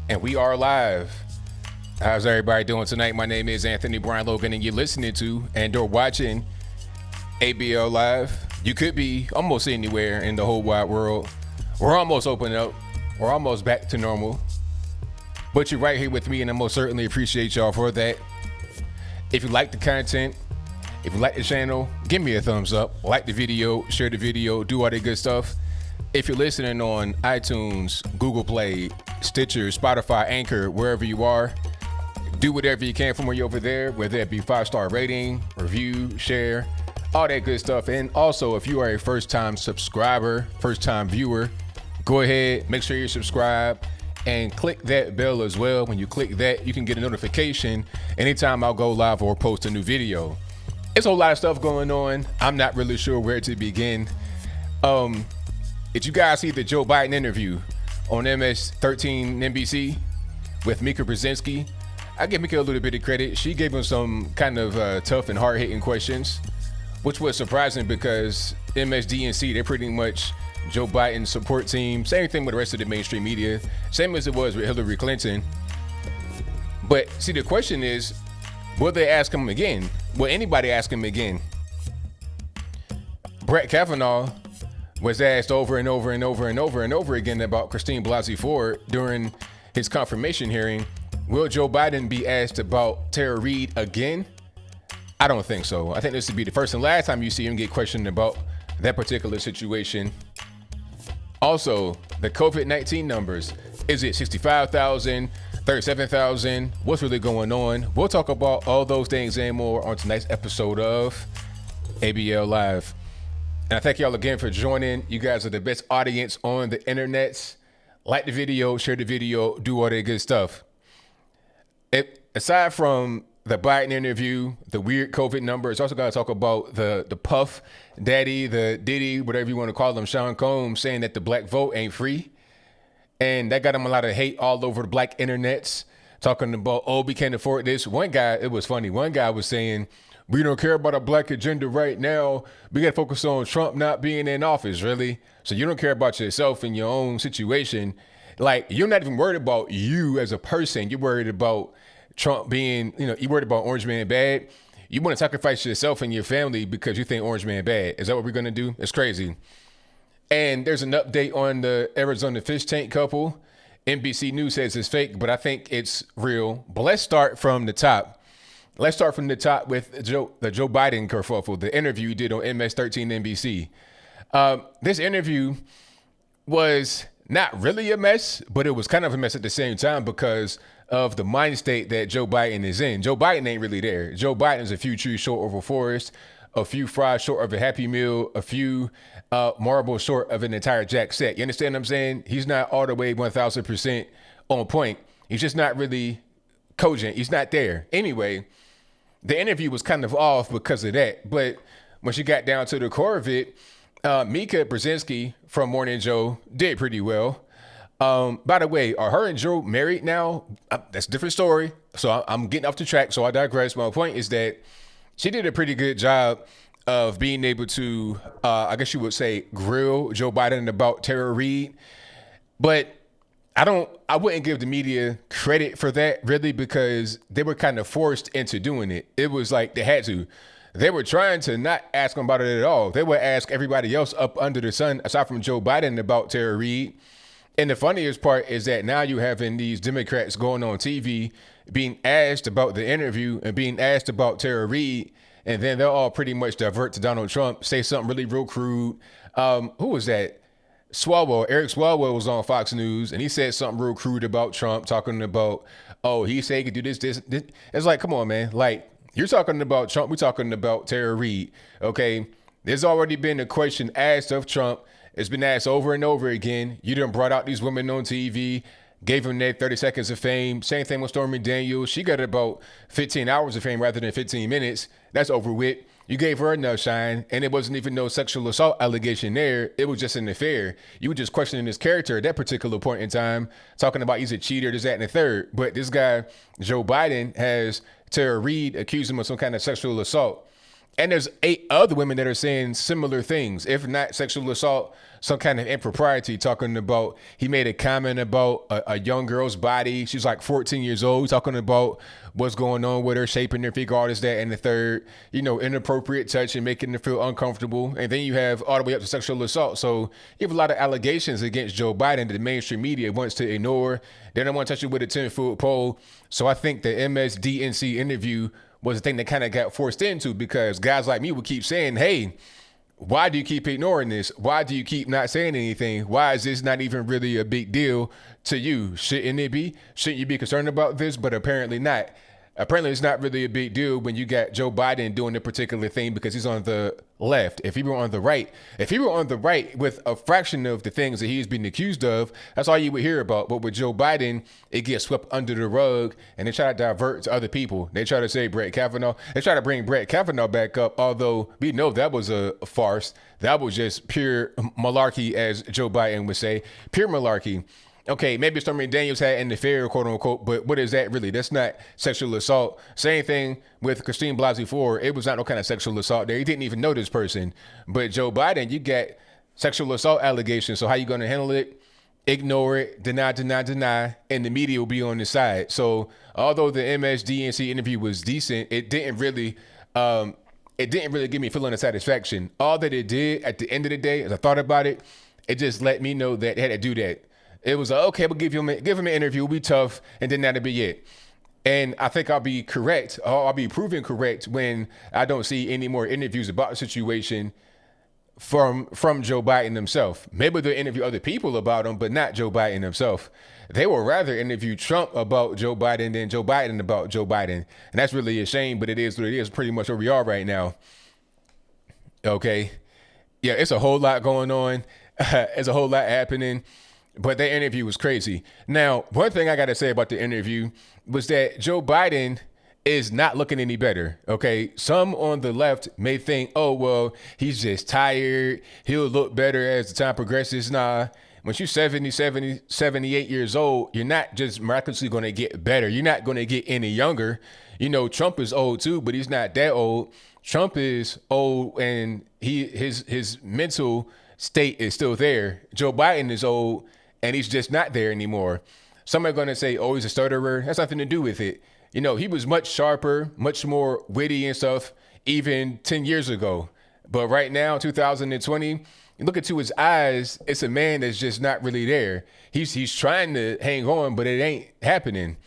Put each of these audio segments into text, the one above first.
And we are live. How's everybody doing tonight? My name is Anthony Brian Logan, and you're listening to and/or watching ABL Live. You could be almost anywhere in the whole wide world. We're almost open up. We're almost back to normal. But you're right here with me, and I most certainly appreciate y'all for that. If you like the content, if you like the channel, give me a thumbs up. Like the video, share the video, do all that good stuff. If you're listening on iTunes, Google Play, Stitcher, Spotify, Anchor, wherever you are, do whatever you can from where you're over there, whether it be 5-star rating, review, share, all that good stuff. And also, if you are a first-time subscriber, first-time viewer, go ahead, make sure you subscribe and click that bell as well. When you click that, you can get a notification anytime I'll go live or post a new video. It's a whole lot of stuff going on. I'm not really sure where to begin. Did you guys see the Joe Biden interview on MS13NBC with Mika Brzezinski? I give Mika a little bit of credit. She gave him some kind of tough and hard-hitting questions, which was surprising because MSDNC, they're pretty much Joe Biden's support team. Same thing with the rest of the mainstream media. Same as it was with Hillary Clinton. But see, the question is, will they ask him again? Will anybody ask him again? Brett Kavanaugh was asked over and over and over and over and over again about Christine Blasey Ford during his confirmation hearing. Will Joe Biden be asked about Tara Reade again? I don't think so. I think this would be the first and last time you see him get questioned about that particular situation. Also, the COVID-19 numbers. Is it 65,000, 37,000? What's really going on? We'll talk about all those things and more on tonight's episode of ABL Live. And I thank y'all again for joining. You guys are the best audience on the internet. Like the video, share the video, do all that good stuff. Aside from the Biden interview, the weird COVID numbers, also got to talk about the Puff Daddy, the Diddy, whatever you want to call him, Sean Combs, saying that the black vote ain't free. And that got him a lot of hate all over the black internets, talking about, oh, we can't afford this. One guy, it was funny. One guy was saying, we don't care about a black agenda right now. We got to focus on Trump not being in office, really. So you don't care about yourself and your own situation. Like, you're not even worried about you as a person. You're worried about Trump being, you're worried about Orange Man bad. You want to sacrifice yourself and your family because you think Orange Man bad. Is that what we're going to do? It's crazy. And there's an update on the Arizona fish tank couple. NBC News says it's fake, but I think it's real. But let's start from the top. Let's start from the top with the Joe Biden kerfuffle, the interview he did on MS13NBC. This interview was not really a mess, but it was kind of a mess at the same time because of the mind state that Joe Biden is in. Joe Biden ain't really there. Joe Biden's a few trees short of a forest, a few fries short of a Happy Meal, a few marbles short of an entire Jack set. You understand what I'm saying? He's not all the way 1,000% on point. He's just not really cogent. He's not there. Anyway, the interview was kind of off because of that. But when she got down to the core of it, Mika Brzezinski from Morning Joe did pretty well. By the way, are her and Joe married now? That's a different story. So I'm getting off the track. So I digress. My point is that she did a pretty good job of being able to, I guess you would say, grill Joe Biden about Tara Reade. But I wouldn't give the media credit for that, really, because they were kind of forced into doing it. It was like they had to. They were trying to not ask him about it at all. They would ask everybody else up under the sun, aside from Joe Biden, about Tara Reade. And the funniest part is that now you having these Democrats going on TV being asked about the interview and being asked about Tara Reade, and then they'll all pretty much divert to Donald Trump, say something really real crude. Who was that? Eric Swalwell was on Fox News, and he said something real crude about Trump, talking about, oh, he said he could do this. It's like, come on, man. Like, you're talking about Trump, we're talking about Tara Reade, okay? There's already been a question asked of Trump. It's been asked over and over again. You done brought out these women on TV, gave them their 30 seconds of fame. Same thing with Stormy Daniels. She got about 15 hours of fame rather than 15 minutes. That's over with. You gave her enough shine, and it wasn't even no sexual assault allegation there. It was just an affair. You were just questioning his character at that particular point in time, talking about he's a cheater, this, that, and the third. But this guy, Joe Biden, has Tara Reade accused him of some kind of sexual assault. And there's 8 other women that are saying similar things, if not sexual assault. some kind of impropriety, talking about, he made a comment about a young girl's body. She's like 14 years old, talking about what's going on with her, shaping her figure, all this, that, and the third, inappropriate touch and making her feel uncomfortable. And then you have all the way up to sexual assault. So you have a lot of allegations against Joe Biden that the mainstream media wants to ignore. They don't want to touch it with a 10-foot pole. So I think the MSDNC interview was the thing that kind of got forced into, because guys like me would keep saying, hey, why do you keep ignoring this? Why do you keep not saying anything? Why is this not even really a big deal to you? Shouldn't it be? Shouldn't you be concerned about this? But apparently not. Apparently it's not really a big deal when you got Joe Biden doing a particular thing because he's on the left. If he were on the right with a fraction of the things that he's been accused of, that's all you would hear about. But with Joe Biden, it gets swept under the rug and they try to divert to other people. They try to say Brett Kavanaugh. They try to bring Brett Kavanaugh back up, although we know that was a farce. That was just pure malarkey, as Joe Biden would say. Pure malarkey. Okay, maybe Stormy Daniels had an affair, quote unquote, but what is that really? That's not sexual assault. Same thing with Christine Blasey Ford. It was not no kind of sexual assault there. He didn't even know this person. But Joe Biden, you got sexual assault allegations. So how you going to handle it? Ignore it, deny, and the media will be on the side. So although the MSDNC interview was decent, it didn't really give me a feeling of satisfaction. All that it did at the end of the day, as I thought about it, it just let me know that it had to do that. It was like, okay, we'll give him an interview, we'll be tough, and then that'll be it. And I think I'll be correct, or I'll be proven correct when I don't see any more interviews about the situation from Joe Biden himself. Maybe they'll interview other people about him, but not Joe Biden himself. They will rather interview Trump about Joe Biden than Joe Biden about Joe Biden. And that's really a shame, but it is what it is, pretty much where we are right now. Okay. Yeah, it's a whole lot going on. It's a whole lot happening. But that interview was crazy. Now, one thing I got to say about the interview was that Joe Biden is not looking any better. Okay. Some on the left may think, oh, well, he's just tired. He'll look better as the time progresses. Nah, when you're 78 years old, you're not just miraculously going to get better. You're not going to get any younger. Trump is old too, but he's not that old. Trump is old and his mental state is still there. Joe Biden is old and he's just not there anymore. Some are going to say, oh, he's a stutterer. That's nothing to do with it. He was much sharper, much more witty and stuff, even 10 years ago. But right now, 2020, you look into his eyes, it's a man that's just not really there. He's trying to hang on, but it ain't happening.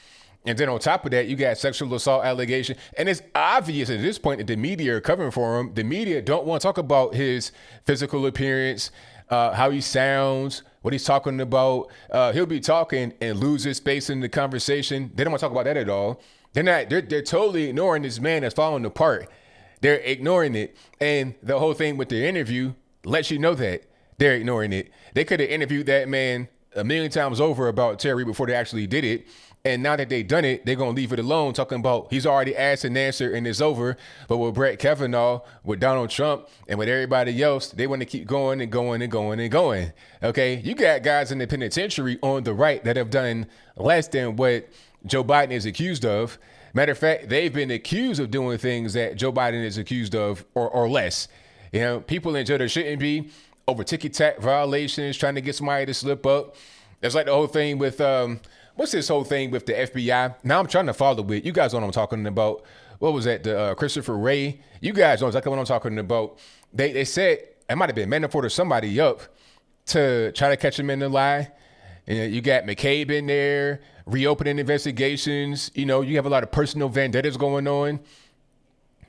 And then on top of that, you got sexual assault allegation. And it's obvious at this point that the media are covering for him. The media don't want to talk about his physical appearance, how he sounds, what he's talking about. He'll be talking and lose his space in the conversation. They don't want to talk about that at all. They're totally ignoring this man that's falling apart. They're ignoring it. And the whole thing with the interview lets you know that they're ignoring it. They could have interviewed that man a million times over about Tara Reade before they actually did it. And now that they've done it, they're going to leave it alone, talking about he's already asked and answered and it's over. But with Brett Kavanaugh, with Donald Trump, and with everybody else, they want to keep going and going and going and going. Okay, you got guys in the penitentiary on the right that have done less than what Joe Biden is accused of. Matter of fact, they've been accused of doing things that Joe Biden is accused of or less. People in jail that shouldn't be, over ticky-tack violations, trying to get somebody to slip up. That's like the whole thing with... what's this whole thing with the FBI? Now I'm trying to follow it. You guys know what I'm talking about. What was that? The Christopher Wray. You guys know exactly what I'm talking about. They said it might have been Manafort or somebody up to try to catch him in the lie. And you got McCabe in there, reopening investigations. You have a lot of personal vendettas going on.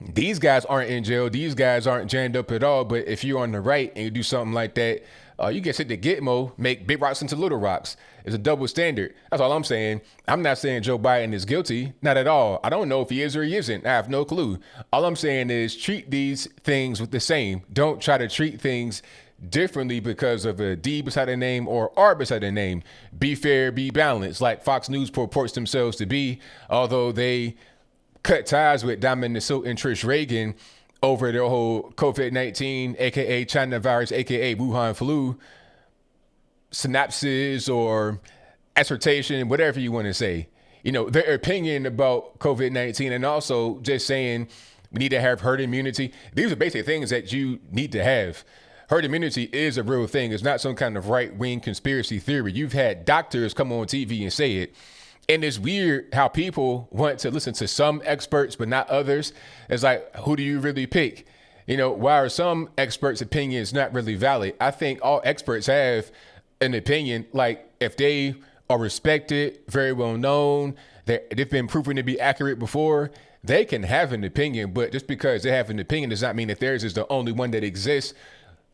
These guys aren't in jail. These guys aren't jammed up at all. But if you're on the right and you do something like that, you get sent to Gitmo, make big rocks into little rocks. It's a double standard. That's all I'm saying. I'm not saying Joe Biden is guilty. Not at all. I don't know if he is or he isn't. I have no clue. All I'm saying is treat these things with the same. Don't try to treat things differently because of a D beside a name or R beside a name. Be fair, be balanced, like Fox News purports themselves to be, although they cut ties with Diamond DeSilt and Trish Reagan over their whole COVID-19, aka China virus, aka Wuhan flu synopsis or assertion, whatever you want to say. Their opinion about COVID-19 and also just saying we need to have herd immunity. These are basic things that you need to have. herd immunity is a real thing. It's not some kind of right-wing conspiracy theory. You've had doctors come on TV and say it. And it's weird how people want to listen to some experts, but not others. It's like, who do you really pick? You know, why are some experts' opinions not really valid? I think all experts have an opinion. Like, if they are respected, very well known, they've been proven to be accurate before, they can have an opinion. But just because they have an opinion does not mean that theirs is the only one that exists.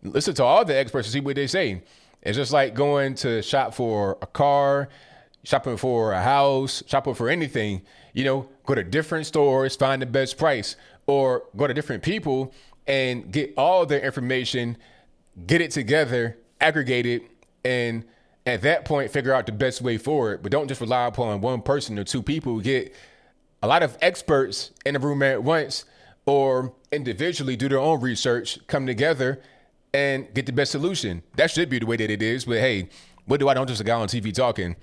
Listen to all the experts and see what they say. It's just like going to shop for a car, shopping for a house, shopping for anything. You know, go to different stores, find the best price, or go to different people and get all their information, get it together, aggregate it, and at that point, figure out the best way forward. But don't just rely upon one person or two people. Get a lot of experts in the room at once, or individually do their own research, come together, and get the best solution. That should be the way that it is. But hey, what do I know? Just a guy on TV talking.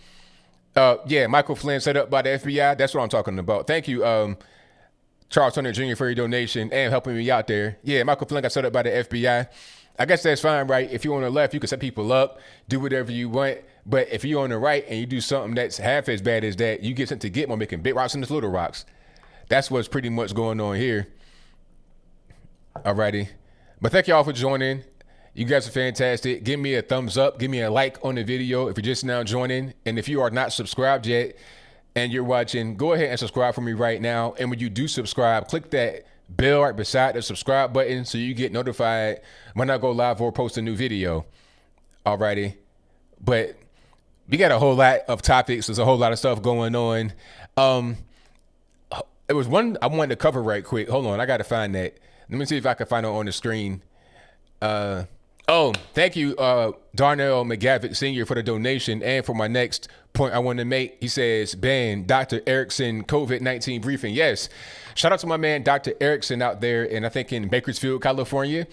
Yeah, Michael Flynn set up by the FBI. That's what I'm talking about. Thank you, Charles Turner Jr. for your donation and helping me out there. Yeah, Michael Flynn got set up by the FBI. I guess that's fine, right? If you're on the left, you can set people up, do whatever you want. But if you're on the right and you do something that's half as bad as that, you get sent to Gitmo making big rocks into little rocks. That's what's pretty much going on here. Alrighty. But thank y'all for joining. You guys are fantastic. Give me a thumbs up. Give me a like on the video if you're just now joining. And if you are not subscribed yet and you're watching, go ahead and subscribe for me right now. And when you do subscribe, click that bell right beside the subscribe button so you get notified when I go live or post a new video. Alrighty. But we got a whole lot of topics. There's a whole lot of stuff going on. It was one I wanted to cover right quick. Hold on. I got to find that. Let me see if I can find it on the screen. Thank you, Darnell McGavick Sr. for the donation and for my next point I want to make. He says, ban Dr. Erickson COVID-19 briefing. Yes. Shout out to my man, Dr. Erickson out there, and I think in Bakersfield, California.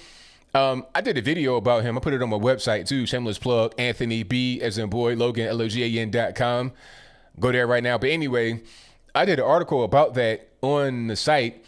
I did a video about him. I put it on my website too. Shameless plug, Anthony B as in boy, Logan, LOGAN.com. Go there right now. But anyway, I did an article about that on the site.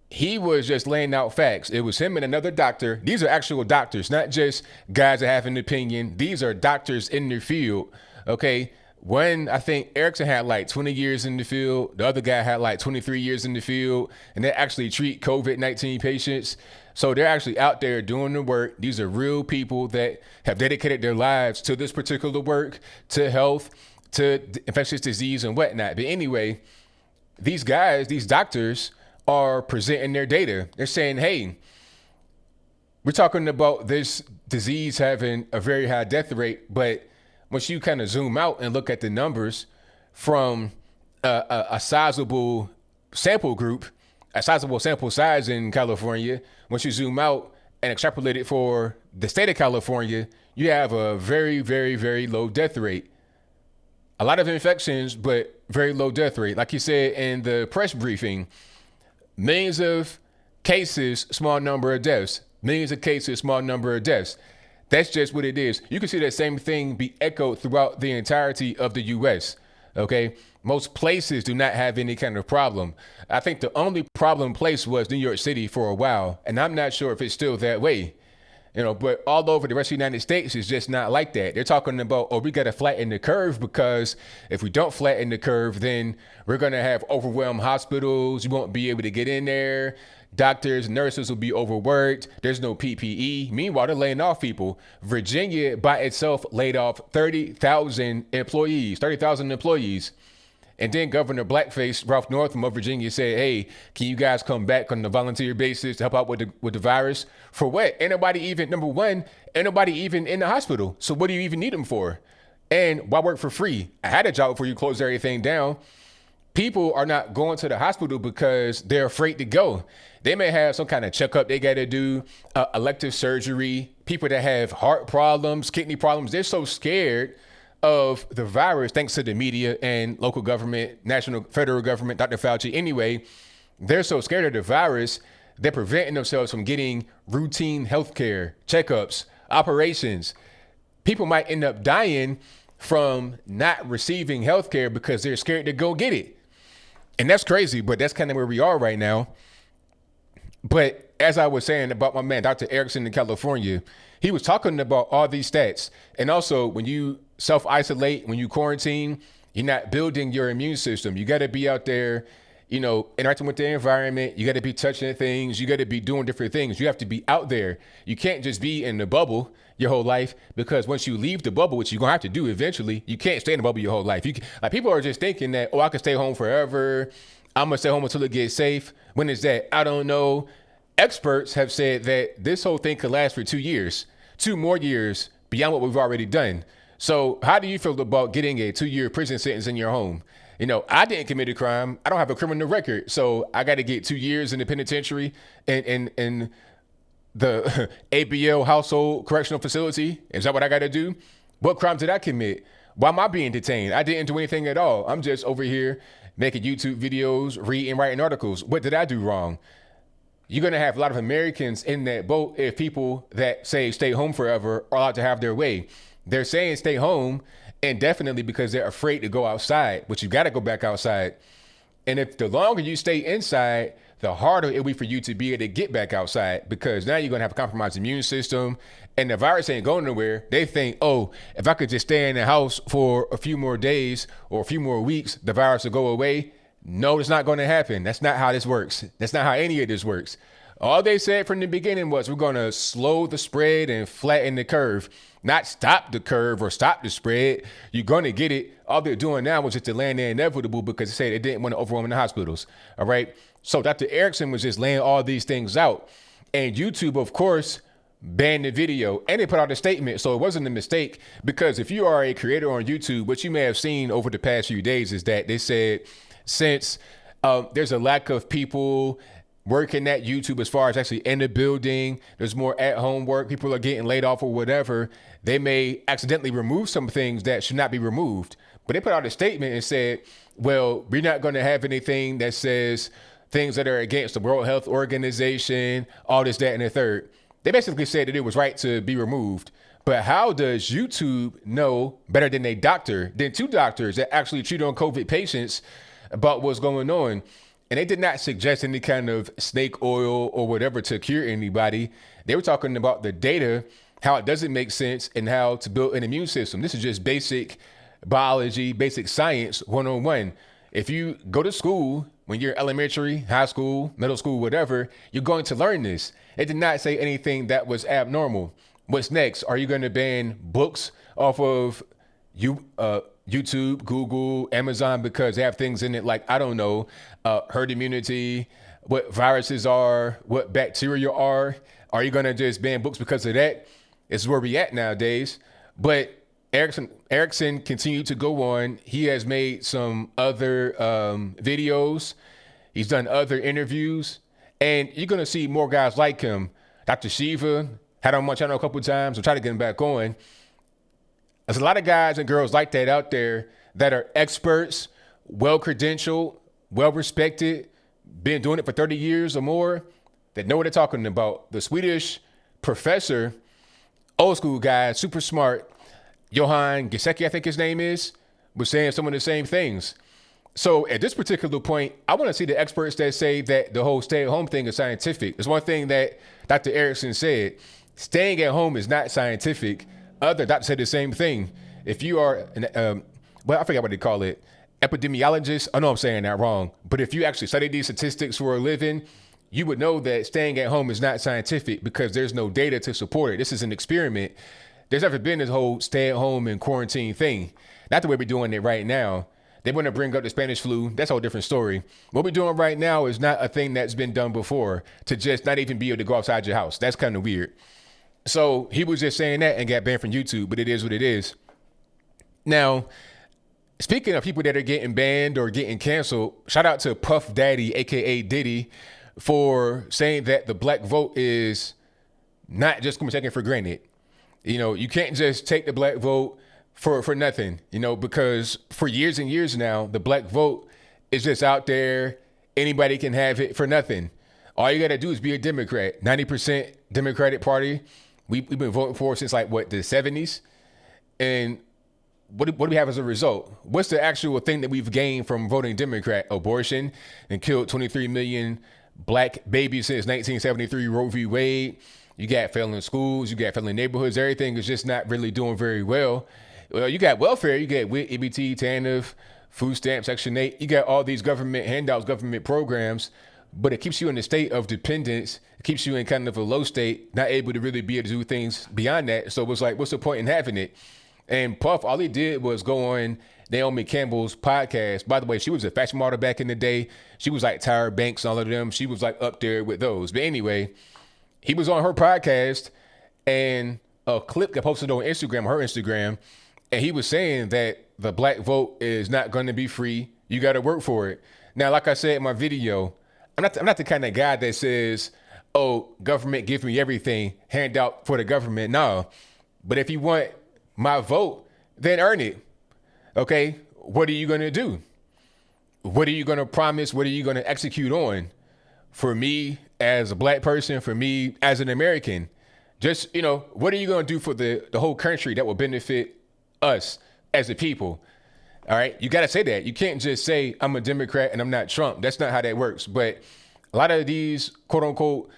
He was just laying out facts. It was him and another doctor. These are actual doctors, not just guys that have an opinion. These are doctors in their field. Okay. One, I think Erickson had like 20 years in the field. The other guy had like 23 years in the field, and they actually treat COVID-19 patients. So they're actually out there doing the work. These are real people that have dedicated their lives to this particular work, to health, to infectious disease and whatnot. But anyway, these guys, these doctors are presenting their data. They're saying, hey, we're talking about this disease having a very high death rate, but once you kind of zoom out and look at the numbers from a sizable sample group, a sizable sample size in California, once you zoom out and extrapolate it for the state of California, you have a very, very, very low death rate. A lot of infections, but very low death rate. Like you said in the press briefing, millions of cases, small number of deaths. Millions of cases, small number of deaths. That's just what it is. You can see that same thing be echoed throughout the entirety of the U.S. Okay, most places do not have any kind of problem. I think the only problem place was New York City for a while, and I'm not sure if it's still that way. You know, but all over the rest of the United States, it's just not like that. They're talking about, oh, we got to flatten the curve, because if we don't flatten the curve, then we're going to have overwhelmed hospitals. You won't be able to get in there. Doctors, nurses will be overworked. There's no PPE. Meanwhile, they're laying off people. Virginia by itself laid off 30,000 employees. And then Governor Blackface Ralph Northam of Virginia said, hey, can you guys come back on a volunteer basis to help out with the virus? For what? Ain't nobody even, number one, ain't nobody even in the hospital. So what do you even need them for? And why work for free? I had a job before you close everything down. People are not going to the hospital because they're afraid to go. They may have some kind of checkup they got to do, elective surgery. People that have heart problems, kidney problems, they're so scared of the virus, thanks to the media and local government, national, federal government, Dr. Fauci. Anyway, they're so scared of the virus, they're preventing themselves from getting routine healthcare, checkups, operations. People might end up dying from not receiving healthcare because they're scared to go get it. And that's crazy, but that's kind of where we are right now. But as I was saying about my man, Dr. Erickson in California, he was talking about all these stats. And also, when you self-isolate, when you quarantine, you're not building your immune system. You got to be out there, interacting with the environment. You got to be touching things. You got to be doing different things. You have to be out there. You can't just be in the bubble your whole life, because once you leave the bubble, which you're going to have to do eventually, you can't stay in the bubble your whole life. People are just thinking that, I can stay home forever. I'm going to stay home until it gets safe. When is that? I don't know. Experts have said that this whole thing could last for 2 years, 2 more years beyond what we've already done. So how do you feel about getting a 2-year prison sentence in your home? I didn't commit a crime. I don't have a criminal record. So I got to get 2 years in the penitentiary and the ABL household correctional facility. Is that what I got to do? What crimes did I commit? Why am I being detained? I didn't do anything at all. I'm just over here making YouTube videos, reading, writing articles. What did I do wrong? You're going to have a lot of Americans in that boat if people that say stay home forever are allowed to have their way. They're saying stay home indefinitely because they're afraid to go outside, but you got to go back outside. And if the longer you stay inside, the harder it'll be for you to be able to get back outside, because now you're going to have a compromised immune system and the virus ain't going nowhere. They think, if I could just stay in the house for a few more days or a few more weeks, the virus will go away. No, it's not going to happen. That's not how this works. That's not how any of this works. All they said from the beginning was we're going to slow the spread and flatten the curve, not stop the curve or stop the spread. You're going to get it. All they're doing now was just delaying the inevitable because they said they didn't want to overwhelm the hospitals. All right. So Dr. Erickson was just laying all these things out. And YouTube, of course, banned the video, and they put out a statement. So it wasn't a mistake, because if you are a creator on YouTube, what you may have seen over the past few days is that they said, since there's a lack of people working at YouTube as far as actually in the building, there's more at-home work, people are getting laid off or whatever, they may accidentally remove some things that should not be removed. But they put out a statement and said, well, we're not going to have anything that says things that are against the World Health Organization, all this, that, and the third. They basically said that it was right to be removed. But how does YouTube know better than a doctor, than 2 doctors that actually treat on COVID patients, about what's going on? And they did not suggest any kind of snake oil or whatever to cure anybody. They were talking about the data, how it doesn't make sense, and how to build an immune system. This is just basic biology, basic science 101. If you go to school, when you're elementary, high school, middle school, whatever, you're going to learn this. It did not say anything that was abnormal. What's next? Are you going to ban books off of YouTube, Google, Amazon, because they have things in it like, I don't know, herd immunity, what viruses are, what bacteria are? Are you going to just ban books because of that? It's where we at nowadays. But Erickson continued to go on. He has made some other videos. He's done other interviews. And you're going to see more guys like him. Dr. Shiva had on my channel a couple of times. I'm trying to get him back on. There's a lot of guys and girls like that out there that are experts, well-credentialed, well-respected, been doing it for 30 years or more, that know what they're talking about. The Swedish professor, old school guy, super smart, Johan Gesicki, I think his name is, was saying some of the same things. So at this particular point, I want to see the experts that say that the whole stay-at-home thing is scientific. There's one thing that Dr. Erickson said: staying at home is not scientific. Other doctors said the same thing. If you are, I forget what they call it, epidemiologist. I know I'm saying that wrong, but if you actually study these statistics for a living, you would know that staying at home is not scientific because there's no data to support it. This is an experiment. There's never been this whole stay at home and quarantine thing. Not the way we're doing it right now. They want to bring up the Spanish flu. That's a whole different story. What we're doing right now is not a thing that's been done before, to just not even be able to go outside your house. That's kind of weird. So he was just saying that and got banned from YouTube, but it is what it is. Now, speaking of people that are getting banned or getting canceled, shout out to Puff Daddy, aka Diddy, for saying that the black vote is not just going to be taken for granted. You can't just take the black vote for nothing, because for years and years now, the black vote is just out there. Anybody can have it for nothing. All you got to do is be a Democrat. 90% Democratic Party. We've been voting for since the 70s. And what do we have as a result? What's the actual thing that we've gained from voting Democrat? Abortion, and killed 23 million black babies since 1973, Roe v. Wade. You got failing schools, you got failing neighborhoods. Everything is just not really doing very well. Well, you got welfare, you got WIC, EBT, TANF, food stamps, Section 8. You got all these government handouts, government programs, but it keeps you in a state of dependence. It keeps you in kind of a low state, not able to really be able to do things beyond that. So it was like, what's the point in having it? And Puff, all he did was go on Naomi Campbell's podcast. By the way, she was a fashion model back in the day. She was like Tyra Banks, all of them. She was like up there with those. But anyway, he was on her podcast and a clip got posted on Instagram, her Instagram, and he was saying that the black vote is not going to be free. You got to work for it. Now, like I said in my video, I'm not the kind of guy that says, oh, government give me everything, hand out for the government. No. But if you want my vote, then earn it. Okay? What are you going to do? What are you going to promise? What are you going to execute on? For me as a black person, for me as an American, just, what are you going to do for the whole country that will benefit us as a people? All right. You got to say that. You can't just say I'm a Democrat and I'm not Trump. That's not how that works. But a lot of these quote unquote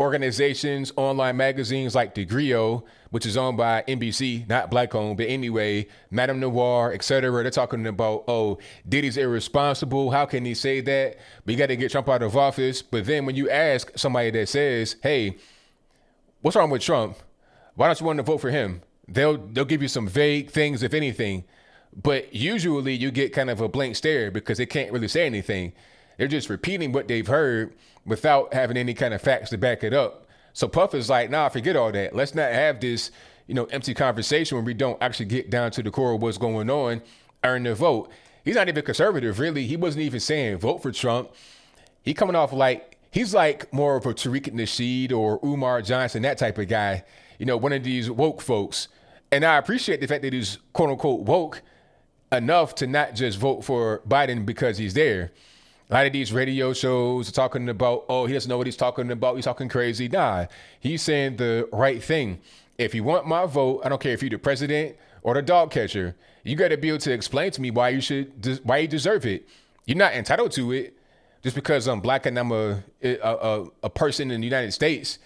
organizations, online magazines like Degrio, which is owned by NBC, not black owned, but anyway, Madame Noir, etc. They're talking about, oh, Diddy's irresponsible. How can he say that? But you got to get Trump out of office. But then when you ask somebody that says, hey, what's wrong with Trump? Why don't you want to vote for him? They'll give you some vague things, if anything. But usually you get kind of a blank stare because they can't really say anything. They're just repeating what they've heard without having any kind of facts to back it up. So Puff is like, nah, forget all that. Let's not have this, empty conversation where we don't actually get down to the core of what's going on, earn the vote. He's not even conservative, really. He wasn't even saying vote for Trump. He coming off like, he's like more of a Tariq Nasheed or Umar Johnson, that type of guy, one of these woke folks. And I appreciate the fact that he's quote unquote woke enough to not just vote for Biden because he's there. A lot of these radio shows are talking about, oh, he doesn't know what he's talking about. He's talking crazy. Nah, he's saying the right thing. If you want my vote, I don't care if you're the president or the dog catcher. You got to be able to explain to me why you deserve it. You're not entitled to it just because I'm black and I'm a person in the United States.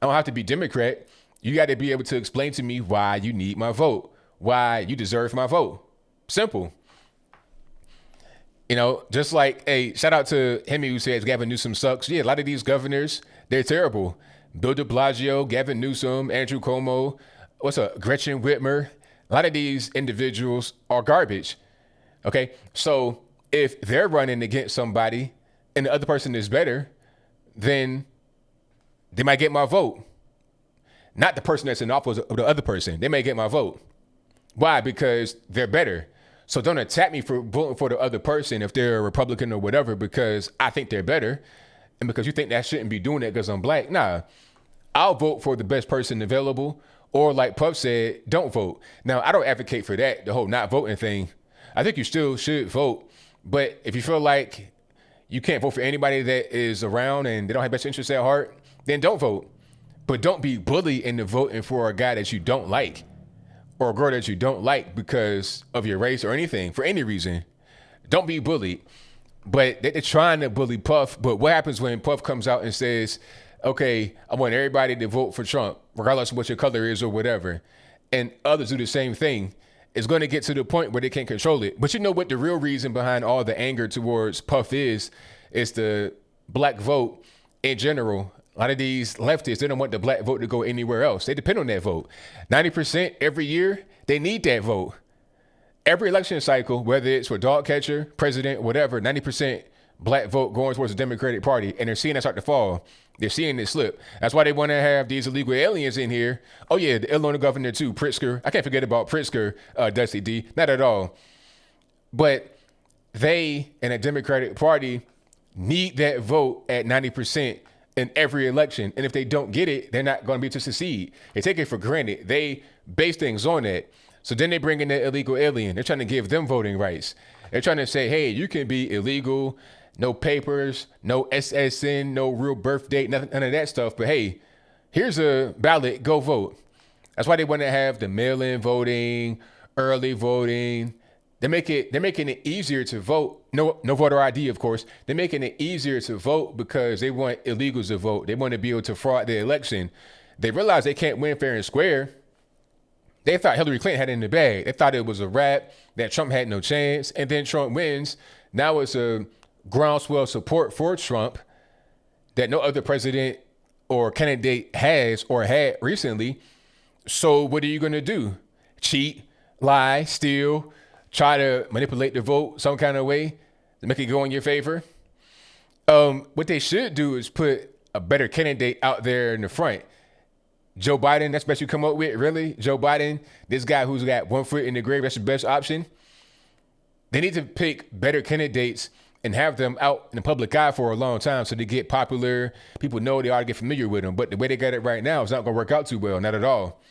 I don't have to be Democrat. You got to be able to explain to me why you need my vote, why you deserve my vote. Simple. Just like, hey, shout out to Hemi who says Gavin Newsom sucks. Yeah, a lot of these governors, they're terrible. Bill de Blasio, Gavin Newsom, Andrew Cuomo, Gretchen Whitmer. A lot of these individuals are garbage. Okay, so if they're running against somebody and the other person is better, then they might get my vote. Not the person that's in office of the other person. They may get my vote. Why? Because they're better. So don't attack me for voting for the other person if they're a Republican or whatever because I think they're better and because you think that I shouldn't be doing that because I'm black. Nah, I'll vote for the best person available, or like Puff said, don't vote. Now, I don't advocate for that, the whole not voting thing. I think you still should vote. But if you feel like you can't vote for anybody that is around and they don't have best interests at heart, then don't vote. But don't be bullied into voting for a guy that you don't like or a girl that you don't like because of your race or anything, for any reason. Don't be bullied. But they're trying to bully Puff. But what happens when Puff comes out and says, okay, I want everybody to vote for Trump, regardless of what your color is or whatever, and others do the same thing, it's going to get to the point where they can't control it. But you know what the real reason behind all the anger towards Puff is the black vote in general. A lot of these leftists, they don't want the black vote to go anywhere else. They depend on that vote. 90% every year, they need that vote. Every election cycle, whether it's for dog catcher, president, whatever, 90% black vote going towards the Democratic Party, and they're seeing that start to fall. They're seeing it slip. That's why they want to have these illegal aliens in here. Oh, yeah, the Illinois governor, too, Pritzker. I can't forget about Pritzker, Dusty D. Not at all. But they and the Democratic Party need that vote at 90% in every election. And if they don't get it, they're not going to be able to succeed. They take it for granted. They base things on that. So then they bring in the illegal alien. They're trying to give them voting rights. They're trying to say, hey, you can be illegal, no papers, no SSN, no real birth date, nothing, none of that stuff. But hey, here's a ballot, go vote. That's why they want to have the mail-in voting, early voting. They're making it easier to vote. No voter ID, of course. They're making it easier to vote because they want illegals to vote. They want to be able to fraud the election. They realize they can't win fair and square. They thought Hillary Clinton had it in the bag. They thought it was a wrap, that Trump had no chance. And then Trump wins. Now it's a groundswell support for Trump that no other president or candidate has or had recently. So what are you going to do? Cheat, lie, steal, try to manipulate the vote some kind of way to make it go in your favor? What they should do is put a better candidate out there in the front. Joe Biden, that's the best you come up with, really? Joe Biden, this guy who's got one foot in the grave, that's the best option? They need to pick better candidates and have them out in the public eye for a long time so they get popular. People know they ought to get familiar with them. But the way they got it right now is not going to work out too well, not at all.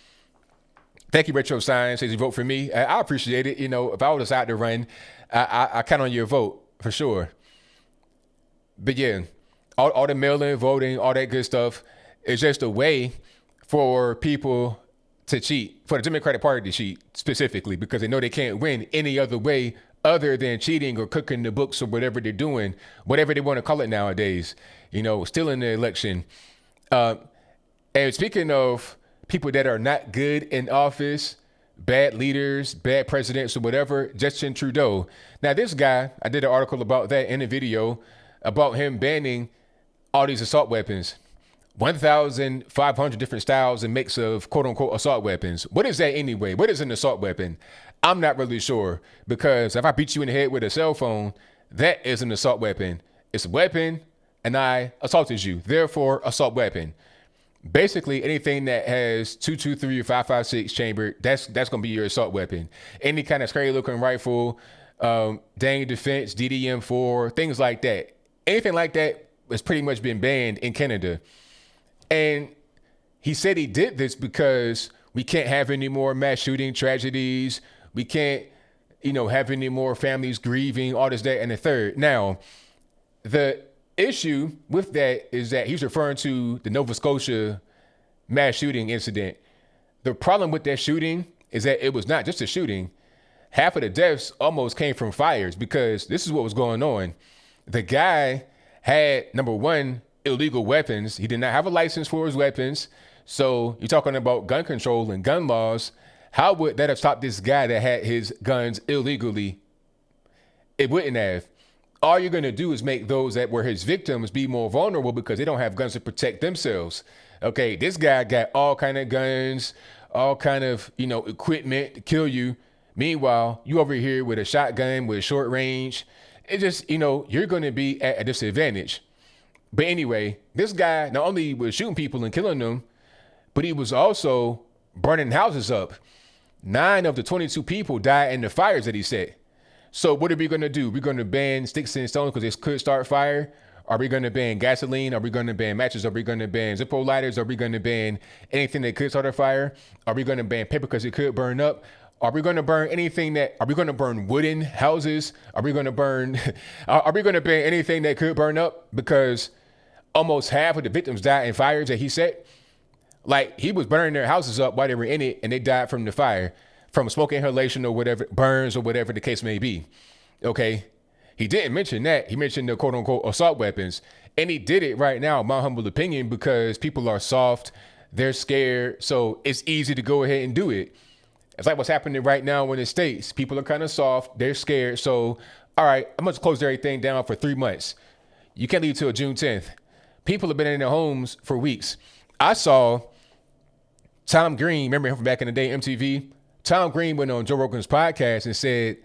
Thank you, Retro Science, says you vote for me. I appreciate it. You know, if I was out to run, I count on your vote for sure. But yeah, all the mail-in voting, all that good stuff is just a way for people to cheat, for the Democratic Party to cheat specifically, because they know they can't win any other way other than cheating or cooking the books or whatever they're doing, whatever they want to call it nowadays, you know, stealing the election. And speaking of people that are not good in office, bad leaders, bad presidents or whatever, Justin Trudeau. Now, this guy, I did an article about that in a video about him banning all these assault weapons. 1,500 different styles and makes of quote unquote assault weapons. What is that anyway? What is an assault weapon? I'm not really sure, because if I beat you in the head with a cell phone, that is an assault weapon. It's a weapon and I assaulted you. Therefore, assault weapon. Basically, anything that has 223 or 556 chamber, that's going to be your assault weapon. Any kind of scary looking rifle, Dang Defense, DDM4, things like that. Anything like that has pretty much been banned in Canada. And he said he did this because we can't have any more mass shooting tragedies. We can't, have any more families grieving, all this, that, and the third. Now, the issue with that is that he's referring to the Nova Scotia mass shooting incident. The problem with that shooting is that it was not just a shooting. Half of the deaths almost came from fires, because this is what was going on. The guy had, number one, illegal weapons. He did not have a license for his weapons. So you're talking about gun control and gun laws. How would that have stopped this guy that had his guns illegally? It wouldn't have. All you're going to do is make those that were his victims be more vulnerable because they don't have guns to protect themselves. Okay, this guy got all kind of guns, all kind of, equipment to kill you. Meanwhile, you over here with a shotgun with short range. It just, you're going to be at a disadvantage. But anyway, this guy not only was shooting people and killing them, but he was also burning houses up. 9 of the 22 people died in the fires that he set. So what are we going to do? We're going to ban sticks and stones because they could start fire? Are we going to ban gasoline? Are we going to ban matches? Are we going to ban Zippo lighters? Are we going to ban anything that could start a fire? Are we going to ban paper because it could burn up? Are we going to burn are we going to burn wooden houses? Are we going to ban anything that could burn up? Because almost half of the victims died in fires that he set. Like, he was burning their houses up while they were in it, and they died from the fire, from smoke inhalation or whatever, burns or whatever the case may be. Okay. He didn't mention that. He mentioned the quote unquote assault weapons. And he did it right now, in my humble opinion, because people are soft. They're scared. So it's easy to go ahead and do it. It's like what's happening right now in the States. People are kind of soft. They're scared. So, all right, I'm going to close everything down for 3 months. You can't leave till June 10th. People have been in their homes for weeks. I saw Tom Green, remember him from back in the day, MTV? Tom Green went on Joe Rogan's podcast and said,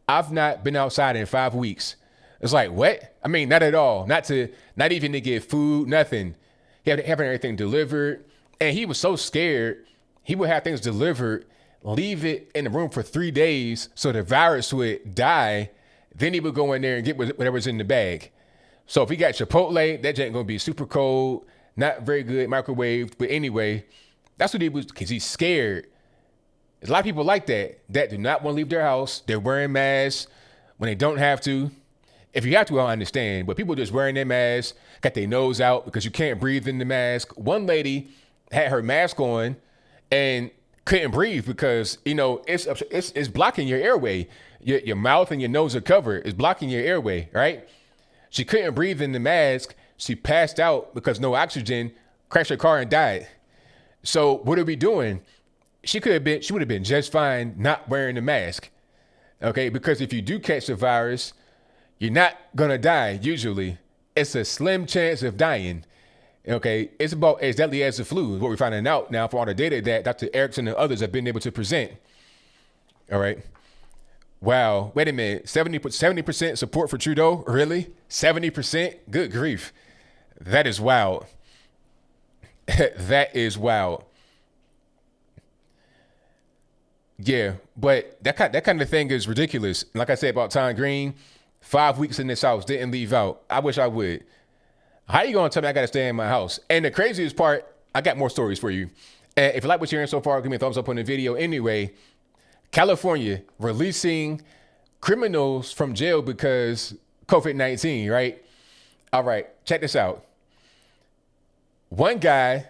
I've not been outside in 5 weeks. It's like, what? I mean, not at all. Not even to get food, nothing. He had having everything delivered. And he was so scared, he would have things delivered, leave it in the room for 3 days so the virus would die. Then he would go in there and get whatever's in the bag. So if he got Chipotle, that ain't going to be super cold, not very good microwaved. But anyway, that's what he was, because he's scared. There's a lot of people like that do not want to leave their house. They're wearing masks when they don't have to. If you have to, I understand. But people just wearing their masks, got their nose out because you can't breathe in the mask. One lady had her mask on, and couldn't breathe because, it's blocking your airway. Your mouth and your nose are covered. It's blocking your airway, right? She couldn't breathe in the mask. She passed out because no oxygen, crashed her car and died. So what are we doing? She would have been just fine not wearing the mask. Okay, because if you do catch the virus, you're not gonna die usually. It's a slim chance of dying. Okay, it's about as deadly as the flu, is what we're finding out now for all the data that Dr. Erickson and others have been able to present. All right. Wow, wait a minute, 70% support for Trudeau? Really? 70%? Good grief. That is wild. That is wild. Yeah, but that kind of thing is ridiculous. Like I said about Tom Green, 5 weeks in this house, didn't leave out. I wish I would. How you gonna tell me I gotta stay in my house? And the craziest part, I got more stories for you. And if you like what you're hearing so far, give me a thumbs up on the video. Anyway, California releasing criminals from jail because COVID-19, right? All right, check this out. One guy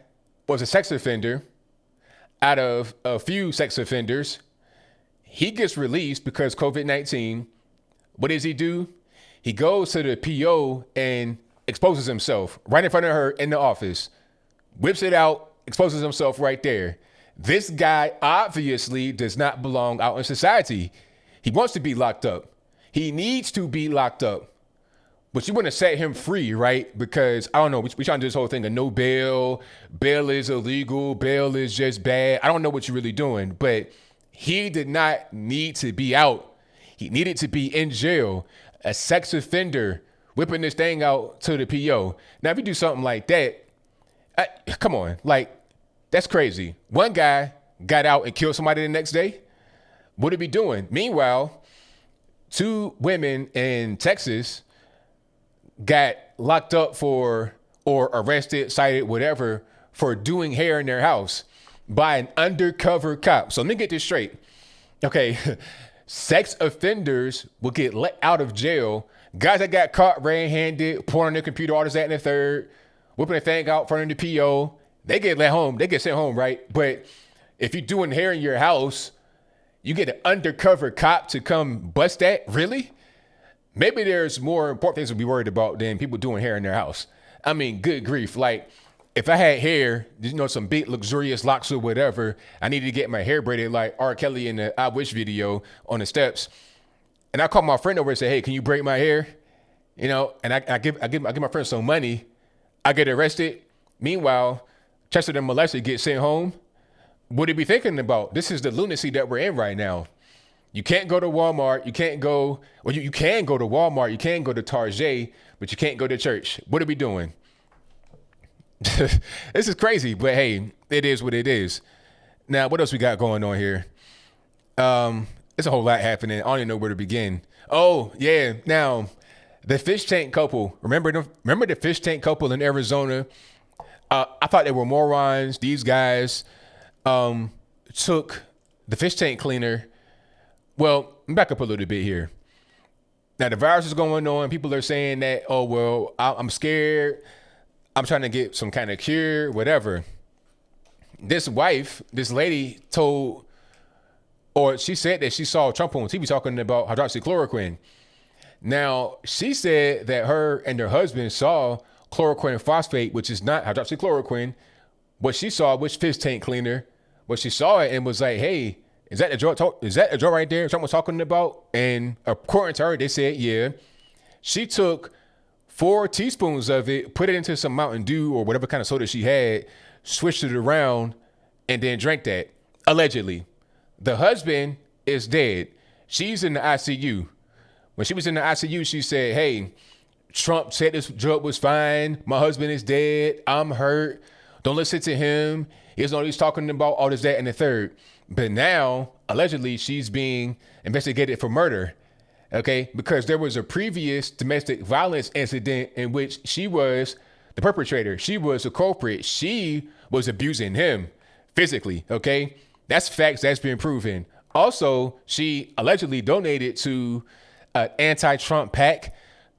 was a sex offender. Out of a few sex offenders, he gets released because COVID-19. What does he do? He goes to the PO and exposes himself right in front of her in the office, whips it out, exposes himself right there. This guy obviously does not belong out in society. He wants to be locked up. He needs to be locked up. But you want to set him free, right? Because, I don't know, we trying to do this whole thing of no bail. Bail is illegal. Bail is just bad. I don't know what you're really doing. But he did not need to be out. He needed to be in jail. A sex offender whipping this thing out to the PO. Now, if you do something like that, come on. Like, that's crazy. One guy got out and killed somebody the next day. What are we doing? Meanwhile, 2 women in Texas got locked up or arrested, cited, whatever, for doing hair in their house by an undercover cop. So let me get this straight. Okay, sex offenders will get let out of jail. Guys that got caught red-handed, pouring on their computer, all this, that, and the third, whipping a thing out in front of the PO, they get let home. They get sent home, right? But if you're doing hair in your house, you get an undercover cop to come bust that? Really? Maybe there's more important things to be worried about than people doing hair in their house. I mean, good grief. Like, if I had hair, some big luxurious locks or whatever, I needed to get my hair braided like R. Kelly in the I Wish video on the steps. And I called my friend over and said, hey, can you braid my hair? And I give my friend some money. I get arrested. Meanwhile, Chester the molester gets sent home. What are you be thinking about? This is the lunacy that we're in right now. You can't go to Walmart. You can't go, well, you can go to Walmart. You can go to Target, but you can't go to church. What are we doing? This is crazy, but hey, it is what it is. Now, what else we got going on here? It's a whole lot happening. I don't even know where to begin. Oh, yeah. Now, the fish tank couple. Remember the fish tank couple in Arizona? I thought they were morons. These guys took the fish tank cleaner. Well, back up a little bit here. Now, the virus is going on. People are saying that, oh, well, I'm scared. I'm trying to get some kind of cure, whatever. This lady she said that she saw Trump on TV talking about hydroxychloroquine. Now, she said that her and her husband saw chloroquine phosphate, which is not hydroxychloroquine. What she saw was fish tank cleaner. But she saw it and was like, hey, is that the drug right there Trump was talking about? And according to her, they said, yeah. She took 4 teaspoons of it, put it into some Mountain Dew or whatever kind of soda she had, switched it around, and then drank that, allegedly. The husband is dead. She's in the ICU. When she was in the ICU, she said, hey, Trump said this drug was fine. My husband is dead. I'm hurt. Don't listen to him. He's talking about all this, that, and the third. But now, allegedly, she's being investigated for murder. Okay, because there was a previous domestic violence incident in which she was the perpetrator. She was the culprit. She was abusing him physically. Okay, that's facts. That's been proven. Also, she allegedly donated to an anti-Trump PAC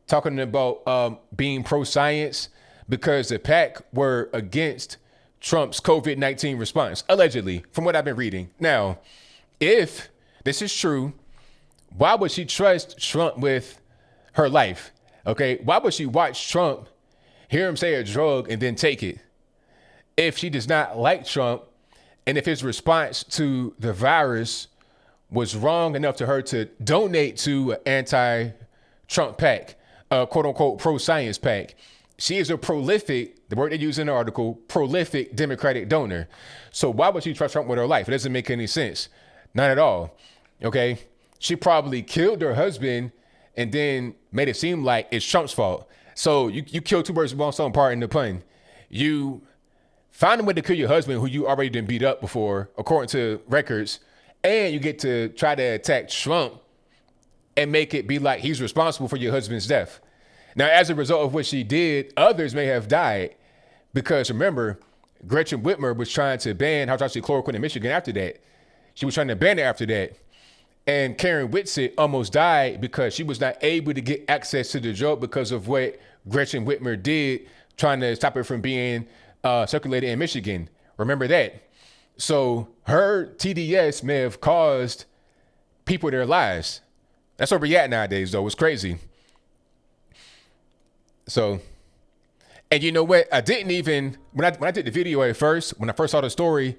talking about being pro-science because the PAC were against Trump's COVID-19 response, allegedly, from what I've been reading. Now, if this is true, why would she trust Trump with her life? Okay, why would she watch Trump, hear him say a drug, and then take it? If she does not like Trump, and if his response to the virus was wrong enough to her to donate to an anti-Trump PAC, a quote-unquote pro-science PAC, she is a prolific, the word they use in the article, prolific Democratic donor. So why would she trust Trump with her life? It doesn't make any sense. Not at all. Okay? She probably killed her husband and then made it seem like it's Trump's fault. So you killed two birds with one stone, pardon the pun. You found a way to kill your husband who you already done beat up before, according to records, and you get to try to attack Trump and make it be like he's responsible for your husband's death. Now, as a result of what she did, others may have died because, remember, Gretchen Whitmer was trying to ban hydroxychloroquine in Michigan after that. She was trying to ban it after that. And Karen Whitsitt almost died because she was not able to get access to the drug because of what Gretchen Whitmer did, trying to stop it from being circulated in Michigan. Remember that. So her TDS may have caused people their lives. That's where we're at nowadays, though. It's crazy. So, and you know what? I didn't even, when I did the video at first, when I first saw the story,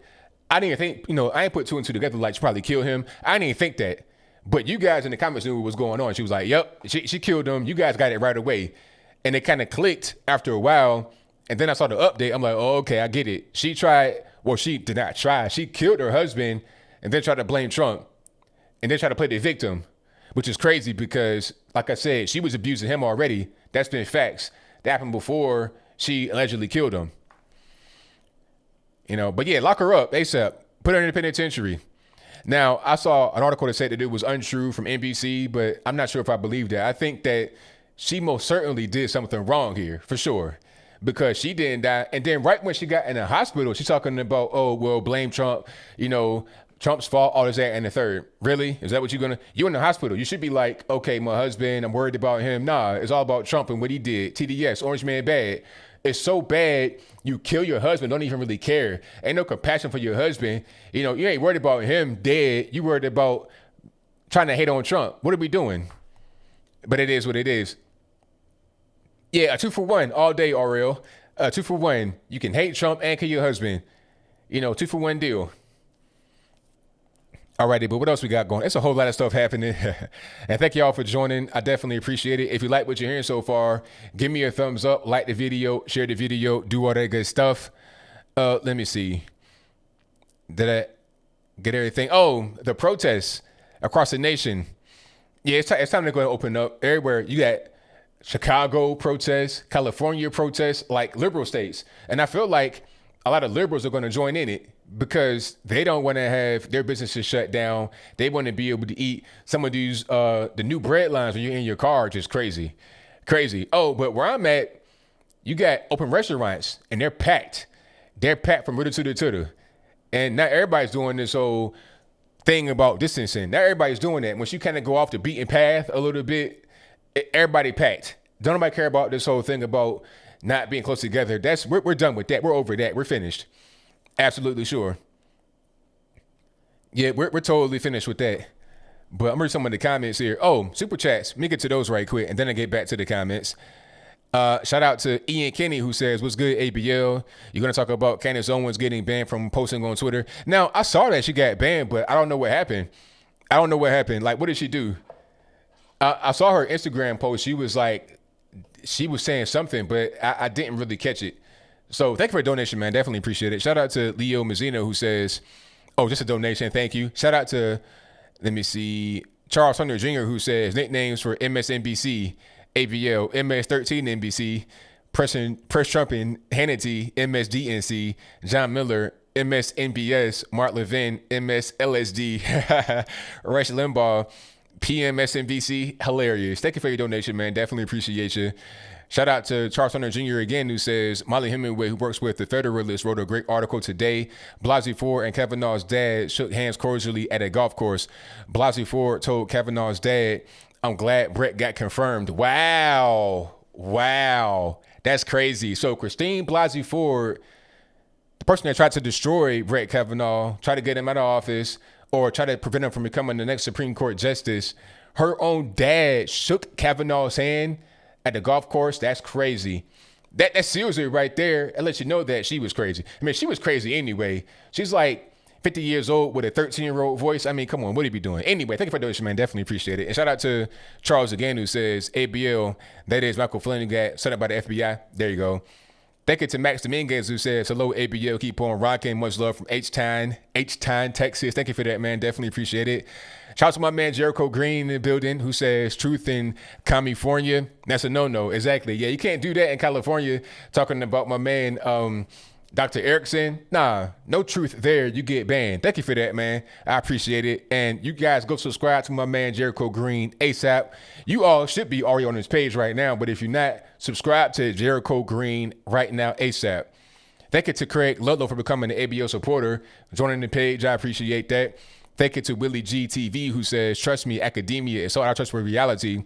I didn't think, I ain't put two and two together like she probably killed him. I didn't even think that. But you guys in the comments knew what was going on. She was like, yep, she killed him. You guys got it right away. And it kind of clicked after a while. And then I saw the update. I'm like, oh, okay, I get it. She did not try. She killed her husband and then tried to blame Trump and then tried to play the victim, which is crazy because, like I said, she was abusing him already. That's been facts. That happened before she allegedly killed him. But yeah, lock her up ASAP. Put her in the penitentiary. Now, I saw an article that said that it was untrue from NBC, but I'm not sure if I believe that. I think that she most certainly did something wrong here, for sure, because she didn't die. And then right when she got in the hospital, she's talking about, oh, well, blame Trump, Trump's fault, all this, that, and the third. Really? Is that what you're in the hospital? You should be like, okay, my husband, I'm worried about him. Nah, it's all about Trump and what he did. TDS, Orange Man bad. It's so bad, you kill your husband, don't even really care. Ain't no compassion for your husband. You ain't worried about him dead. You worried about trying to hate on Trump. What are we doing? But it is what it is. Yeah, a 2-for-1 all day, RL. 2-for-1. You can hate Trump and kill your husband. 2-for-1 deal. Alrighty, but what else we got going? It's a whole lot of stuff happening. And thank y'all for joining. I definitely appreciate it. If you like what you're hearing so far, give me a thumbs up, like the video, share the video, do all that good stuff. Let me see. Did I get everything? Oh, the protests across the nation. Yeah, it's time to go and open up everywhere. You got Chicago protests, California protests, like liberal states. And I feel like a lot of liberals are going to join in it because they don't want to have their businesses shut down. They want to be able to eat some of these, the new bread lines when you're in your car, just crazy. Crazy. Oh, but where I'm at, you got open restaurants and they're packed. They're packed from rooter to the tutor. And not everybody's doing this whole thing about distancing. Not everybody's doing that. Once you kind of go off the beaten path a little bit, everybody packed. Don't nobody care about this whole thing about not being close together. We're done with that. We're over that. We're finished. Absolutely sure. Yeah, we're totally finished with that. But I'm reading some of the comments here. Oh, super chats. Let me get to those right quick, and then I get back to the comments. Shout out to Ian Kenny, who says, what's good, ABL? You're going to talk about Candace Owens getting banned from posting on Twitter. Now, I saw that she got banned, but I don't know what happened. Like, what did she do? I saw her Instagram post. She was saying something, but I didn't really catch it. So thank you for a donation, man. Definitely appreciate it. Shout out to Leo Mazzino, who says, oh, just a donation. Thank you. Shout out to, let me see, Charles Hunter Jr., who says nicknames for MSNBC, ABL, MS13NBC, Press Trumping, Hannity, MSDNC, John Miller, MSNBS, Mark Levin, MSLSD, Rush Limbaugh, PMSNBC. Hilarious. Thank you for your donation, man. Definitely appreciate you. Shout out to Charles Hunter Jr. again, who says, Molly Hemingway, who works with the Federalist, wrote a great article today. Blasey Ford and Kavanaugh's dad shook hands cordially at a golf course. Blasey Ford told Kavanaugh's dad, I'm glad Brett got confirmed. Wow. That's crazy. So Christine Blasey Ford, person that tried to destroy Brett Kavanaugh, try to get him out of office, or try to prevent him from becoming the next Supreme Court justice, her own dad shook Kavanaugh's hand at the golf course. That's crazy. That seals it right there and lets you know that she was crazy. I mean, she was crazy anyway. She's like 50 years old with a 13-year-old voice. I mean, come on, what are you be doing? Anyway, thank you for the donation, man. Definitely appreciate it. And shout out to Charles again, who says ABL, that is Michael Flynn, got set up by the FBI. There you go. Thank you to Max Dominguez, who says, hello, ABL, keep on rocking. Much love from H-Town, Texas. Thank you for that, man. Definitely appreciate it. Shout out to my man Jericho Green in the building, who says truth in California. That's a no-no. Exactly. Yeah, you can't do that in California. Talking about my man, Dr. Erickson. Nah, no truth there. You get banned. Thank you for that, man. I appreciate it. And you guys go subscribe to my man Jericho Green ASAP. You all should be already on his page right now, but if you're not, subscribe to Jericho Green right now ASAP. Thank you to Craig Ludlow for becoming an ABL supporter, joining the page. I appreciate that. Thank you to Willie GTV, who says, trust me, academia is so out of touch with reality,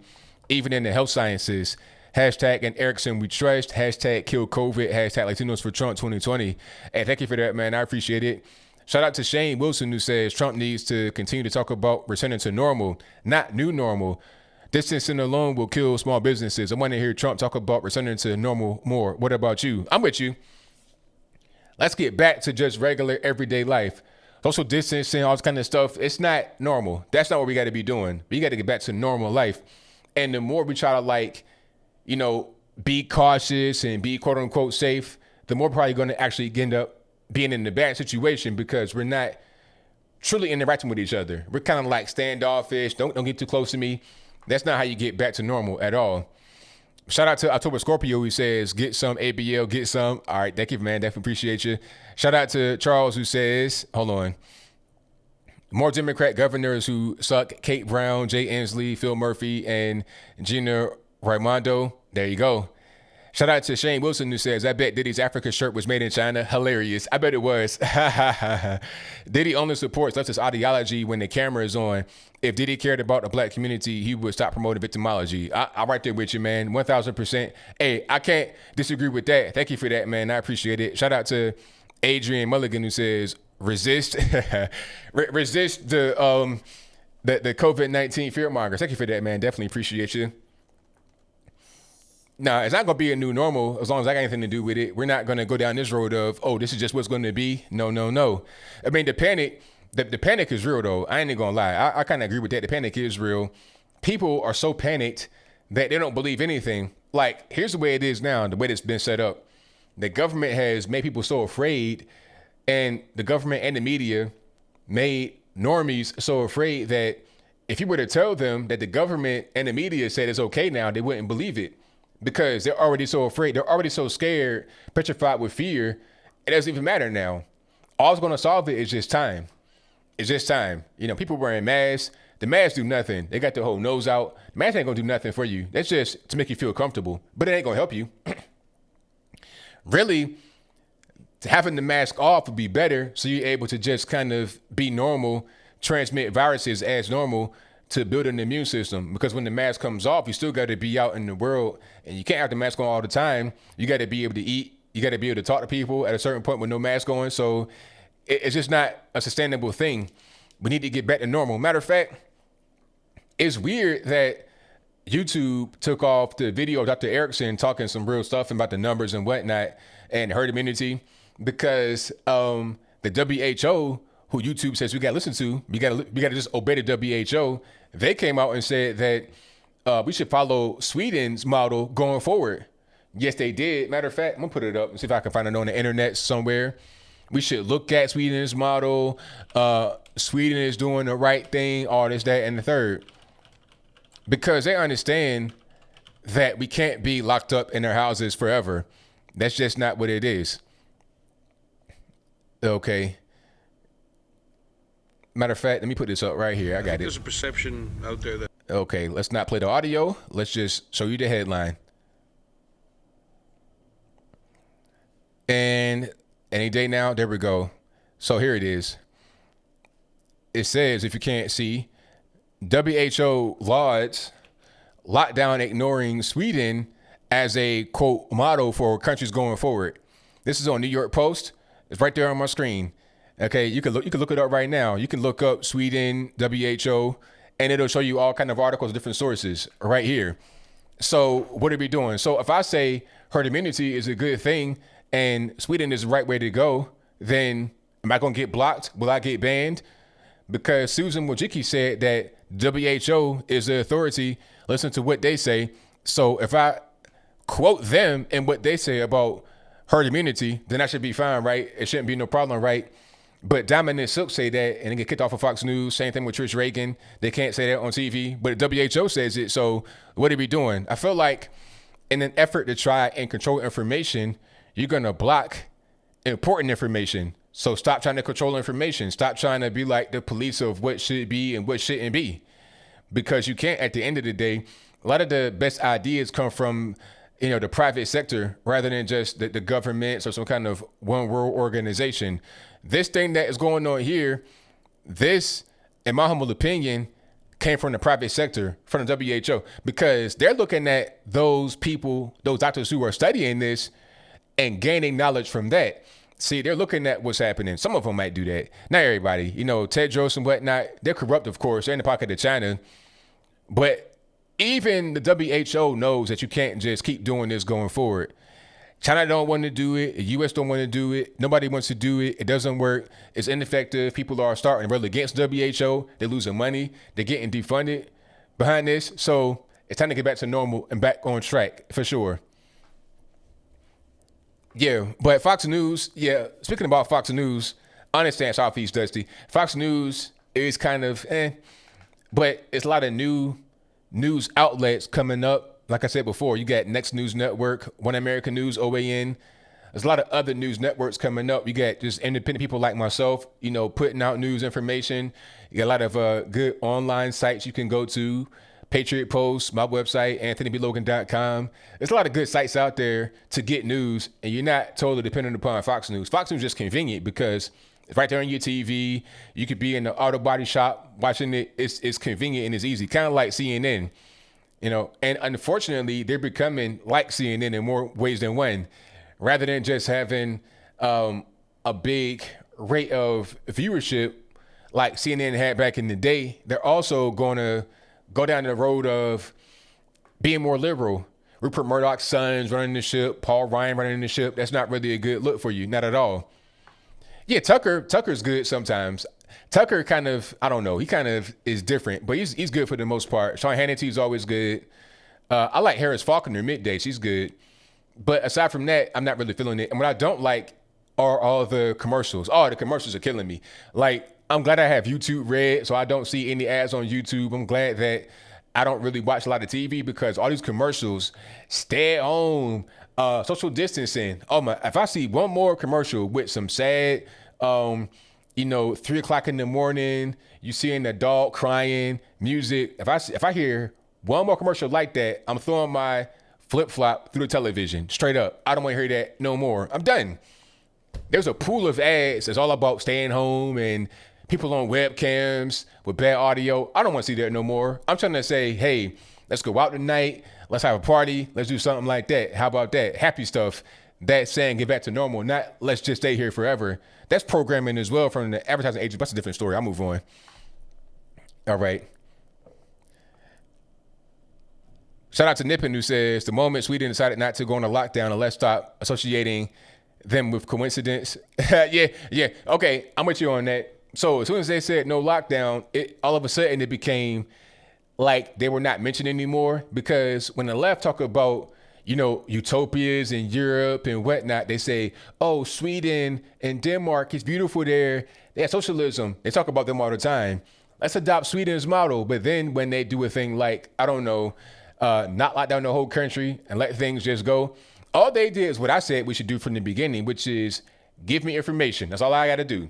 even in the health sciences. Hashtag and Erickson we trust. Hashtag kill COVID. Hashtag Latinos for Trump 2020. Hey, thank you for that, man. I appreciate it. Shout out to Shane Wilson, who says Trump needs to continue to talk about returning to normal, not new normal. Distancing alone will kill small businesses. I want to hear Trump talk about returning to normal more. What about you? I'm with you. Let's get back to just regular everyday life. Social distancing, all this kind of stuff, it's not normal. That's not what we got to be doing. We got to get back to normal life. And the more we try to be cautious and be quote unquote safe, the more probably going to actually end up being in the bad situation because we're not truly interacting with each other. We're kind of like standoffish. Don't get too close to me. That's not how you get back to normal at all. Shout out to October Scorpio, who says, get some ABL, get some. All right, thank you, man. Definitely appreciate you. Shout out to Charles, who says, hold on. More Democrat governors who suck: Kate Brown, Jay Inslee, Phil Murphy, and Gina Raimondo. There you go. Shout out to Shane Wilson, who says, I bet Diddy's Africa shirt was made in China. Hilarious. I bet it was. Diddy only supports leftist ideology when the camera is on. If Diddy cared about the black community, he would stop promoting victimology. I'm right there with you, man. 1,000%. Hey, I can't disagree with that. Thank you for that, man. I appreciate it. Shout out to Adrian Mulligan, who says, resist resist the COVID-19 fear mongers. Thank you for that, man. Definitely appreciate you. Nah, it's not going to be a new normal as long as I got anything to do with it. We're not going to go down this road of, oh, this is just what's going to be. No. I mean, the panic is real, though. I ain't even going to lie. I kind of agree with that. The panic is real. People are so panicked that they don't believe anything. Like, here's the way it is now, the way it's been set up. The government has made people so afraid, and the government and the media made normies so afraid that if you were to tell them that the government and the media said it's okay now, they wouldn't believe it. Because they're already so afraid. They're already so scared, petrified with fear. It doesn't even matter now. All's going to solve it is just time. It's just time. People wearing masks. The masks do nothing. They got their whole nose out. The mask ain't going to do nothing for you. That's just to make you feel comfortable. But it ain't going to help you. Really, having the mask off would be better so you're able to just kind of be normal, transmit viruses as normal, to build an immune system. Because when the mask comes off, you still got to be out in the world, and you can't have the mask on all the time. You got to be able to eat. You got to be able to talk to people at a certain point with no mask on. So it's just not a sustainable thing. We need to get back to normal. Matter of fact, it's weird that YouTube took off the video of Dr. Erickson talking some real stuff about the numbers and whatnot and herd immunity, because the WHO, who YouTube says we got to listen to, we got to just obey the WHO. They came out and said that we should follow Sweden's model going forward. Yes, they did. Matter of fact, I'm gonna put it up and see if I can find it on the internet somewhere. We should look at Sweden's model. Sweden is doing the right thing, all this, that, and the third. Because they understand that we can't be locked up in our houses forever. That's just not what it is. Okay. Matter of fact, let me put this up right here. I got it. There's a perception out there that... Okay, let's not play the audio. Let's just show you the headline. And any day now, there we go. So here it is. It says, if you can't see, WHO lauds lockdown ignoring Sweden as a, quote, model for countries going forward. This is on New York Post. It's right there on my screen. Okay, you can look it up right now. You can look up Sweden, WHO, and it'll show you all kind of articles, different sources right here. So what are we doing? So if I say herd immunity is a good thing and Sweden is the right way to go, then am I going to get blocked? Will I get banned? Because Susan Wojcicki said that WHO is the authority. Listen to what they say. So if I quote them and what they say about herd immunity, then I should be fine, right? It shouldn't be no problem, right? But Diamond and Silk say that and they get kicked off of Fox News. Same thing with Trish Reagan. They can't say that on TV, but the WHO says it. So what are we doing? I feel like in an effort to try and control information, you're going to block important information. So stop trying to control information. Stop trying to be like the police of what should be and what shouldn't be. Because you can't, at the end of the day, a lot of the best ideas come from, the private sector rather than just the government or some kind of one world organization. This thing that is going on here, this, in my humble opinion, came from the private sector, from the WHO, because they're looking at those people, those doctors who are studying this and gaining knowledge from that. See, they're looking at what's happening. Some of them might do that. Not everybody. Tedros and whatnot, they're corrupt, of course. They're in the pocket of China. But even the WHO knows that you can't just keep doing this going forward. China don't want to do it. The U.S. don't want to do it. Nobody wants to do it. It doesn't work. It's ineffective. People are starting really against WHO. They're losing money. They're getting defunded behind this. So it's time to get back to normal and back on track for sure. Yeah, but Fox News, speaking about Fox News, I understand Southeast Dusty. Fox News is kind of but it's a lot of new news outlets coming up. Like I said before, you got Next News Network, One American News, OAN. There's a lot of other news networks coming up. You got just independent people like myself, putting out news information. You got a lot of good online sites you can go to. Patriot Post, my website, anthonyblogan.com. There's a lot of good sites out there to get news, and you're not totally dependent upon Fox News. Fox News is just convenient because it's right there on your TV. You could be in the auto body shop watching it. It's convenient and it's easy, kind of like CNN. And unfortunately, they're becoming like CNN in more ways than one. Rather than just having a big rate of viewership like CNN had back in the day, they're also going to go down the road of being more liberal. Rupert Murdoch's sons running the ship, Paul Ryan running the ship. That's not really a good look for you, not at all. Yeah, Tucker's good sometimes. Tucker kind of, I don't know, he kind of is different, but he's good for the most part. Sean Hannity's always good. I like Harris Faulkner midday. She's good. But aside from that, I'm not really feeling it. And what I don't like are all the commercials. Oh, the commercials are killing me. Like, I'm glad I have YouTube Red, so I don't see any ads on YouTube. I'm glad that I don't really watch a lot of TV because all these commercials, stay at home, social distancing. Oh my, if I see one more commercial with some sad, 3:00 in the morning, you seeing the dog crying, music. If I hear one more commercial like that, I'm throwing my flip-flop through the television, straight up. I don't want to hear that no more. I'm done. There's a pool of ads that's all about staying home and people on webcams with bad audio. I don't want to see that no more. I'm trying to say, hey, let's go out tonight. Let's have a party. Let's do something like that. How about that? Happy stuff. That's saying get back to normal, not let's just stay here forever. That's programming as well from the advertising agents. That's a different story. I'll move on. All right. Shout out to Nippon, who says, the moment Sweden decided not to go on a lockdown, and let's stop associating them with coincidence. Yeah. Okay, I'm with you on that. So as soon as they said no lockdown, all of a sudden it became like they were not mentioned anymore, because when the left talk about, utopias in Europe and whatnot, they say, oh, Sweden and Denmark, it's beautiful there. They have socialism. They talk about them all the time. Let's adopt Sweden's model. But then when they do a thing like, I don't know, not lock down the whole country and let things just go, all they did is what I said we should do from the beginning, which is give me information. That's all I got to do.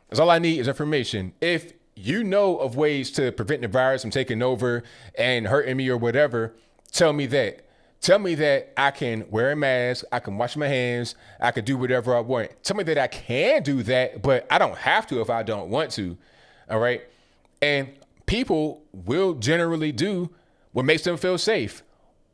That's all I need is information. If you know of ways to prevent the virus from taking over and hurting me or whatever, tell me that. Tell me that I can wear a mask, I can wash my hands, I can do whatever I want. Tell me that I can do that, but I don't have to if I don't want to. All right. And people will generally do what makes them feel safe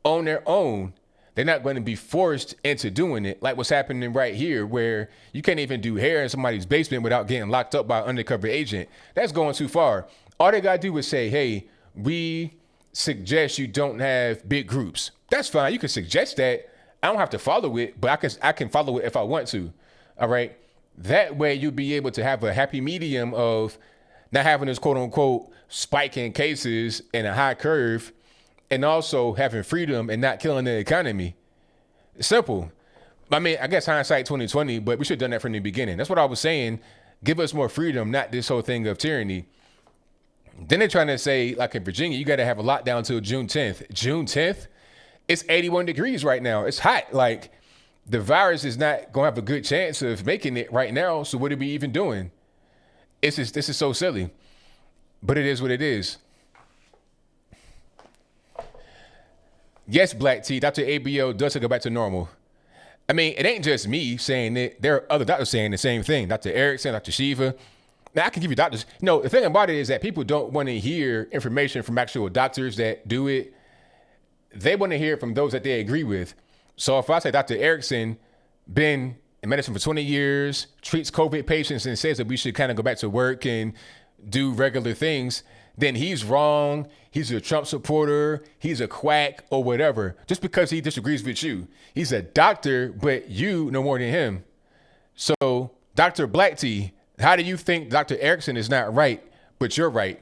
on their own. They're not going to be forced into doing it like what's happening right here, where you can't even do hair in somebody's basement without getting locked up by an undercover agent. That's going too far. All they got to do is say, hey, we suggest you don't have big groups. That's fine. You can suggest that. I don't have to follow it, but I can follow it if I want to. All right. That way you'll be able to have a happy medium of not having this quote unquote spike in cases and a high curve, and also having freedom and not killing the economy. Simple. I mean, I guess hindsight 2020, but we should have done that from the beginning. That's what I was saying. Give us more freedom, not this whole thing of tyranny. Then they're trying to say, like in Virginia, you got to have a lockdown until June 10th. June 10th? It's 81 degrees right now. It's hot. Like, the virus is not going to have a good chance of making it right now. So what are we even doing? This is so silly. But it is what it is. Yes, Black T, Dr. ABL does go back to normal. I mean, it ain't just me saying it. There are other doctors saying the same thing. Dr. Erickson, Dr. Shiva. Now, I can give you doctors. No, the thing about it is that people don't want to hear information from actual doctors that do it. They want to hear it from those that they agree with. So if I say Dr. Erickson, been in medicine for 20 years, treats COVID patients and says that we should kind of go back to work and do regular things, then he's wrong. He's a Trump supporter. He's a quack or whatever, just because he disagrees with you. He's a doctor, but you know more than him. So Dr. Black T, how do you think Dr. Erickson is not right, but you're right?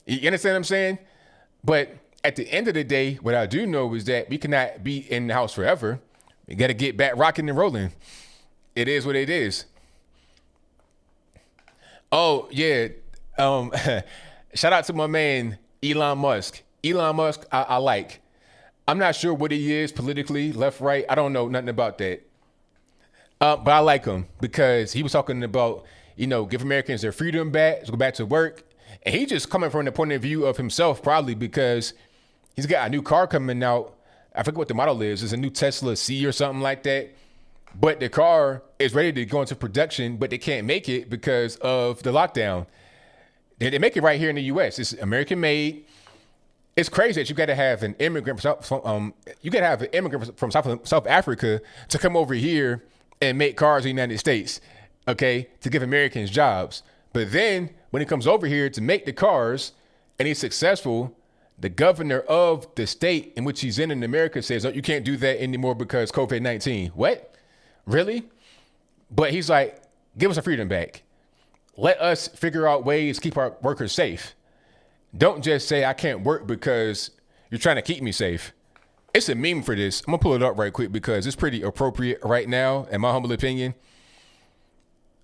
You understand what I'm saying? But at the end of the day, what I do know is that we cannot be in the house forever. We got to get back rocking and rolling. It is what it is. Oh, yeah. Shout out to my man, Elon Musk. Elon Musk, I like. I'm not sure what he is politically, left, right. I don't know nothing about that. But I like him because he was talking about, give Americans their freedom back, go back to work. And he just coming from the point of view of himself, probably because he's got a new car coming out. I forget what the model is. It's a new Tesla C or something like that. But the car is ready to go into production, but they can't make it because of the lockdown. They make it right here in the U.S. It's American made. It's crazy that you got to have an immigrant from South Africa to come over here and make cars in the United States, okay, to give Americans jobs. But then when he comes over here to make the cars and he's successful, the governor of the state in which he's in America says, oh, you can't do that anymore because COVID-19. What? Really? But he's like, give us our freedom back. Let us figure out ways to keep our workers safe. Don't just say I can't work because you're trying to keep me safe. It's a meme for this. I'm going to pull it up right quick because it's pretty appropriate right now, in my humble opinion.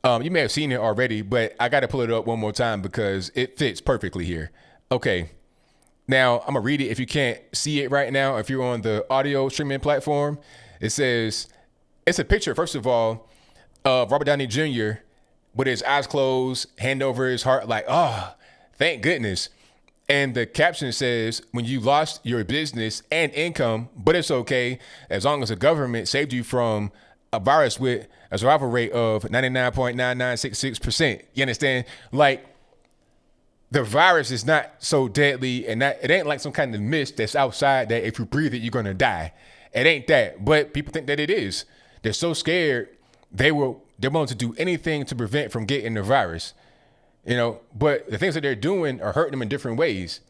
You may have seen it already, but I got to pull it up one more time because it fits perfectly here. Okay. Now, I'm going to read it if you can't see it right now. If you're on the audio streaming platform, it says, it's a picture, first of all, of Robert Downey Jr. with his eyes closed, hand over his heart, like, oh, thank goodness. And the caption says, when you lost your business and income, but it's okay as long as the government saved you from a virus with a survival rate of 99.9966%. You understand? Like, the virus is not so deadly, and it ain't like some kind of mist that's outside that if you breathe it, you're going to die. It ain't that. But people think that it is. They're so scared, they're willing to do anything to prevent from getting the virus. But the things that they're doing are hurting them in different ways.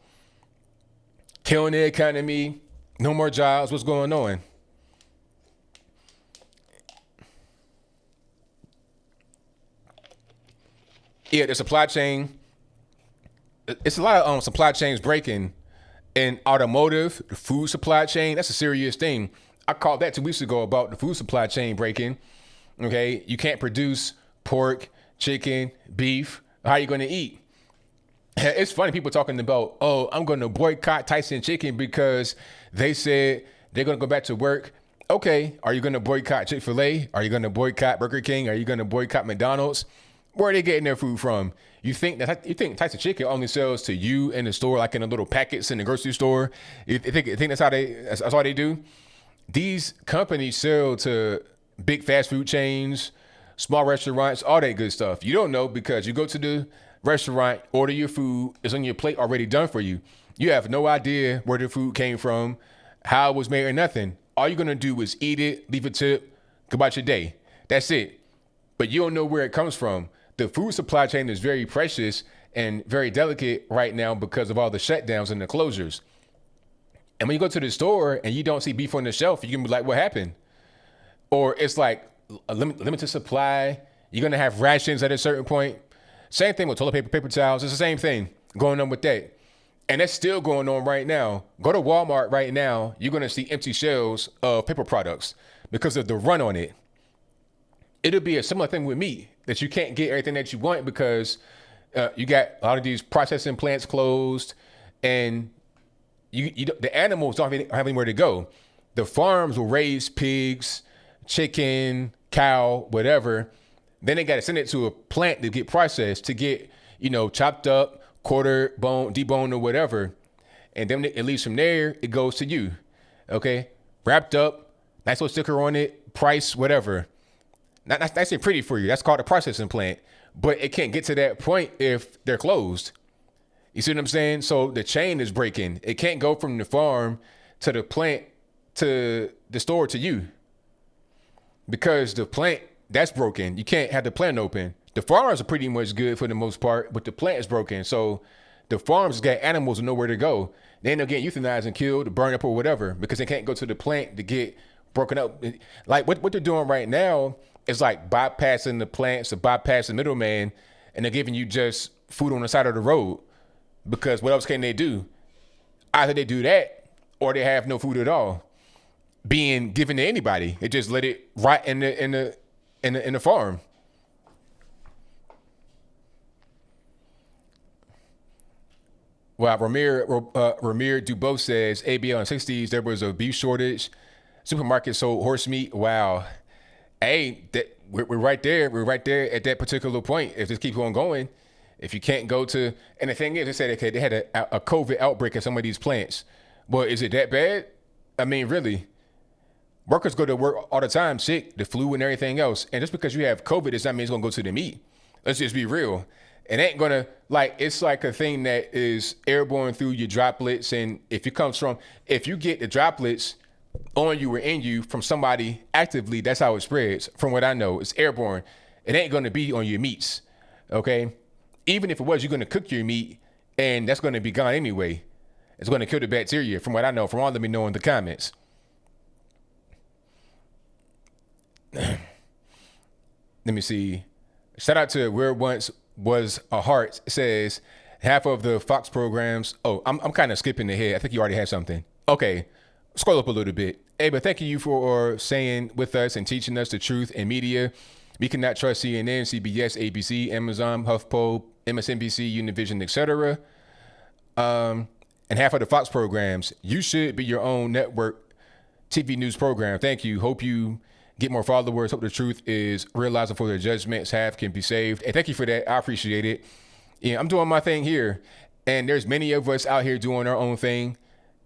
Killing the economy, no more jobs, what's going on? Yeah, the supply chain. It's a lot of supply chains breaking in automotive, the food supply chain. That's a serious thing. I called that 2 weeks ago about the food supply chain breaking. Okay, you can't produce pork, chicken, beef. How are you going to eat? It's funny, people talking about, oh, I'm going to boycott Tyson Chicken because they said they're going to go back to work. Okay, are you going to boycott Chick-fil-A? Are you going to boycott Burger King? Are you going to boycott McDonald's? Where are they getting their food from? You think Tyson Chicken only sells to you in the store, like in the little packets in the grocery store? You think that's all they do? These companies sell to big fast food chains, small restaurants, all that good stuff. You don't know because you go to the restaurant, order your food, it's on your plate already done for you. You have no idea where the food came from, how it was made or nothing. all you're gonna do is eat it, leave a tip, go about your day. That's it. But you don't know where it comes from. The food supply chain is very precious and very delicate right now because of all the shutdowns and the closures. And when you go to the store and you don't see beef on the shelf, you can be like, what happened? Or it's like a limited supply. You're going to have rations at a certain point. Same thing with toilet paper, paper towels. It's the same thing going on with that. And that's still going on right now. Go to Walmart right now. You're going to see empty shelves of paper products because of the run on it. It'll be a similar thing with meat, that you can't get everything that you want because you got a lot of these processing plants closed, and the animals don't have anywhere to go. The farms will raise pigs, chicken, cow, whatever. Then they got to send it to a plant to get processed, to get, chopped up, quartered, bone, deboned, or whatever. And then it leaves from there, it goes to you. Okay? Wrapped up, nice little sticker on it, price, whatever. That's nice and pretty for you. That's called a processing plant. But it can't get to that point if they're closed. You see what I'm saying? So the chain is breaking. It can't go from the farm to the plant to the store to you. Because the plant, that's broken. You can't have the plant open. The farms are pretty much good for the most part, but the plant is broken. So the farms got animals with nowhere to go. They end up getting euthanized and killed, burned up or whatever, because they can't go to the plant to get broken up. Like what they're doing right now is like bypassing the plants, or bypassing the middleman, and they're giving you just food on the side of the road. Because what else can they do? Either they do that or they have no food at all being given to anybody. They just let it rot in the farm. Well, Ramir Dubose says ABL in the 60s there was a beef shortage. Supermarket sold horse meat. Wow. Hey, we're right there. We're right there at that particular point. If this keeps on going, if you can't go to, and the thing is, they said, okay, they had a COVID outbreak in some of these plants. Well, is it that bad? I mean, really, workers go to work all the time, sick, the flu and everything else. And just because you have COVID, does not mean it's going to go to the meat. Let's just be real. It ain't going to, it's like a thing that is airborne through your droplets. And if you get the droplets on you or in you from somebody actively, that's how it spreads. From what I know, it's airborne. It ain't going to be on your meats. Okay. Even if it was, you're going to cook your meat and that's going to be gone anyway. It's going to kill the bacteria, from what I know, from all of me know in the comments. Let me see. Shout out to Where Once Was a Heart. It says half of the Fox programs. Oh, I'm kind of skipping ahead. I think you already had something. Okay. Scroll up a little bit. Hey, but thank you for saying with us and teaching us the truth in media. We cannot trust CNN, CBS, ABC, Amazon, HuffPo, MSNBC, Univision, etc. And half of the Fox programs. You should be your own network TV news program. Thank you. Hope you get more followers. Hope the truth is realized before the judgments half can be saved. And thank you for that. I appreciate it. Yeah, I'm doing my thing here. And there's many of us out here doing our own thing.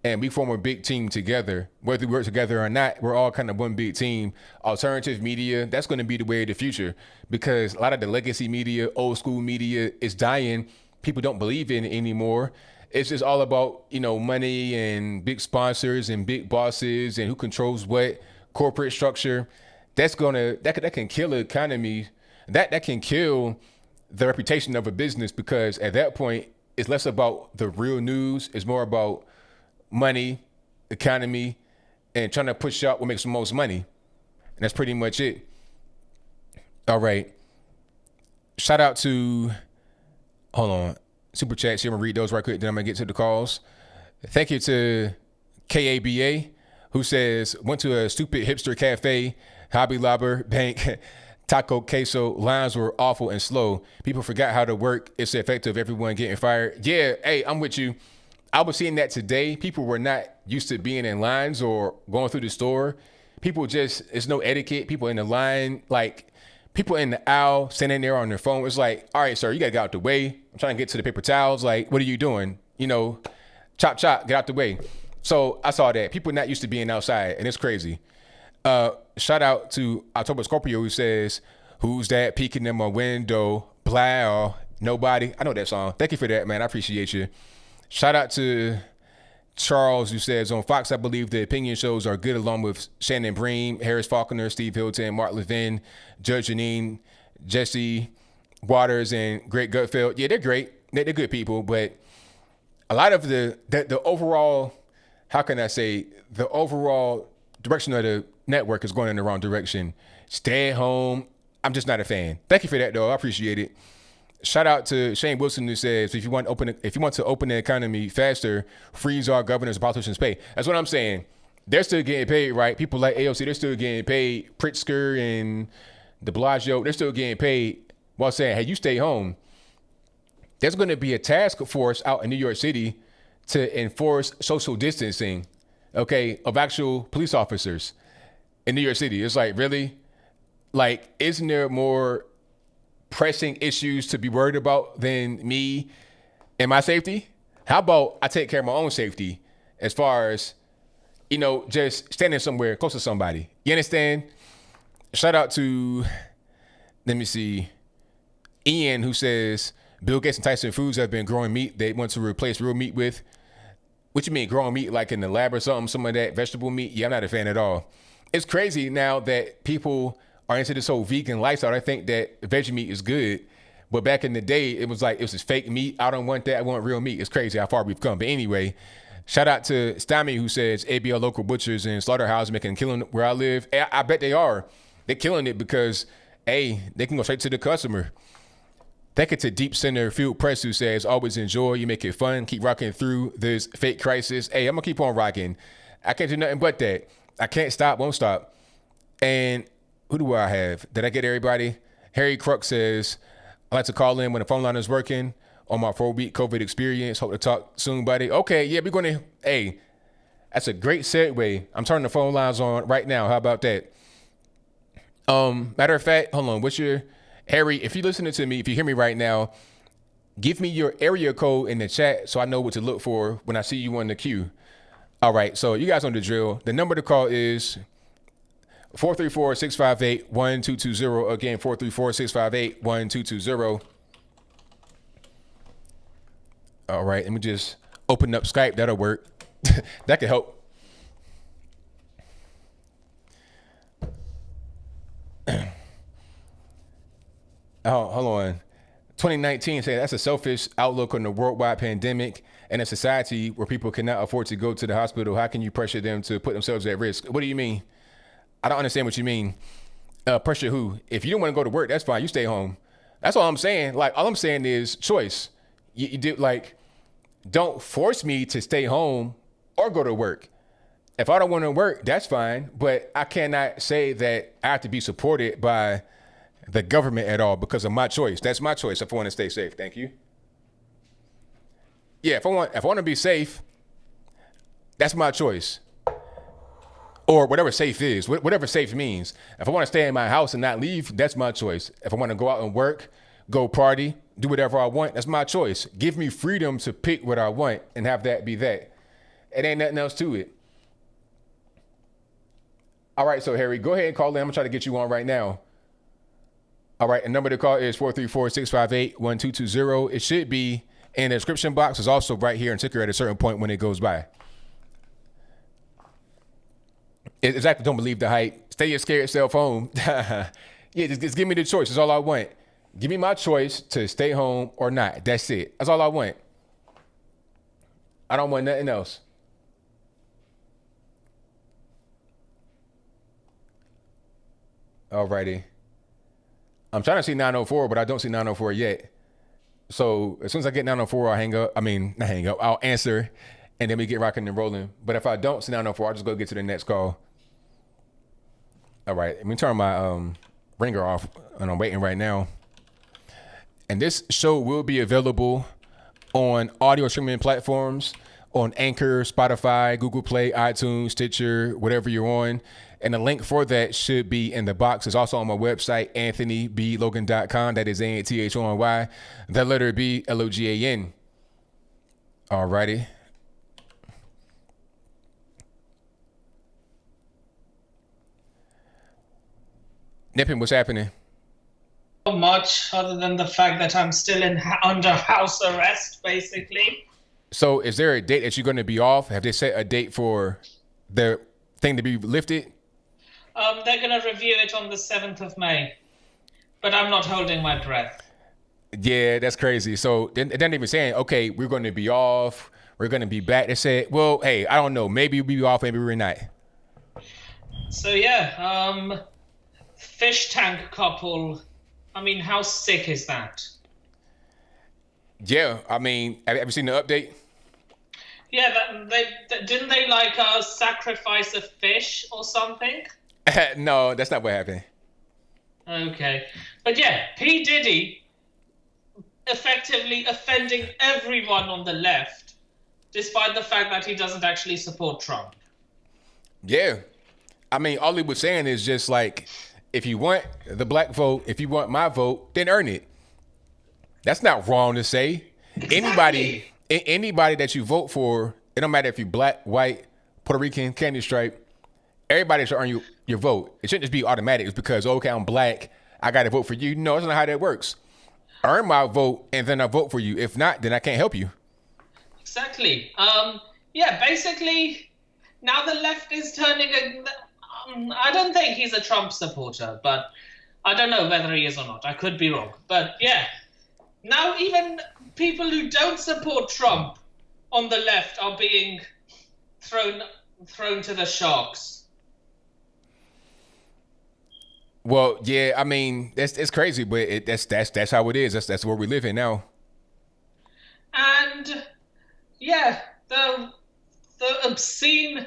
And we form a big team together. Whether we work together or not, we're all kind of one big team. Alternative media, that's going to be the way of the future. Because a lot of the legacy media, old school media is dying. People don't believe in it anymore. It's just all about, money and big sponsors and big bosses and who controls what, corporate structure. That can kill the economy. That can kill the reputation of a business, because at that point, it's less about the real news. It's more about money, economy, and trying to push out what makes the most money. And that's pretty much it. All right. Shout out to, hold on, super chats here. I'm going to read those right quick, then I'm going to get to the calls. Thank you to KABA, who says, went to a stupid hipster cafe, Hobby Lobby, bank, taco queso. Lines were awful and slow. People forgot how to work. It's the effect of everyone getting fired. Yeah, hey, I'm with you. I was seeing that today. People were not used to being in lines or going through the store. People just, it's no etiquette. People in the line, like people in the aisle standing there on their phone. It's like, all right, sir, you got to get out the way. I'm trying to get to the paper towels. Like, what are you doing? Chop, get out the way. So I saw that. People not used to being outside, and it's crazy. Shout out to October Scorpio, who says, who's that peeking in my window? Blah, nobody. I know that song. Thank you for that, man. I appreciate you. Shout out to Charles, who says, on Fox, I believe the opinion shows are good, along with Shannon Bream, Harris Faulkner, Steve Hilton, Mark Levin, Judge Janine, Jesse Waters, and Greg Gutfeld. Yeah, they're great. They're good people, but a lot of the overall, how can I say, the overall direction of the network is going in the wrong direction. Stay at home. I'm just not a fan. Thank you for that, though. I appreciate it. Shout out to Shane Wilson, who says, if you want to open the economy faster, freeze our governors and politicians' pay. That's what I'm saying. They're still getting paid, right? People like AOC, they're still getting paid. Pritzker and de Blasio, they're still getting paid while saying, hey, you stay home. There's going to be a task force out in New York City to enforce social distancing, okay, of actual police officers in New York City. It's like, really? Like, isn't there more pressing issues to be worried about than me and my safety? How about I take care of my own safety as far as, just standing somewhere close to somebody? You understand? Shout out to, let me see, Ian, who says, Bill Gates and Tyson Foods have been growing meat they want to replace real meat with. What you mean, growing meat like in the lab or something, some of that vegetable meat? Yeah, I'm not a fan at all. It's crazy now that people are into this whole vegan lifestyle. I think that veggie meat is good, but back in the day, it was this fake meat. I don't want that. I want real meat. It's crazy how far we've come. But anyway, shout out to Stami, who says ABL local butchers and slaughterhouses making killing where I live. I bet they are. They're killing it because, they can go straight to the customer. Thank you to Deep Center Field Press, who says, always enjoy. You make it fun. Keep rocking through this fake crisis. Hey, I'm going to keep on rocking. I can't do nothing but that. I can't stop, won't stop. And who do I have? Did I get everybody? Harry Crux says, I like to call in when the phone line is working on my 4-week COVID experience. Hope to talk soon, buddy. Okay, yeah, we're going to, that's a great segue. I'm turning the phone lines on right now. How about that? Matter of fact, hold on. What's your, Harry, if you're listening to me, if you hear me right now, give me your area code in the chat so I know what to look for when I see you on the queue. All right, so you guys know the drill. The number to call is 434-658-1220. Again, 434-658-1220. All right, let me just open up Skype. That'll work. That could help. Oh, hold on. 2019 said that's a selfish outlook on the worldwide pandemic and a society where people cannot afford to go to the hospital. How can you pressure them to put themselves at risk? What do you mean? I don't understand what you mean. Pressure who? If you don't want to go to work, that's fine. You stay home. That's all I'm saying. Like, all I'm saying is choice. You do, like, don't force me to stay home or go to work. If I don't want to work, that's fine. But I cannot say that I have to be supported by the government at all because of my choice. That's my choice if I want to stay safe. Thank you. Yeah, if I want to be safe, that's my choice. Or whatever safe is, whatever safe means. If I want to stay in my house and not leave, that's my choice. If I want to go out and work, go party, do whatever I want, that's my choice. Give me freedom to pick what I want and have that be that. It ain't nothing else to it. All right, so Harry, go ahead and call in. I'm gonna try to get you on right now. All right, the number to call is 434-658-1220. It should be in the description box. It's also right here and ticker at a certain point when it goes by. Exactly. Don't believe the hype. Stay your scared self home. Yeah, just give me the choice. That's all I want. Give me my choice to stay home or not. That's it. That's all I want. I don't want nothing else. All righty. I'm trying to see 904, but I don't see 904 yet. So as soon as I get 904, I'll hang up. I mean, not hang up. I'll answer, and then we get rocking and rolling. But if I don't see 904, I'll just go get to the next call. All right. Let me turn my ringer off, and I'm waiting right now. And this show will be available on audio streaming platforms, on Anchor, Spotify, Google Play, iTunes, Stitcher, whatever you're on. And the link for that should be in the box. It's also on my website, anthonyblogan.com. That is ANTHONY, the letter B, LOGAN. All righty. Nippin, what's happening? Not much other than the fact that I'm still under house arrest, basically. So is there a date that you're going to be off? Have they set a date for the thing to be lifted? They're going to review it on the 7th of May, but I'm not holding my breath. Yeah, that's crazy. So they're not even saying, okay, we're going to be off. We're going to be back. They said, well, hey, I don't know. Maybe we'll be off. Maybe we're not. So yeah, fish tank couple. I mean, how sick is that? Yeah, I mean, have you seen the update? Yeah, didn't they like sacrifice a fish or something? No, that's not what happened. Okay, but yeah, P. Diddy effectively offending everyone on the left, despite the fact that he doesn't actually support Trump. Yeah. I mean, all he was saying is just like, if you want the black vote, if you want my vote, then earn it. That's not wrong to say. Exactly. Anybody that you vote for, it don't matter if you're black, white, Puerto Rican, candy stripe, everybody should earn your vote. It shouldn't just be automatic. It's because, okay, I'm black, I got to vote for you. No, that's not how that works. Earn my vote, and then I vote for you. If not, then I can't help you. Exactly. Yeah, basically, now the left is turning I don't think he's a Trump supporter, but I don't know whether he is or not. I could be wrong. But yeah, now even people who don't support Trump on the left are being thrown to the sharks. Well, yeah, I mean, it's crazy, but that's how it is. That's where we live in now. And yeah, the obscene,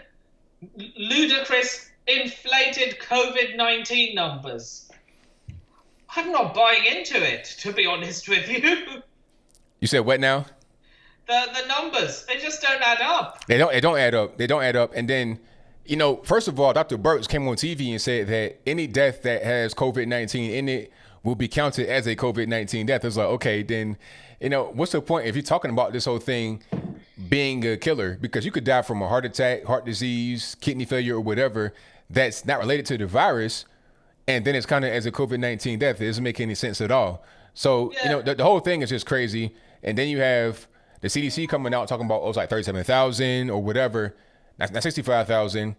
ludicrous, inflated COVID-19 numbers. I'm not buying into it, to be honest with you. You said what now? The numbers, they just don't add up. They don't add up. They don't add up. And then, first of all, Dr. Burks came on TV and said that any death that has COVID-19 in it will be counted as a COVID-19 death. It's like, okay, then, what's the point if you're talking about this whole thing being a killer? Because you could die from a heart attack, heart disease, kidney failure, or whatever that's not related to the virus, and then it's counted as a COVID-19 death. It doesn't make any sense at all. So, Yeah. the whole thing is just crazy. And then you have the CDC coming out talking about, it's like 37,000 or whatever, not 65,000.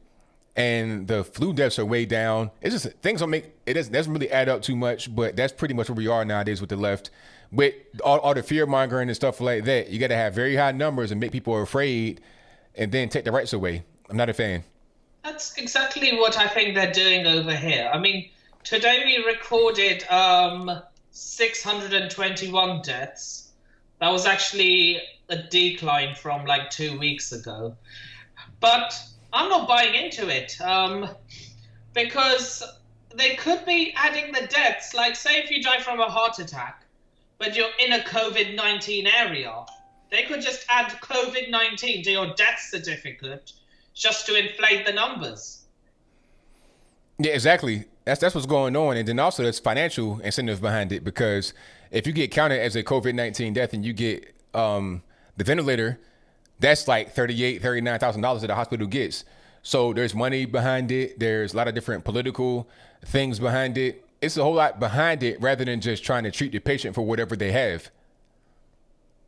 And the flu deaths are way down. It's just, things doesn't really add up too much, but that's pretty much where we are nowadays with the left. With all the fear mongering and stuff like that, you got to have very high numbers and make people afraid and then take the rights away. I'm not a fan. That's exactly what I think they're doing over here. I mean, today we recorded 621 deaths. That was actually a decline from like 2 weeks ago. But I'm not buying into it because they could be adding the deaths. Like, say if you die from a heart attack, but you're in a COVID-19 area, they could just add COVID-19 to your death certificate just to inflate the numbers. Yeah, exactly. That's what's going on. And then also there's financial incentives behind it, because if you get counted as a COVID-19 death and you get the ventilator, that's like $39,000 that the hospital gets. So there's money behind it. There's a lot of different political things behind it. It's a whole lot behind it rather than just trying to treat the patient for whatever they have.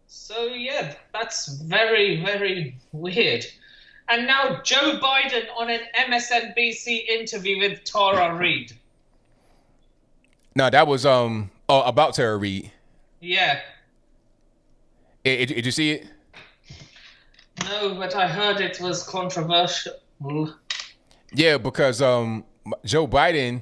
So yeah, that's very, very weird. And now Joe Biden on an MSNBC interview with Tara Reade. No, that was about Tara Reade. Yeah. Did you see it? No, but I heard it was controversial. Yeah, because Joe Biden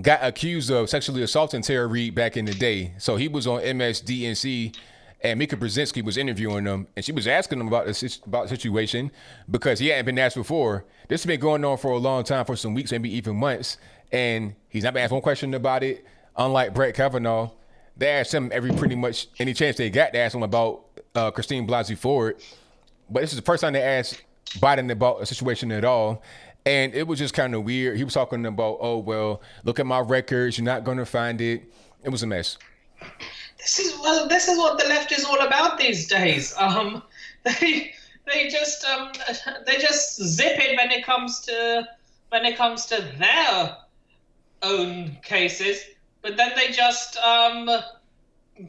got accused of sexually assaulting Tara Reade back in the day. So he was on MSDNC, and Mika Brzezinski was interviewing him, and she was asking him about the situation because he hadn't been asked before. This has been going on for a long time, for some weeks, maybe even months, and he's not been asked one question about it. Unlike Brett Kavanaugh, they asked him pretty much any chance they got to ask him about Christine Blasey Ford. But this is the first time they asked Biden about a situation at all. And it was just kind of weird. He was talking about, oh, well, look at my records. You're not going to find it. It was a mess. This is what the left is all about these days. They just zip it when it comes to their own cases, but then they just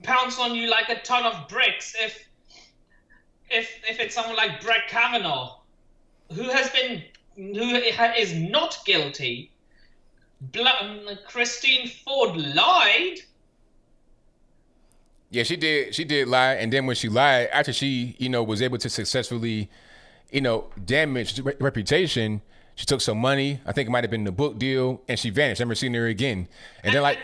pounce on you like a ton of bricks if it's someone like Brett Kavanaugh, who is not guilty. Christine Ford lied. Yeah, she did lie, and then when she lied, after she, was able to successfully, damage the reputation, she took some money. I think it might have been the book deal, and she vanished. Never seen her again. And then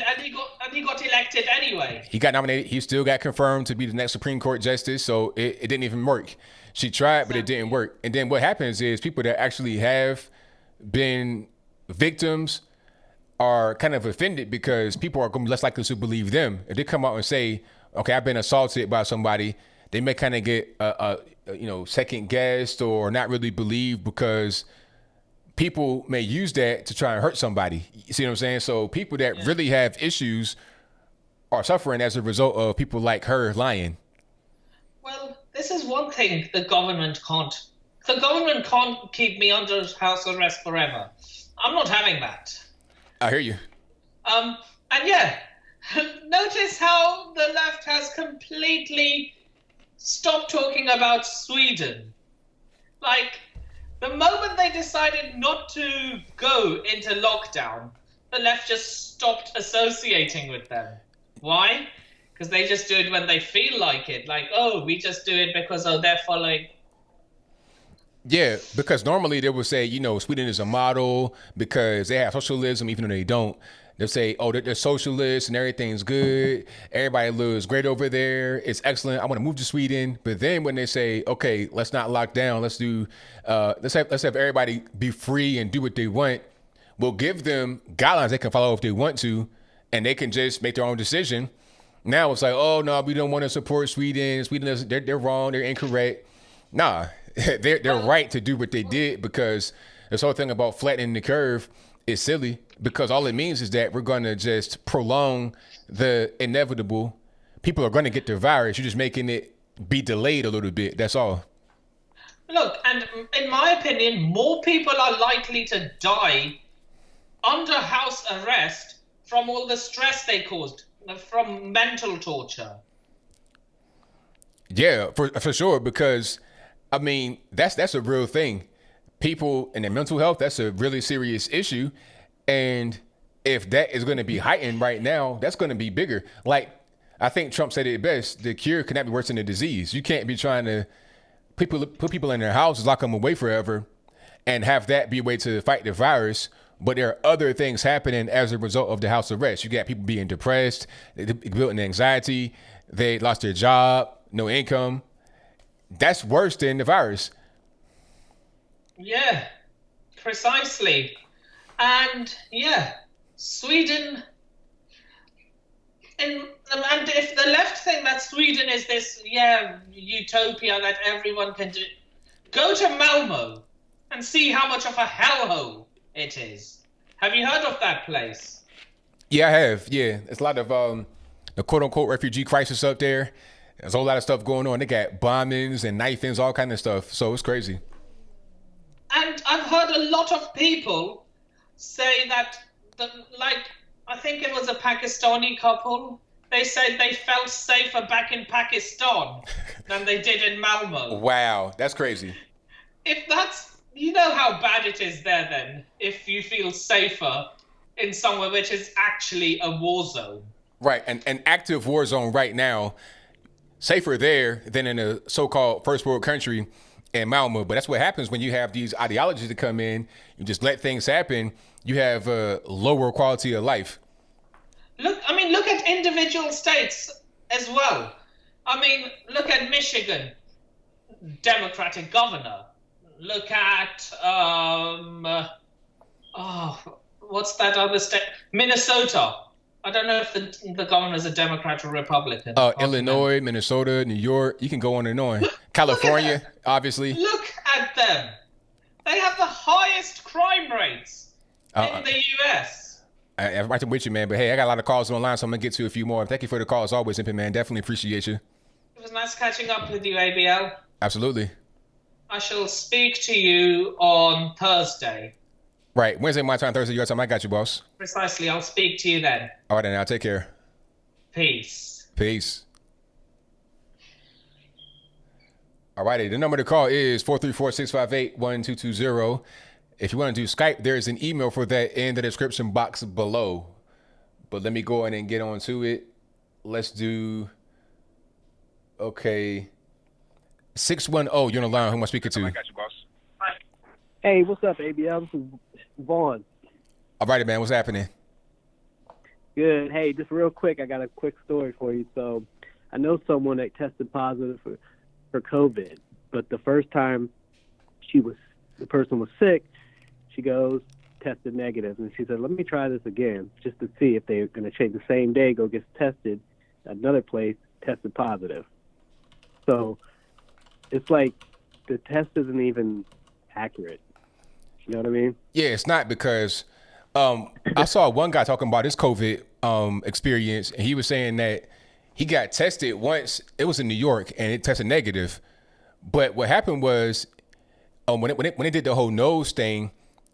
he got elected anyway. He got nominated. He still got confirmed to be the next Supreme Court justice. So it didn't even work. She tried, but it didn't work. And then what happens is people that actually have been victims are kind of offended because people are going to be less likely to believe them. If they come out and say, okay, I've been assaulted by somebody, they may kind of get second guessed or not really believed because people may use that to try and hurt somebody. You see what I'm saying? So people that really have issues are suffering as a result of people like her lying. Well, this is one thing the government can't. The government can't keep me under house arrest forever. I'm not having that. I hear you. And yeah, notice how the left has completely stopped talking about Sweden. Like, the moment they decided not to go into lockdown, the left just stopped associating with them. Why? Because they just do it when they feel like it. Like, oh, we just do it because, they're following. Yeah, because normally they would say, Sweden is a model because they have socialism, even though they don't. They'll say, oh, they're socialists and everything's good. Everybody lives great over there. It's excellent. I want to move to Sweden. But then when they say, okay, let's not lock down. Let's do, let's have everybody be free and do what they want. We'll give them guidelines they can follow if they want to, and they can just make their own decision. Now it's like, oh no, we don't want to support Sweden. Sweden, they're wrong. They're incorrect. Nah, they're right to do what they did because this whole thing about flattening the curve is silly because all it means is that we're going to just prolong the inevitable. People are going to get the virus. You're just making it be delayed a little bit. That's all. Look, and in my opinion, more people are likely to die under house arrest from all the stress they caused, from mental torture. Yeah, for sure, because I mean, that's a real thing. People and their mental health, that's a really serious issue. And if that is going to be heightened right now, that's going to be bigger. Like, I think Trump said it best, the cure cannot be worse than the disease. You can't be trying to put people in their houses, lock them away forever, and have that be a way to fight the virus. But there are other things happening as a result of the house arrest. You got people being depressed, building anxiety, they lost their job, no income. That's worse than the virus. Yeah, precisely. And yeah, Sweden, and if the left think that Sweden is this, utopia that everyone can do, go to Malmo and see how much of a hellhole it is. Have you heard of that place? Yeah, I have. Yeah, it's a lot of the quote unquote refugee crisis up there. There's a whole lot of stuff going on. They got bombings and knifings, all kind of stuff. So it's crazy. And I've heard a lot of people say that, I think it was a Pakistani couple. They said they felt safer back in Pakistan than they did in Malmo. Wow, that's crazy. If that's, you know how bad it is there then, if you feel safer in somewhere which is actually a war zone. Right, an active war zone right now, safer there than in a so-called first world country in Malmo. But that's what happens when you have these ideologies that come in. You just let things happen. You have a lower quality of life. Look at individual states as well. Look at Michigan, Democratic governor. Look at, what's that other state? Minnesota. I don't know if the governor's a Democrat or Republican. Illinois, Minnesota, New York. You can go on and on. California, obviously. Look at them. They have the highest crime rates in the U.S. I'm right with you, man. But hey, I got a lot of calls online, so I'm going to get to a few more. Thank you for the call as always, Impy, man. Definitely appreciate you. It was nice catching up with you, ABL. Absolutely. I shall speak to you on Thursday. Right. Wednesday, my time. Thursday, your time. I got you, boss. Precisely. I'll speak to you then. All right, then. I'll take care. Peace. Peace. All righty. The number to call is 434-658-1220. If you want to do Skype, there's an email for that in the description box below. But let me go ahead and get on to it. Let's do, okay. 610, you're on the line. Who am I speaking to? I got you, boss. Hey, what's up, ABL? This is Vaughn. All righty, man. What's happening? Good. Hey, just real quick, I got a quick story for you. So I know someone that tested positive for COVID, but the first time the person was sick, she goes, tested negative. And she said, let me try this again just to see if they're going to change the same day, go get tested at another place, tested positive. So it's like the test isn't even accurate. You know what I mean? Yeah, it's not, because I saw one guy talking about his COVID experience, and he was saying that he got tested once. It was in New York, and it tested negative. But what happened was when they did the whole nose thing,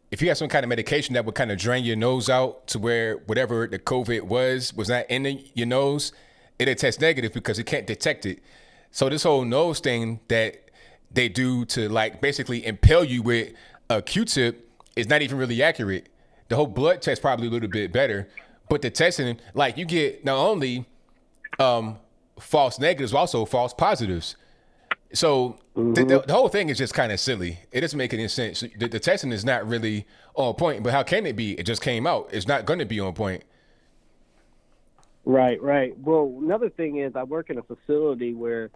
if you had some kind of medication that would kind of drain your nose out to where whatever the COVID was not in your nose, it'd test negative because it can't detect it. So this whole nose thing that they do to like basically impale you with a Q-tip is not even really accurate. The whole blood test probably a little bit better, but the testing, like you get not only false negatives, but also false positives. So the whole thing is just kind of silly. It doesn't make any sense. The testing is not really on point, but how can it be? It just came out. It's not going to be on point. Right. Well, another thing is I work in a facility where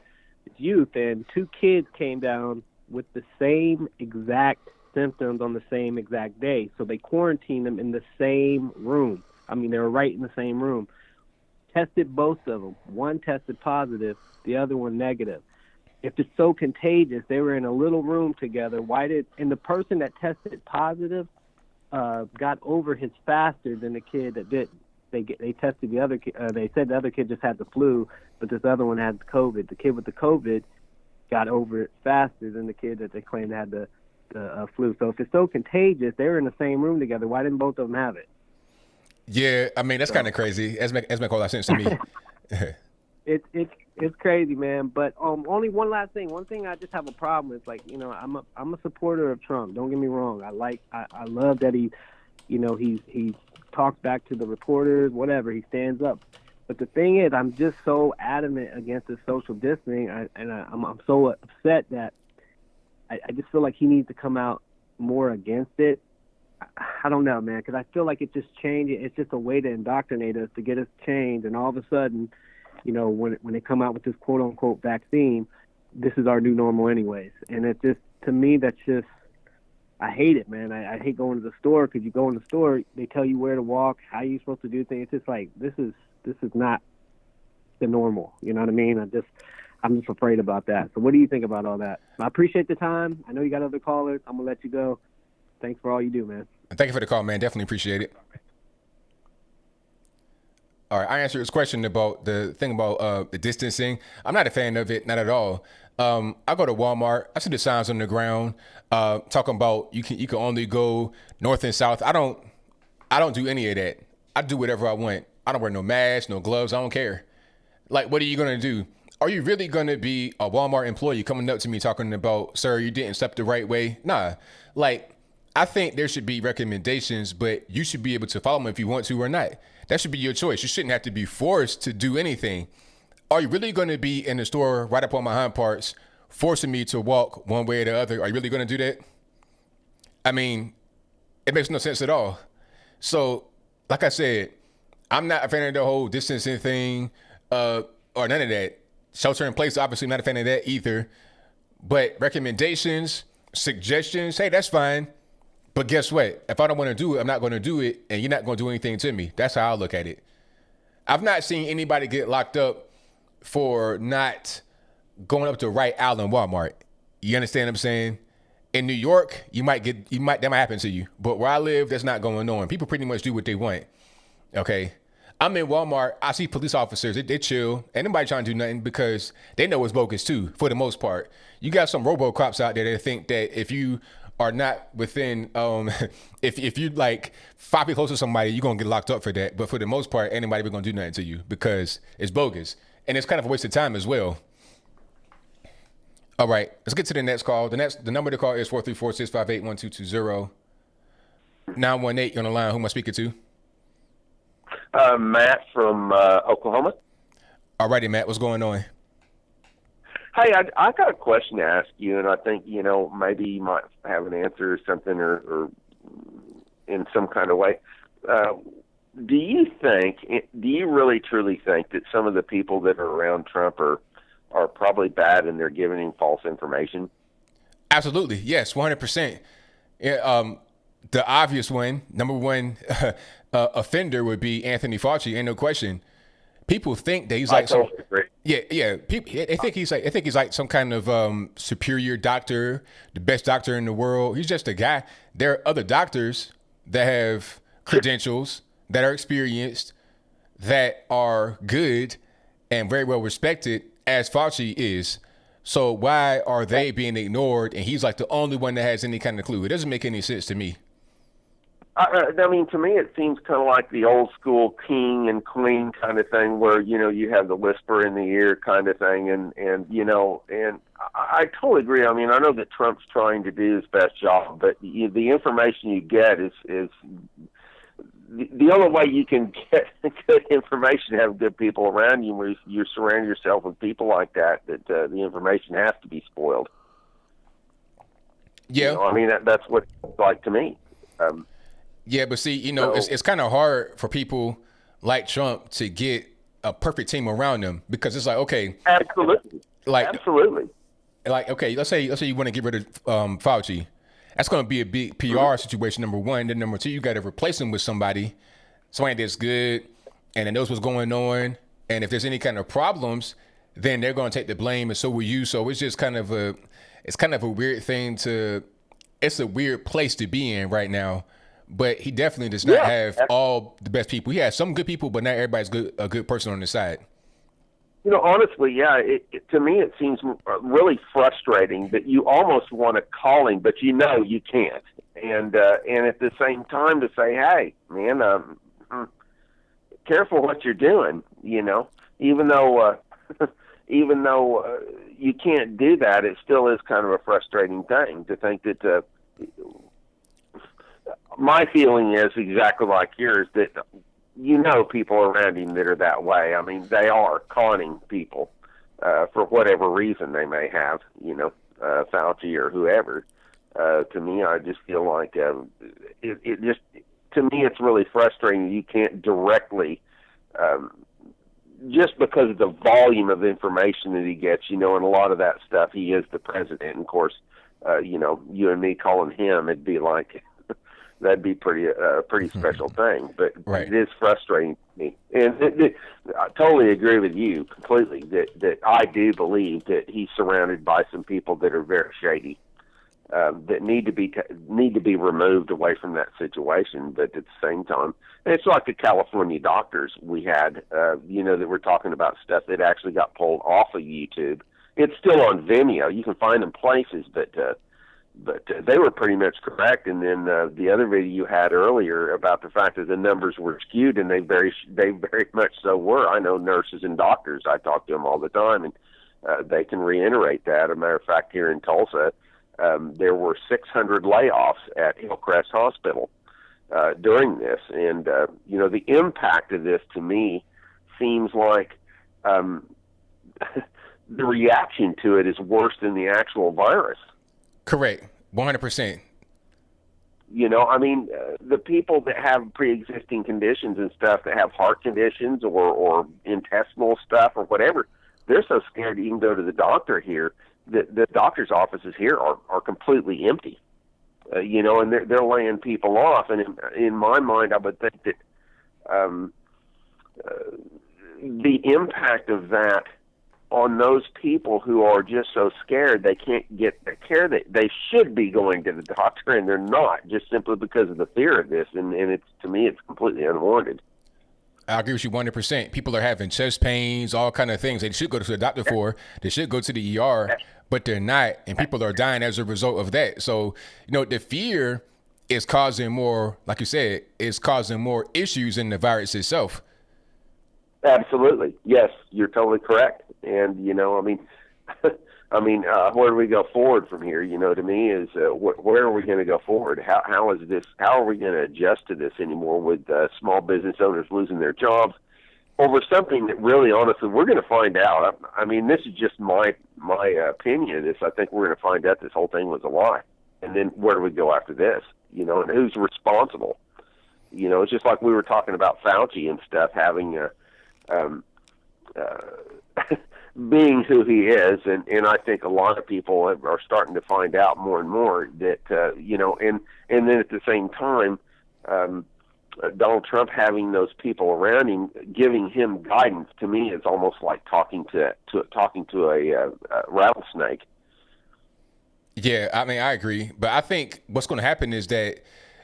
it's youth, and 2 kids came down with the same exact symptoms on the same exact day. So they quarantined them in the same room. I mean, they were right in the same room. Tested both of them. One tested positive, the other one negative. If it's so contagious, they were in a little room together. And the person that tested positive got over his faster than the kid that didn't. They tested the other kid. They said the other kid just had the flu, but this other one had COVID. The kid with the COVID got over it faster than the kid that they claimed had the flu. So if it's so contagious, they were in the same room together. Why didn't both of them have it? Yeah, I mean, that's kind of crazy. That's make a lot of sense to me. It's crazy, man. But only one last thing. One thing I just have a problem with, like, you know, I'm a supporter of Trump. Don't get me wrong. I love that he talks back to the reporters, whatever. He stands up. But the thing is, I'm just so adamant against the social distancing, I'm so upset that I just feel like he needs to come out more against it. I don't know, man, because I feel like it just changed. It's just a way to indoctrinate us, to get us changed, and all of a sudden, you know, when they come out with this quote-unquote vaccine, this is our new normal anyways. And it just, to me, that's just, I hate it, man. I hate going to the store, because you go in the store, they tell you where to walk, how you're supposed to do things. It's just like, this is not the normal. You know what I mean? I'm just afraid about that. So what do you think about all that? I appreciate the time. I know you got other callers. I'm going to let you go. Thanks for all you do, man. Thank you for the call, man. Definitely appreciate it. All right, I answered this question about the thing about the distancing. I'm not a fan of it, not at all. I go to Walmart. I see the signs on the ground talking about you can only go north and south. I don't do any of that. I do whatever I want. I don't wear no mask, no gloves. I don't care. Like, what are you gonna do? Are you really gonna be a Walmart employee coming up to me talking about, sir, you didn't step the right way? Nah. Like, I think there should be recommendations, but you should be able to follow them if you want to or not. That should be your choice. You shouldn't have to be forced to do anything. Are you really going to be in the store right up on my hind parts, forcing me to walk one way or the other? Are you really going to do that? I mean, it makes no sense at all. So, like I said, I'm not a fan of the whole distancing thing or none of that. Shelter in place, obviously not a fan of that either. But recommendations, suggestions, hey, that's fine. But guess what? If I don't want to do it, I'm not going to do it, and you're not going to do anything to me. That's how I look at it. I've not seen anybody get locked up for not going up to the right aisle in Walmart. You understand what I'm saying? In New York, that might happen to you. But where I live, that's not going on. People pretty much do what they want. Okay? I'm in Walmart. I see police officers. They chill. Ain't nobody trying to do nothing because they know it's bogus too, for the most part. You got some robo-cops out there that think that if you are not within, if you like 5 feet close to somebody, you're going to get locked up for that. But for the most part, anybody going to do nothing to you because it's bogus. And it's kind of a waste of time as well. All right, let's get to the next call. The number to call is 434-658-1220. 918 on the line. Who am I speaking to? Matt from Oklahoma. All righty, Matt. What's going on? Hey, I got a question to ask you, and I think, maybe you might have an answer or something or in some kind of way. Do you really truly think that some of the people that are around Trump are probably bad and they're giving him false information? Absolutely. Yes, 100%. Yeah, the obvious one, number one offender would be Anthony Fauci. Ain't no question. People think that he's like People, they think he's like some kind of superior doctor, the best doctor in the world. He's just a guy. There are other doctors that have credentials, that are experienced, that are good and very well respected, as Fauci is. So why are they being ignored? And he's like the only one that has any kind of clue. It doesn't make any sense to me. I mean, to me, it seems kind of like the old school king and queen kind of thing, where you have the whisper in the ear kind of thing, and I totally agree. I mean, I know that Trump's trying to do his best job, but the information you get is the only way you can get good information, have good people around you, where you surround yourself with people like that. That the information has to be spoiled. Yeah, I mean that's what it's like to me. Yeah, but see, it's kind of hard for people like Trump to get a perfect team around them, because it's like, okay, absolutely, okay, let's say you want to get rid of Fauci. That's going to be a big PR situation, number one. Then number two, you got to replace him with somebody that's good and that knows what's going on. And if there's any kind of problems, then they're going to take the blame, and so will you. So it's just kind of a weird thing it's a weird place to be in right now. But he definitely does not have all the best people. He has some good people, but not everybody's a good person on the side. Honestly, to me it seems really frustrating that you almost want to call him, but you can't. And at the same time to say, hey, man, careful what you're doing. Even though you can't do that, it still is kind of a frustrating thing to think that. My feeling is exactly like yours, that people around him that are that way. I mean, they are conning people for whatever reason they may have, Fauci or whoever. To me, I just feel like to me it's really frustrating. You can't directly, just because of the volume of information that he gets, and a lot of that stuff, he is the president. And of course, you and me calling him, it'd be like, that'd be pretty special thing, but right. It is frustrating to me. And I totally agree with you completely that I do believe that he's surrounded by some people that are very shady, that need to be removed away from that situation. But at the same time, it's like the California doctors we had, that were talking about stuff that actually got pulled off of YouTube. It's still on Vimeo. You can find them places, but they were pretty much correct. And then the other video you had earlier about the fact that the numbers were skewed, and they very much so were. I know nurses and doctors. I talk to them all the time, and they can reiterate that. As a matter of fact, here in Tulsa, there were 600 layoffs at Hillcrest Hospital during this. And, the impact of this to me seems like the reaction to it is worse than the actual virus. Correct. 100%. The people that have pre-existing conditions and stuff, that have heart conditions or intestinal stuff or whatever, they're so scared to even go to the doctor here that the doctor's offices here are completely empty. And they're laying people off. And in my mind, I would think that the impact of that on those people who are just so scared they can't get the care that they should be going to the doctor, and they're not, just simply because of the fear of this. And it's, to me, it's completely unwarranted. I agree with you 100%. People are having chest pains, all kind of things they should go to the doctor for. They should go to the ER, but they're not, and people are dying as a result of that. So, the fear is causing more, like you said, is causing more issues in the virus itself. Absolutely. Yes, you're totally correct. And, I mean, where do we go forward from here? You know, to me, is where are we going to go forward? How is this? How are we going to adjust to this anymore with small business owners losing their jobs over something that really, honestly, we're going to find out. I mean, this is just my opinion of this. I think we're going to find out this whole thing was a lie, and then where do we go after this? You know, and who's responsible? You know, it's just like we were talking about Fauci and stuff having being who he is, and I think a lot of people are starting to find out more and more that you know, and then at the same time, Donald Trump having those people around him giving him guidance, to me is almost like talking to a rattlesnake. Yeah, I mean, I agree, but I think what's going to happen is that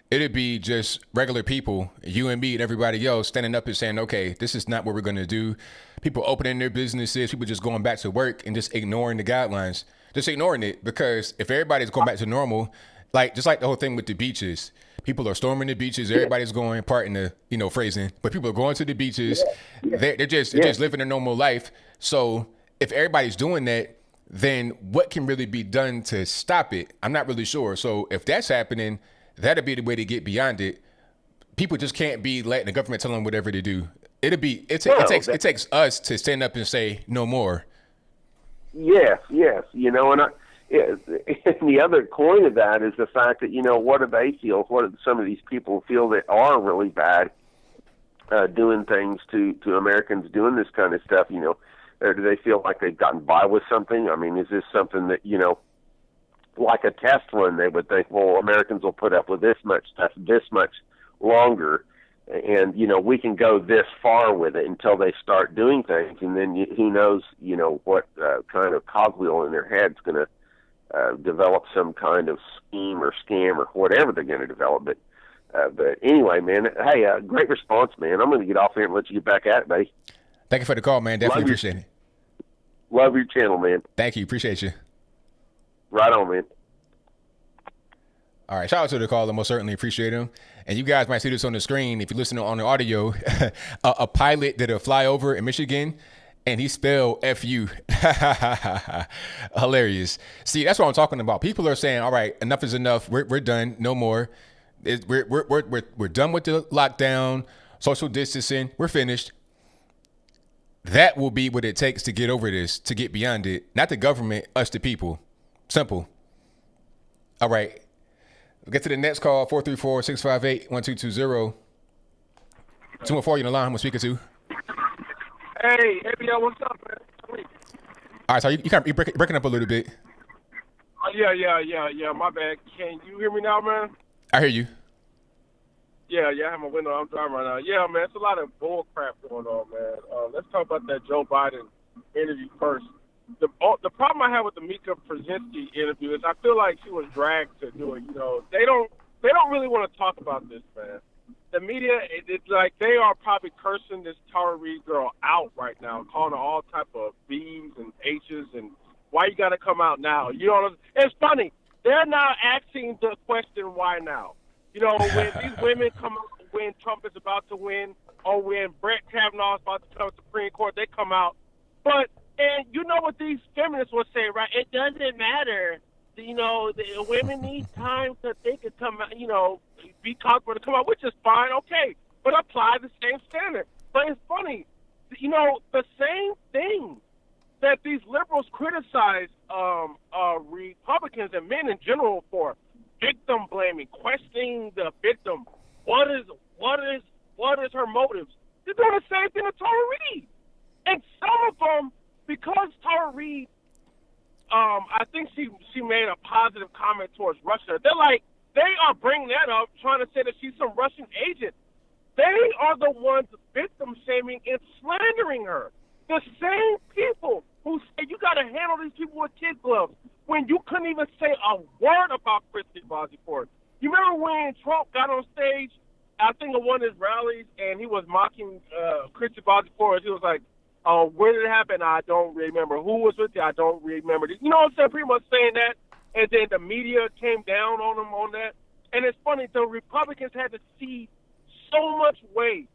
it'd be just regular people, you and me and everybody else, standing up and saying, okay, this is not what we're going to do. People opening their businesses, people just going back to work and just ignoring the guidelines, just ignoring it. Because if everybody's going back to normal, like just like the whole thing with the beaches, people are storming the beaches. Everybody's going, pardon the phrasing, but people are going to the beaches. They're just living a normal life. So if everybody's doing that, then what can really be done to stop it? I'm not really sure. So if that's happening, that'd be the way to get beyond it. People just can't be letting the government tell them whatever to do. It takes us to stand up and say no more. Yes, you know, and the other coin of that is the fact that, you know, what do they feel? What do some of these people feel that are really bad doing things to Americans doing this kind of stuff? You know, or do they feel like they've gotten by with something? I mean, is this something that, you know, like a test run, they would think, well, Americans will put up with this much stuff this much longer, and, you know, we can go this far with it until they start doing things, and then who knows, you know, what kind of cogwheel in their head's going to develop some kind of scheme or scam or whatever they're going to develop. But anyway, man, hey, great response, man. I'm going to get off here and let you get back at it, buddy. Thank you for the call, man. Definitely appreciate it. Love your channel, man. Thank you. Appreciate you. Right on, man. All right, shout out to the caller. Most certainly appreciate him. And you guys might see this on the screen if you listen on the audio. A pilot did a flyover in Michigan, and he spelled F-U. Hilarious. See, that's what I'm talking about. People are saying, all right, enough is enough. We're done. No more. We're done with the lockdown, social distancing. We're finished. That will be what it takes to get over this, to get beyond it. Not the government, us the people. Simple. All right. We'll get to the next call, 434-658-1220. 214, you in the line. I'm speaking to. Hey, ABL, what's up, man? All right, so you're breaking up a little bit. Yeah, my bad. Can you hear me now, man? I hear you. Yeah, I have my window. I'm driving right now. Yeah, man, it's a lot of bull crap going on, man. Let's talk about that Joe Biden interview first. The problem I have with the Mika Brzezinski interview is I feel like she was dragged to do it. You know, they don't really want to talk about this, man. The media, it's like they are probably cursing this Tara Reade girl out right now, calling her all type of B's and H's and why you got to come out now. You know, it's funny. They're now asking the question, why now? You know, when these women come out, when Trump is about to win, or when Brett Kavanaugh is about to come to the Supreme Court, they come out. And you know what these feminists will say, right? It doesn't matter. You know, the women need time to think and come out, you know, be comfortable to come out, which is fine, okay. But apply the same standard. But it's funny, you know, the same thing that these liberals criticize Republicans and men in general for, victim blaming, questioning the victim. What is her motives? They're doing the same thing to Tara Reade. And some of them, because Tara Reade, I think she made a positive comment towards Russia. They are bringing that up, trying to say that she's some Russian agent. They are the ones victim shaming and slandering her. The same people who say you got to handle these people with kid gloves when you couldn't even say a word about Christy Blasey Ford. You remember when Trump got on stage, I think at one of his rallies, and he was mocking Christy Blasey Ford. He was like, where did it happen? I don't remember. Who was with you? I don't remember. You know what I'm saying? Pretty much saying that. And then the media came down on him on that. And it's funny, the Republicans had to see so much weight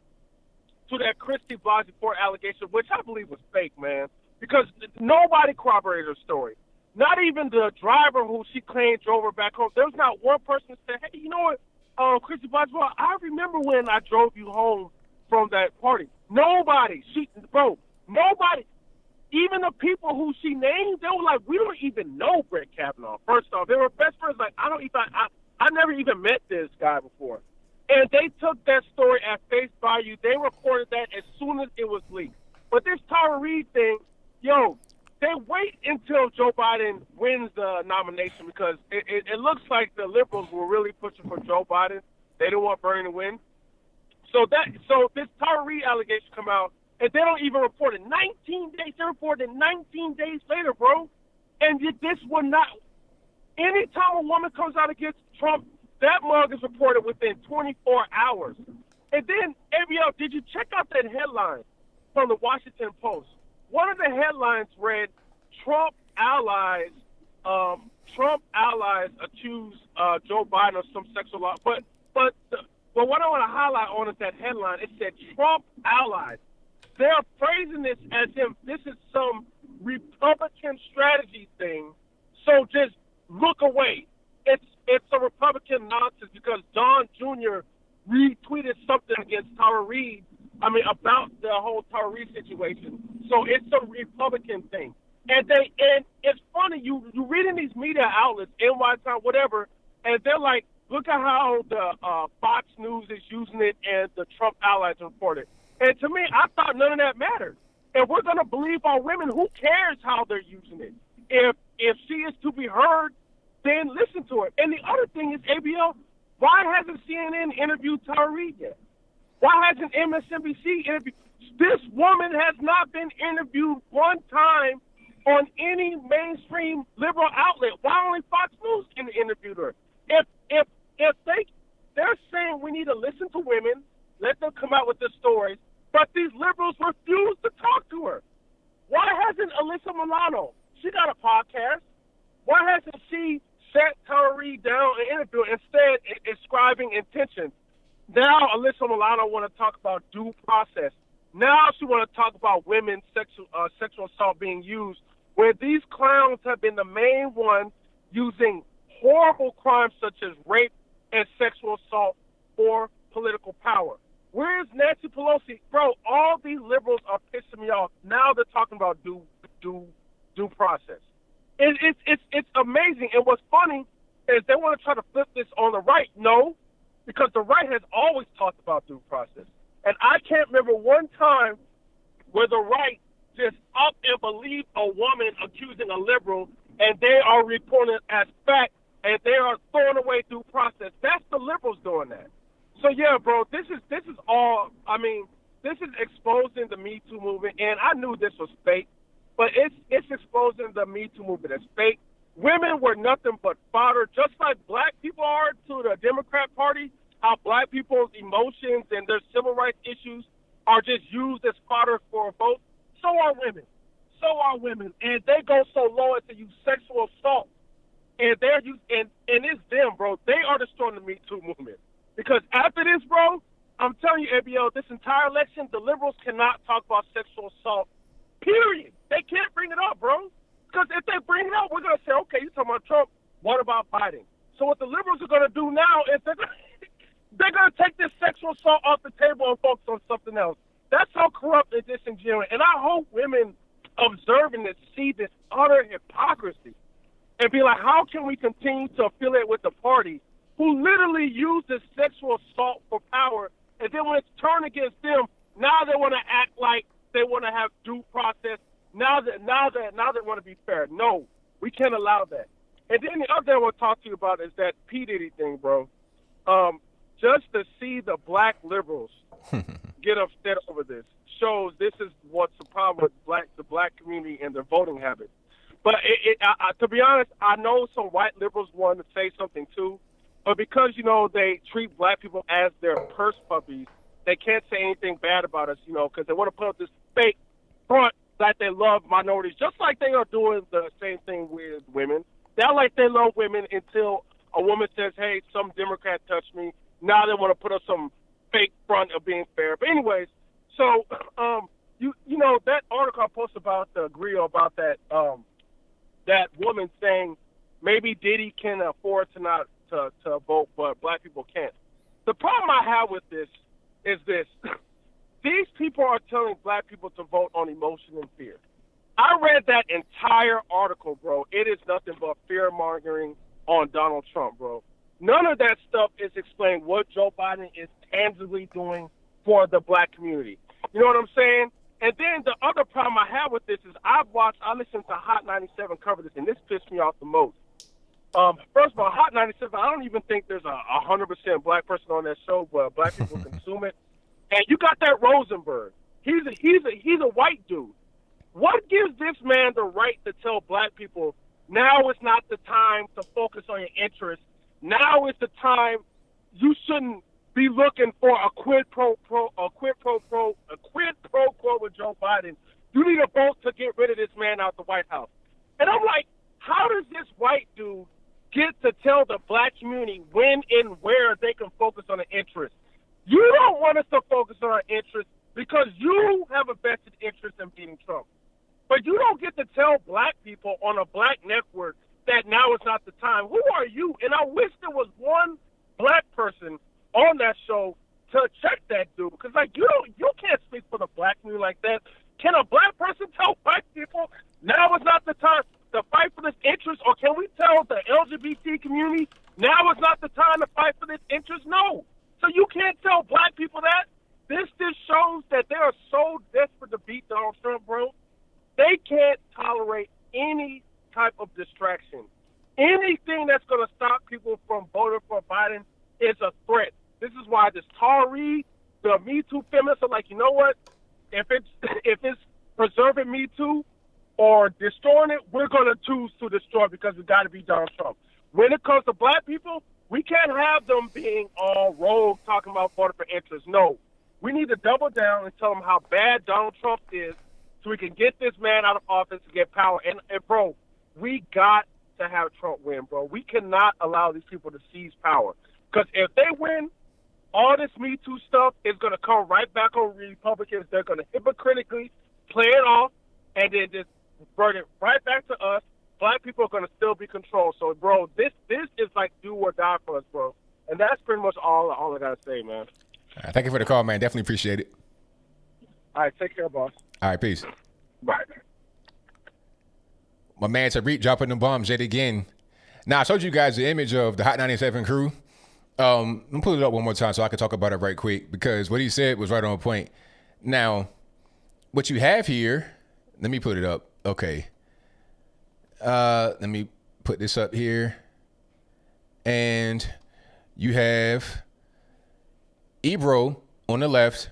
to that Christy Blasey Ford allegation, which I believe was fake, man. Because nobody corroborated her story. Not even the driver who she claimed drove her back home. There was not one person that said, hey, you know what, Chrissy Boswell, I remember when I drove you home from that party. Nobody. Nobody. Even the people who she named, they were like, we don't even know Brett Kavanaugh. First off, they were best friends. Like, I never even met this guy before. And they took that story at face value. They reported that as soon as it was leaked. But this Tara Reade thing, they wait until Joe Biden wins the nomination because it looks like the liberals were really pushing for Joe Biden. They didn't want Bernie to win. So this Tara Reade allegation come out, and they don't even report it. 19 days. They reported 19 days later, bro. And this would not. Anytime a woman comes out against Trump, that mug is reported within 24 hours. And then, ABL, did you check out that headline from the Washington Post? One of the headlines read, Trump allies accuse Joe Biden of some sexual law. But what I want to highlight on is that headline. It said Trump allies. They're phrasing this as if this is some Republican strategy thing. So just look away. It's a Republican nonsense because Don Jr. retweeted something against Tara Reade. About the whole Tara Reade situation. So it's a Republican thing. And it's funny, you read in these media outlets, NY Times, whatever, and they're like, look at how the Fox News is using it and the Trump allies report it. And to me, I thought none of that mattered. If we're going to believe our women, who cares how they're using it? If she is to be heard, then listen to it. And the other thing is, ABL, why hasn't CNN interviewed Tara Reade yet? Why hasn't MSNBC interviewed? This woman has not been interviewed one time on any mainstream liberal outlet. Why only Fox News interviewed her? If they're saying we need to listen to women, let them come out with their stories, but these liberals refuse to talk to her. Why hasn't Alyssa Milano? She got a podcast. Why hasn't she sat Tara Reade down and interviewed instead ascribing intentions? Now Alyssa Milano want to talk about due process. Now she want to talk about women's sexual assault being used, where these clowns have been the main ones using horrible crimes such as rape and sexual assault for political power. Where's Nancy Pelosi? Bro, all these liberals are pissing me off. Now they're talking about due process. It's amazing. And what's funny is they want to try to flip this on the right. No, because the right has always talked about due process. And I can't remember one time where the right just up and believed a woman accusing a liberal, and they are reporting it as fact, and they are throwing away due process. That's the liberals doing that. So yeah, bro, this is all. This is exposing the Me Too movement, and I knew this was fake, but it's exposing the Me Too movement as fake. Women were nothing but fodder, just like black people are to the Democrat Party. How black people's emotions and their civil rights issues are just used as fodder for a vote. So are women. And they go so low as to use sexual assault. And it's them, bro. They are destroying the Me Too movement. Because after this, bro, I'm telling you, ABL, this entire election, the liberals cannot talk about sexual assault. Period. They can't bring it up, bro. Because if they bring it up, we're going to say, okay, you're talking about Trump. What about Biden? So what the liberals are going to do now is they're going to take this sexual assault off the table and focus on something else. That's how corrupt and disingenuous. And I hope women observing this see this utter hypocrisy and be like, how can we continue to affiliate with the party who literally uses sexual assault for power, and then when it's turned against them, now they want to act like they want to have due process. Now they want to be fair. No, we can't allow that. And then the other thing I want to talk to you about is that P. Diddy thing, bro. Just to see the black liberals get upset over this shows this is what's the problem with the black community and their voting habits. But to be honest, I know some white liberals want to say something too, but because, they treat black people as their purse puppies, they can't say anything bad about us, because they want to put up this fake front that they love minorities, just like they are doing the same thing with women. They're like they love women until a woman says, hey, some Democrat touched me. Now they want to put up some fake front of being fair. But anyways, so, that article I posted about the Grio about that that woman saying maybe Diddy can afford to not to vote, but black people can't. The problem I have with this is this. These people are telling black people to vote on emotion and fear. I read that entire article, bro. It is nothing but fear-mongering on Donald Trump, bro. None of that stuff is explaining what Joe Biden is tangibly doing for the black community. You know what I'm saying? And then the other problem I have with this is I listened to Hot 97 cover this, and this pissed me off the most. First of all, Hot 97, I don't even think there's a 100% black person on that show, but black people consume it. And you got that Rosenberg. He's a white dude. What gives this man the right to tell black people now is not the time to focus on your interests? Now is the time you shouldn't be looking for a quid pro quo with Joe Biden. You need a vote to get rid of this man out the White House. And I'm like, how does this white dude get to tell the black community when and where they can focus on the interest? You don't want us to focus on our interests because you have a vested interest in beating Trump. But you don't get to tell black people on a black network that now is not the time. Who are you? And I wish there was one black person on that show to check that dude. Because, like, you can't speak for the black community like that. Can a black person tell white people now is not the time to fight for this interest? Or can we tell the LGBT community now is not the time to fight for this interest? No. So you can't tell black people that. This just shows that they are so desperate to beat Donald Trump, bro. They can't tolerate any type of distraction. Anything that's going to stop people from voting for Biden is a threat. This is why this Tara Reade, the Me Too feminists are like, you know what? If it's preserving Me Too or destroying it, we're going to choose to destroy it because we got to be Donald Trump. When it comes to black people, we can't have them being all rogue talking about voting for interest. No. We need to double down and tell them how bad Donald Trump is so we can get this man out of office and get power. And bro, we got to have Trump win, bro. We cannot allow these people to seize power. Because if they win, all this Me Too stuff is going to come right back on Republicans. They're going to hypocritically play it off and then just burn it right back to us. Black people are going to still be controlled. So, bro, this is like do or die for us, bro. And that's pretty much all I got to say, man. Thank you for the call, man. Definitely appreciate it. All right, take care, boss. All right, peace. Bye. My man Tara Reade dropping the bombs yet again. Now, I showed you guys the image of the Hot 97 crew. Let me pull it up one more time so I can talk about it right quick because what he said was right on point. Now, what you have here, let me put it up. Okay. Let me put this up here. And you have Ebro on the left.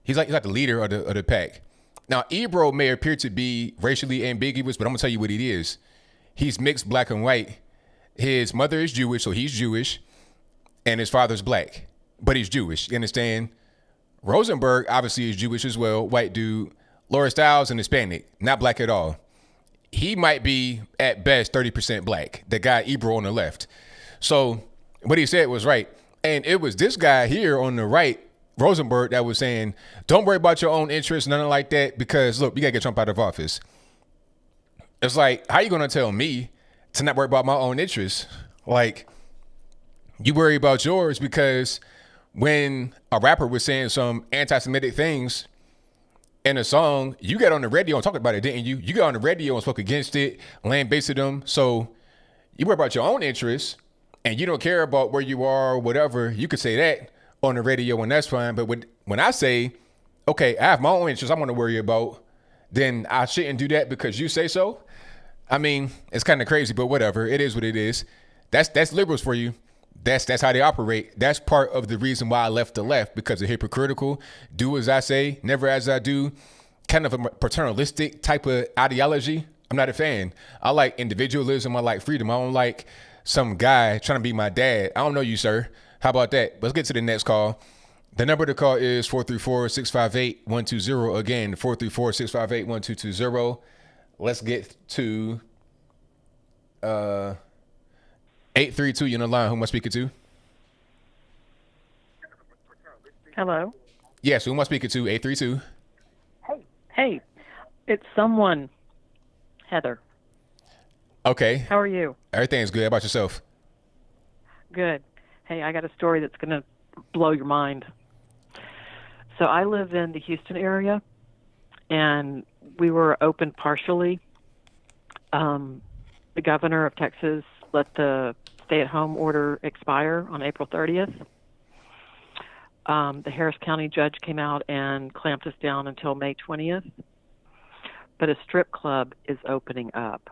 He's like the leader of the pack. Now, Ebro may appear to be racially ambiguous, but I'm gonna tell you what it is. He's mixed black and white. His mother is Jewish, so he's Jewish, and his father's black, but he's Jewish. You understand? Rosenberg obviously is Jewish as well, white dude. Laura Stiles and Hispanic, not black at all. He might be at best 30% black. The guy Ebro on the left. So what he said was right, and it was this guy here on the right, Rosenberg, that was saying, don't worry about your own interests, nothing like that, because look, we gotta get Trump out of office. It's like, how you gonna tell me to not worry about my own interests? Like, you worry about yours because when a rapper was saying some anti-Semitic things in a song, you got on the radio and talked about it, didn't you? You got on the radio and spoke against it, lambasted them. So you worry about your own interests and you don't care about where you are or whatever. You could say that on the radio and that's fine. But when I say, okay, I have my own interests I want to worry about, then I shouldn't do that because you say so. I mean, it's kind of crazy, but whatever. It is what it is. That's liberals for you. That's how they operate. That's part of the reason why I left the left, because they're hypocritical, do as I say, never as I do, kind of a paternalistic type of ideology. I'm not a fan. I like individualism. I like freedom. I don't like some guy trying to be my dad. I don't know you, sir. How about that? Let's get to the next call. The number to call is 434-658-120. Again, 434-658-1220. Let's get to 832. You're on the line. Who am I speaking to? Hello. Yes, who am I speaking to? 832. Hey, it's someone. Heather. Okay. How are you? Everything's good. How about yourself? Good. Hey, I got a story that's going to blow your mind. So I live in the Houston area, and we were open partially. The governor of Texas let the stay-at-home order expire on April 30th. The Harris County judge came out and clamped us down until May 20th. But a strip club is opening up.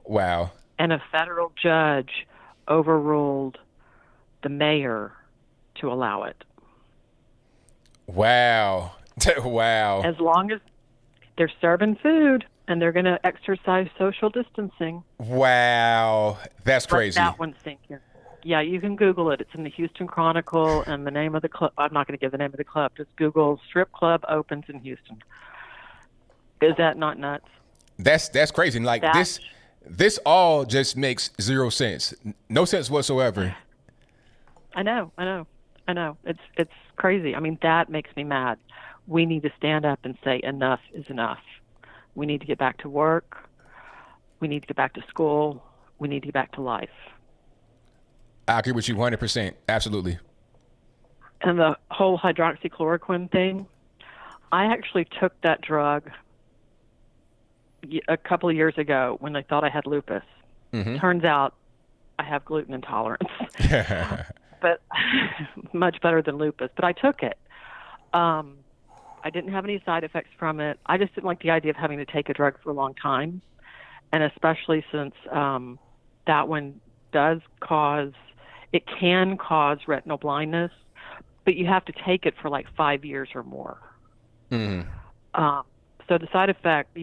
Wow. And a federal judge overruled the mayor to allow it. Wow. Wow. As long as they're serving food and they're going to exercise social distancing. Wow. That's crazy. Let that one sink in. Yeah, you can Google it. It's in the Houston Chronicle, and the name of the club, I'm not going to give the name of the club. Just Google strip club opens in Houston. Is that not nuts? That's crazy. Like this all just makes zero sense. No sense whatsoever. I know. It's crazy. I mean, that makes me mad. We need to stand up and say enough is enough. We need to get back to work. We need to get back to school. We need to get back to life. I agree with you 100%. Absolutely. And the whole hydroxychloroquine thing, I actually took that drug a couple of years ago when they thought I had lupus. Mm-hmm. Turns out I have gluten intolerance. But much better than lupus. But I took it. I didn't have any side effects from it. I just didn't like the idea of having to take a drug for a long time. And especially since that one can cause retinal blindness, but you have to take it for like 5 years or more. Mm-hmm. So the side effect,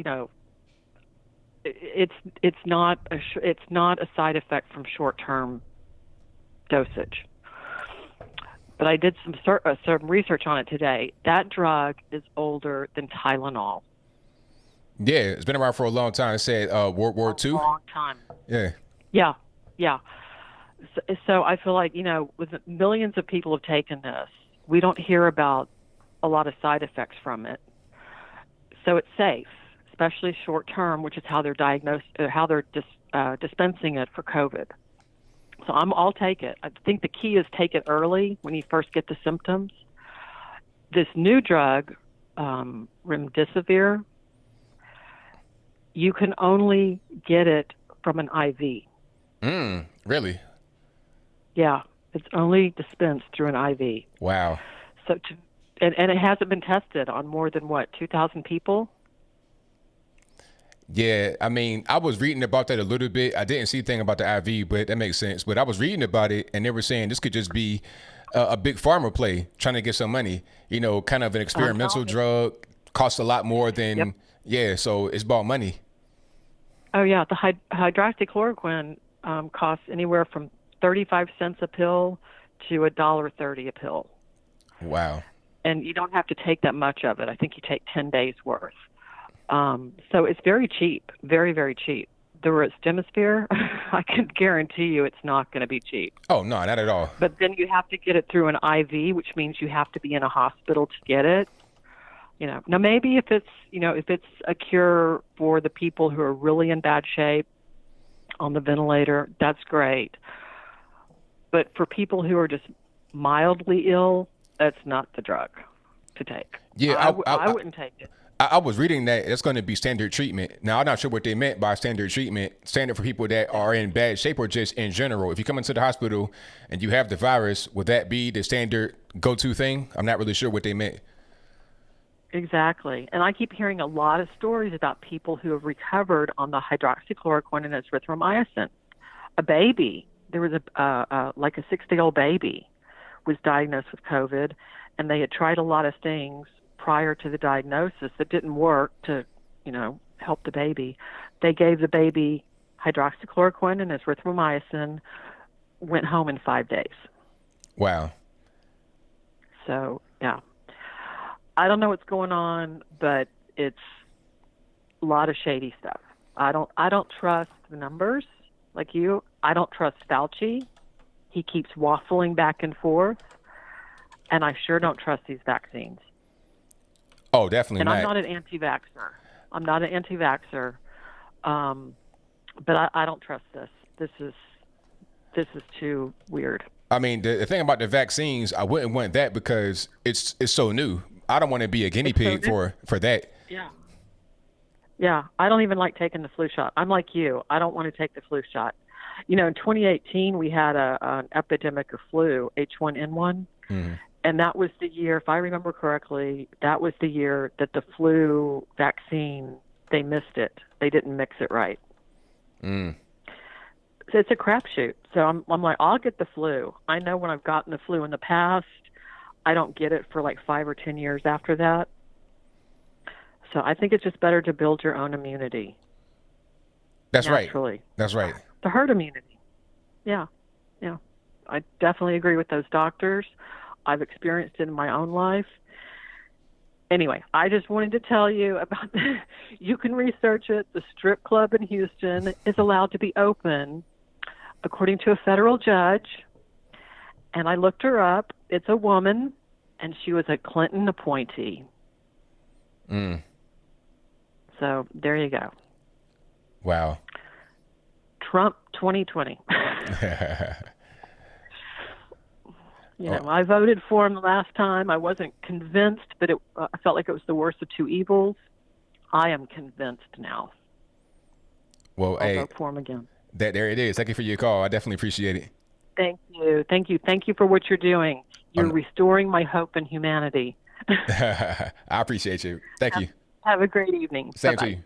it's not a side effect from short-term dosage. But I did some research on it today. That drug is older than Tylenol. Yeah, it's been around for a long time. It said World War II. A long time. Yeah. Yeah. So I feel like, with millions of people have taken this, we don't hear about a lot of side effects from it. So it's safe, especially short term, which is how they're diagnosed, or how they're dispensing it for COVID. So I'll take it. I think the key is take it early when you first get the symptoms. This new drug, remdesivir, you can only get it from an IV. Really? Yeah, it's only dispensed through an IV. Wow. So, and it hasn't been tested on more than 2,000 people. Yeah, I mean, I was reading about that a little bit. I didn't see anything about the IV, but that makes sense. But I was reading about it, and they were saying this could just be a big pharma play trying to get some money. Kind of an experimental drug, costs a lot more than so it's about money. Oh yeah, the hydroxychloroquine costs anywhere from 35 cents a pill to $1.30 a pill. Wow. And you don't have to take that much of it. I think you take 10 days worth. So it's very cheap, very, very cheap. The remdesivir, I can guarantee you it's not going to be cheap. Oh, no, not at all. But then you have to get it through an IV, which means you have to be in a hospital to get it. Now maybe if it's a cure for the people who are really in bad shape on the ventilator, that's great. But for people who are just mildly ill, that's not the drug to take. Yeah, I wouldn't take it. I was reading that it's going to be standard treatment. Now, I'm not sure what they meant by standard treatment. Standard for people that are in bad shape or just in general. If you come into the hospital and you have the virus, would that be the standard go-to thing? I'm not really sure what they meant. Exactly. And I keep hearing a lot of stories about people who have recovered on the hydroxychloroquine and erythromycin. A baby, there was a 6-day-old baby was diagnosed with COVID, and they had tried a lot of things prior to the diagnosis that didn't work to, help the baby. They gave the baby hydroxychloroquine and erythromycin, went home in 5 days. Wow. So, yeah. I don't know what's going on, but it's a lot of shady stuff. I don't trust the numbers like you. I don't trust Fauci. He keeps waffling back and forth. And I sure don't trust these vaccines. Oh, definitely and not. I'm not an anti-vaxxer. But I don't trust this. This is too weird. I mean, the thing about the vaccines, I wouldn't want that because it's so new. I don't want to be a guinea pig for that. Yeah. Yeah, I don't even like taking the flu shot. I'm like you. I don't want to take the flu shot. In 2018, we had an epidemic of flu, H1N1, and that was the year, if I remember correctly, that was the year that the flu vaccine, they missed it. They didn't mix it right. So it's a crapshoot. So I'm like, I'll get the flu. I know when I've gotten the flu in the past, I don't get it for like 5 or 10 years after that. So I think it's just better to build your own immunity. That's naturally. right. That's right. The herd immunity. Yeah. Yeah. I definitely agree with those doctors. I've experienced it in my own life. Anyway, I just wanted to tell you about you can research it. The strip club in Houston is allowed to be open according to a federal judge. And I looked her up. It's a woman, and she was a Clinton appointee. So there you go. Wow. Trump 2020. I voted for him the last time. I wasn't convinced, but I felt like it was the worst of two evils. I am convinced now. Well, I'll vote for him again. There it is. Thank you for your call. I definitely appreciate it. Thank you. Thank you. Thank you for what you're doing. You're restoring my hope in humanity. I appreciate you. Thank you. Have a great evening. Same Bye-bye. to you.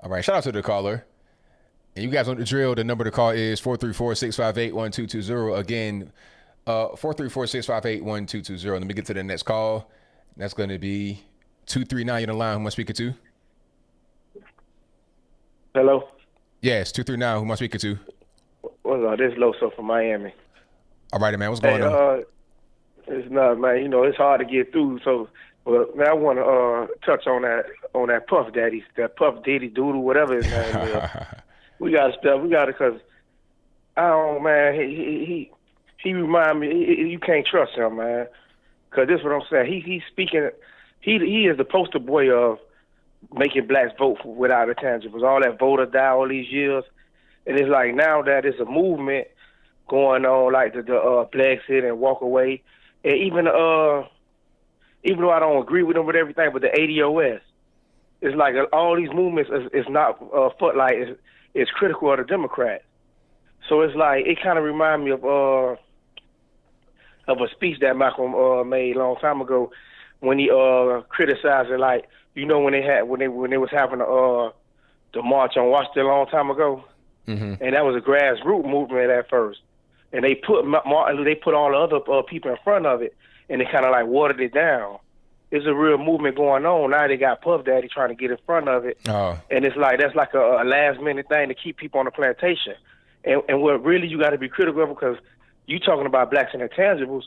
All right. Shout out to the caller. And you guys know the drill. The number to call is 434-658-1220. Again, 434-658-1220. Let me get to the next call. That's going to be 239. You're on the line. Who am I speaking to? Hello? Yes, 239. Who am I speaking to? What's up? This is Loso from Miami. All right, man. What's going on? It's not, man. It's hard to get through. So, man, I want to touch on that Puff Daddy, that Puff Diddy Doodle, whatever his name is. We got to, because I don't, man. He remind me. You can't trust him, man. Because this is what I'm saying. He's speaking. He is the poster boy of making blacks vote without intangibles. All that voter die all these years, and it's like now that it's a movement going on, like the Brexit and walk away, and even though I don't agree with them with everything, but the ADOS, it's like all these movements is not it's critical of the Democrats. So it's like it kind of reminds me of a speech that Malcolm made a long time ago when he criticized it, like when they was having the march on Washington a long time ago, and that was a grassroots movement at first, and they put all the other people in front of it, and they kind of like watered it down. It's a real movement going on now. They got Puff Daddy trying to get in front of it, and it's like that's like a last minute thing to keep people on the plantation. And what really you got to be critical of, because you talking about blacks and intangibles,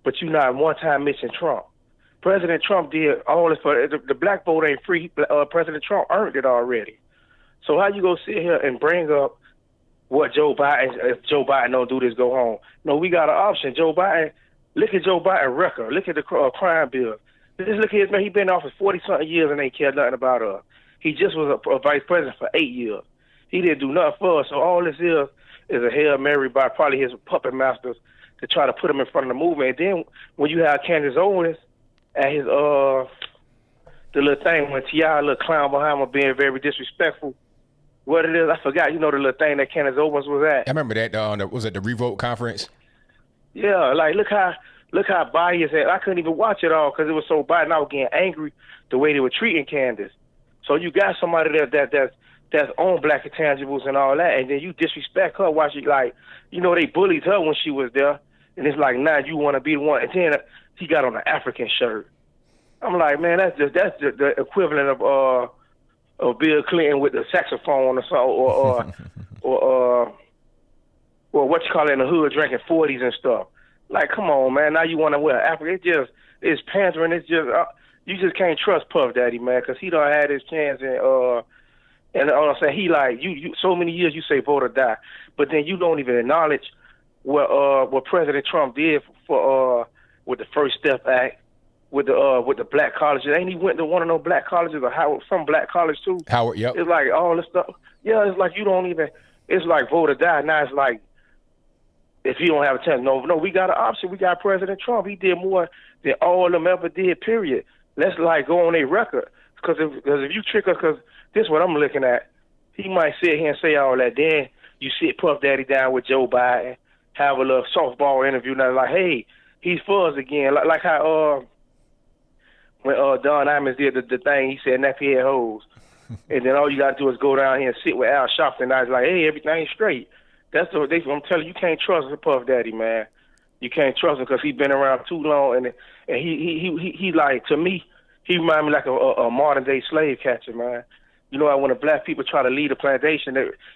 but you not one time mention Trump. President Trump did all this for the black vote ain't free. President Trump earned it already. So how you go sit here and bring up what Joe Biden, if Joe Biden don't do this, go home? No, we got an option. Joe Biden, look at Joe Biden's record. Look at the crime bill. Just look at his man. He been in office 40-something years and ain't cared nothing about us. He just was a vice president for 8 years. He didn't do nothing for us. So all this is a Hail Mary by probably his puppet masters to try to put him in front of the movement. And then when you have Candace Owens at his the little thing when T.I. little clown behind him being very disrespectful. What it is, I forgot. The little thing that Candace Owens was at. I remember that. Was it the Revolt conference? Yeah, like look how biased. I couldn't even watch it all because it was so bad, and I was getting angry the way they were treating Candace. So you got somebody that's on black intangibles and all that, and then you disrespect her while she they bullied her when she was there, and it's like now you want to be the one, and then he got on an African shirt. I'm like, man, that's the equivalent of Bill Clinton with the saxophone or something, or what you call it in the hood drinking 40s and stuff. Like, come on, man. Now you want to wear Africa? It's pandering. It's just you just can't trust Puff Daddy, man, because he done had his chance and all I'm saying, he like you so many years you say vote or die, but then you don't even acknowledge what President Trump did for with the First Step Act with the black colleges. Ain't he went to one of those black colleges or Howard, some black college too? Howard, yep. It's like all this stuff. Yeah, it's like you don't even. It's like vote or die. Now it's like if you don't have a chance, no, we got an option. We got President Trump. He did more than all of them ever did. Period. Let's like go on a record because if you trick us, because this is what I'm looking at. He might sit here and say all that. Then you sit Puff Daddy down with Joe Biden, have a little softball interview. Now like, hey, he's for us again. Like how when Don Imus did the thing, he said nappy head hoes. And then all you got to do is go down here and sit with Al Sharpton. And I was like, hey, everything's straight. That's what I'm telling you. You can't trust Puff Daddy, man. You can't trust him because he's been around too long. And he like, to me, he reminds me like a modern-day slave catcher, man. You know, when the black people try to lead a plantation,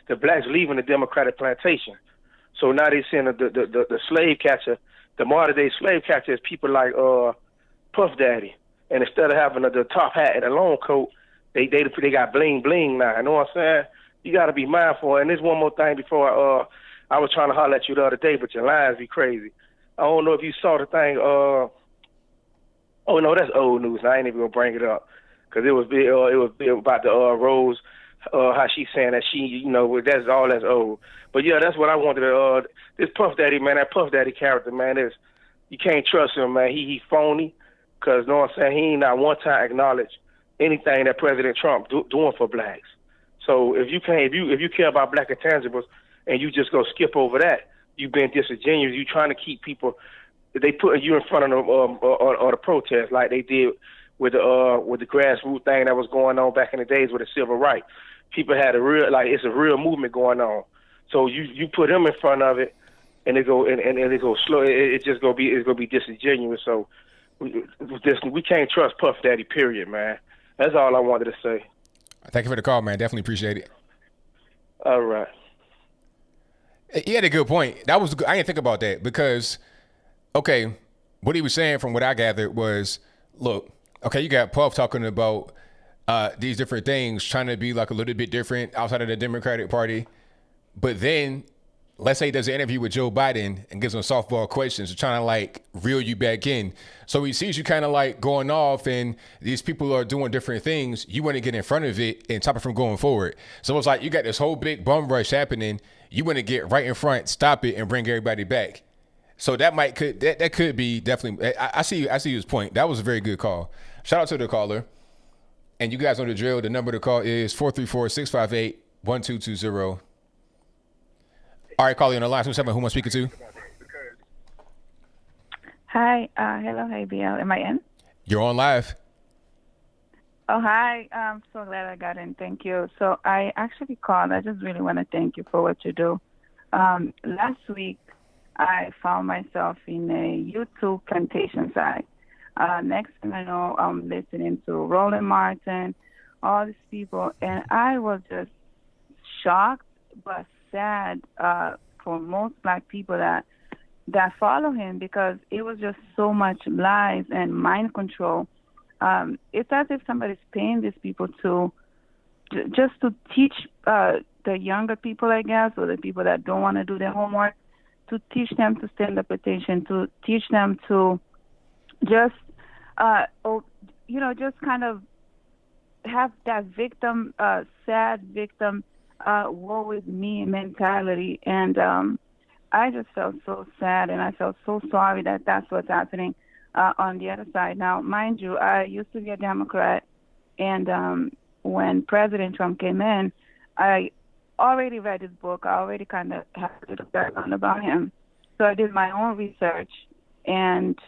the blacks leaving the Democratic plantation. So now they send the slave catcher, the modern-day slave catcher is people like Puff Daddy. And instead of having the top hat and a long coat, they got bling bling now. You know what I'm saying? You got to be mindful. And there's one more thing before I was trying to holler at you the other day, but your lines be crazy. I don't know if you saw the thing. Oh no, that's old news. I ain't even gonna bring it up because it was big. It was big about the Rose, how she saying that she, you know, that's old. But yeah, that's what I wanted to. This Puff Daddy, man, that Puff Daddy character, man, you can't trust him, man. He phony. Because, you know what I'm saying, he ain't not one time acknowledged anything that President Trump doing for blacks. So if you care about black intangibles and you just go skip over that, you've been disingenuous. You trying to keep people, they put you in front of the protest like they did with the grassroots thing that was going on back in the days with the civil rights. People had it's a real movement going on. So you put them in front of it, and it go slow. It's gonna be disingenuous. So. We can't trust Puff Daddy, period, man. That's all I wanted to say. Thank you for the call, man. Definitely appreciate it. All right. He had a good point. That was I didn't think about that because, okay, what he was saying from what I gathered was, look, okay, you got Puff talking about these different things, trying to be like a little bit different outside of the Democratic Party, but then let's say he does an interview with Joe Biden and gives him softball questions, trying to like reel you back in. So he sees you kind of like going off and these people are doing different things. You want to get in front of it and stop it from going forward. So it's like you got this whole big bum rush happening. You want to get right in front, stop it, and bring everybody back. So that could be definitely. I see his point. That was a very good call. Shout out to the caller. And you guys know the drill. The number to call is 434-658-1220. All right, calling on the line. Who am I speaking to? Hi. Hello, ABL. Am I in? You're on live. Oh, hi. I'm so glad I got in. Thank you. So I actually called. I just really want to thank you for what you do. Last week, I found myself in a YouTube plantation site. Next thing I know, I'm listening to Roland Martin, all these people, and I was just shocked but sad for most black people that follow him because it was just so much lies and mind control. It's as if somebody's paying these people to teach the younger people, I guess, or the people that don't want to do their homework, to teach them to stand the petition, to teach them to just just kind of have that victim, sad victim, woe with me mentality. And I just felt so sad, and I felt so sorry that that's what's happening on the other side. Now, mind you, I used to be a Democrat, and when President Trump came in, I already read his book. I already kind of had a little background about him. So I did my own research, and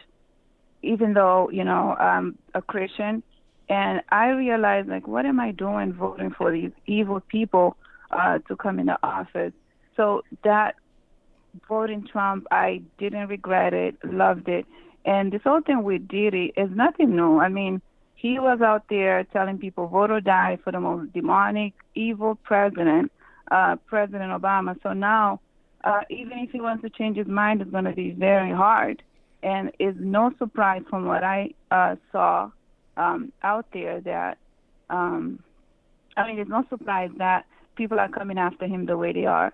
even though, I'm a Christian, and I realized, like, what am I doing voting for these evil people to come into office? So that voting Trump, I didn't regret it, loved it. And this whole thing with Diddy is nothing new. I mean, he was out there telling people vote or die for the most demonic, evil president, President Obama. So now, even if he wants to change his mind, it's going to be very hard. And it's no surprise from what I saw out there that, it's no surprise that people are coming after him the way they are.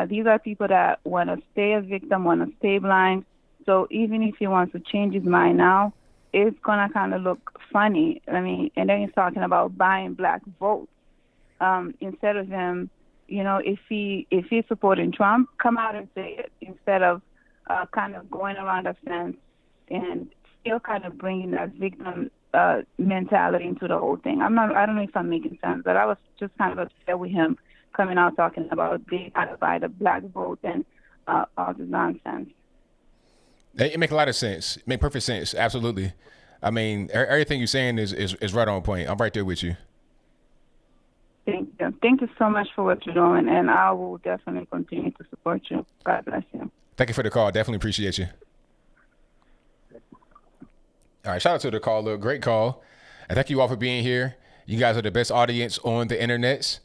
These are people that want to stay a victim, want to stay blind. So even if he wants to change his mind now, it's gonna kind of look funny. I mean, and then he's talking about buying black votes instead of him. You know, if he's supporting Trump, come out and say it instead of kind of going around the fence and still kind of bringing that victim mentality into the whole thing. I don't know if I'm making sense, but I was just kind of upset with him coming out talking about they got to buy the black vote and all this nonsense. It make a lot of sense. It make perfect sense. Absolutely. I mean, everything you're saying is right on point. I'm right there with you. Thank you. Thank you so much for what you're doing, and I will definitely continue to support you. God bless you. Thank you for the call. Definitely appreciate you. All right, shout out to the caller. Great call. And thank you all for being here. You guys are the best audience on the internet,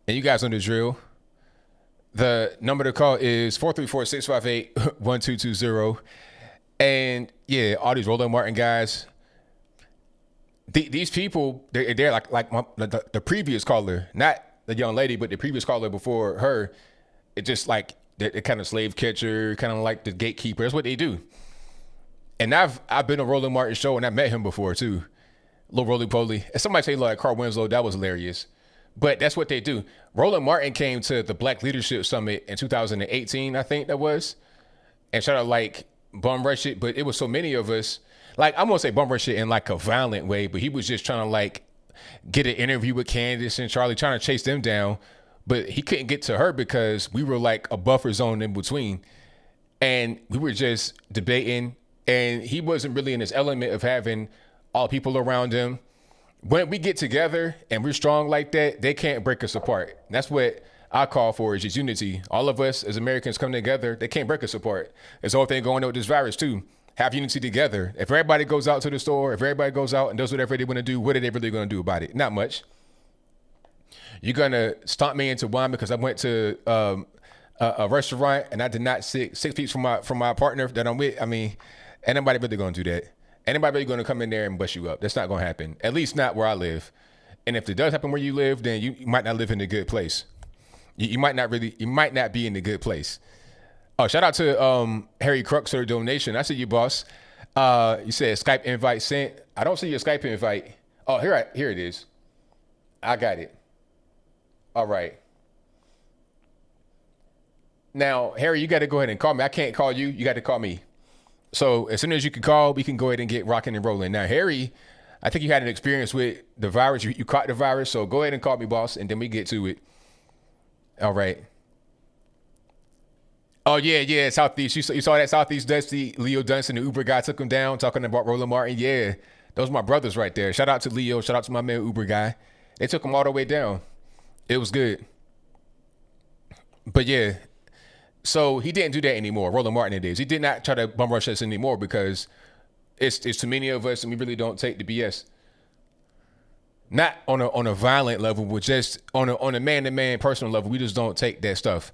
and you guys know the drill. The number to call is 434-658-1220. And yeah, all these Roland Martin guys, these people, they're like the previous caller, not the young lady, but the previous caller before her. It's just like they're kind of slave catcher, kind of like the gatekeeper. That's what they do. And I've been on Roland Martin's show and I met him before too. Little roly poly. And somebody say like Carl Winslow, that was hilarious. But that's what they do. Roland Martin came to the Black Leadership Summit in 2018, I think that was, and tried to like bum rush it. But it was so many of us. Like, I'm gonna say bum rush it in like a violent way, but he was just trying to like get an interview with Candace and Charlie, trying to chase them down. But he couldn't get to her because we were like a buffer zone in between. And we were just debating. And he wasn't really in his element of having all people around him. When we get together and we're strong like that, they can't break us apart. And that's what I call for, is just unity. All of us as Americans come together, they can't break us apart. There's the whole thing going on with this virus too. Have unity together. If everybody goes out to the store, if everybody goes out and does whatever they want to do, what are they really going to do about it? Not much. You're going to stomp me into one because I went to a restaurant and I did not sit 6 feet from my partner that I'm with. I mean, ain't nobody really going to do that. Anybody really going to come in there and bust you up? That's not going to happen. At least not where I live. And if it does happen where you live, then you might not live in a good place. You might not be in a good place. Oh, shout out to Harry Crux for the donation. I see you, boss. You said Skype invite sent. I don't see your Skype invite. Oh, here it is. I got it. All right. Now, Harry, you got to go ahead and call me. I can't call you. You got to call me. So as soon as you can call, we can go ahead and get rocking and rolling. Now, Harry, I think you had an experience with the virus. You caught the virus. So go ahead and call me, boss, and then we get to it. All right. Oh, yeah, Southeast. You saw that Southeast Dusty, Leo Dunson, the Uber guy took him down, talking about Roland Martin. Yeah, those are my brothers right there. Shout out to Leo. Shout out to my man, Uber guy. They took him all the way down. It was good. But, yeah. So he didn't do that anymore. Roland Martin it is. He did not try to bum rush us anymore because it's too many of us and we really don't take the BS. Not on a violent level, but just on a man-to-man personal level. We just don't take that stuff.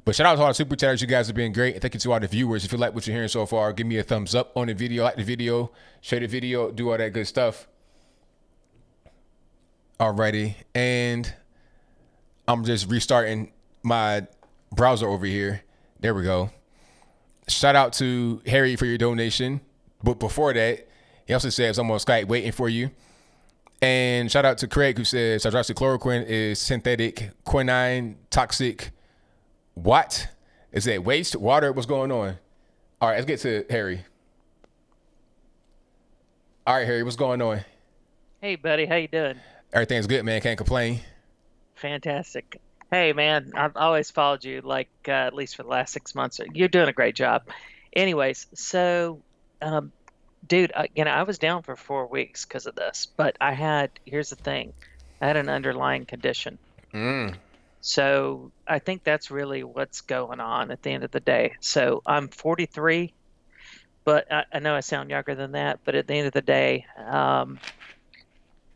But shout out to all the super chatters. You guys have been great. And thank you to all the viewers. If you like what you're hearing so far, give me a thumbs up on the video, like the video, share the video, do all that good stuff. Alrighty. And I'm just restarting my browser over here. There we go. Shout out to Harry for your donation. But before that, he also says I'm on Skype waiting for you. And shout out to Craig who says hydroxychloroquine is synthetic quinine toxic. What? Is that waste? Water? What's going on? All right, let's get to Harry. All right, Harry, what's going on? Hey, buddy, how you doing? Everything's good, man. Can't complain. Fantastic. Hey, man, I've always followed you, like, at least for the last 6 months. You're doing a great job. Anyways, so, dude, I was down for 4 weeks because of this, but here's the thing. I had an underlying condition. So I think that's really what's going on at the end of the day. So I'm 43, but I know I sound younger than that, but at the end of the day, I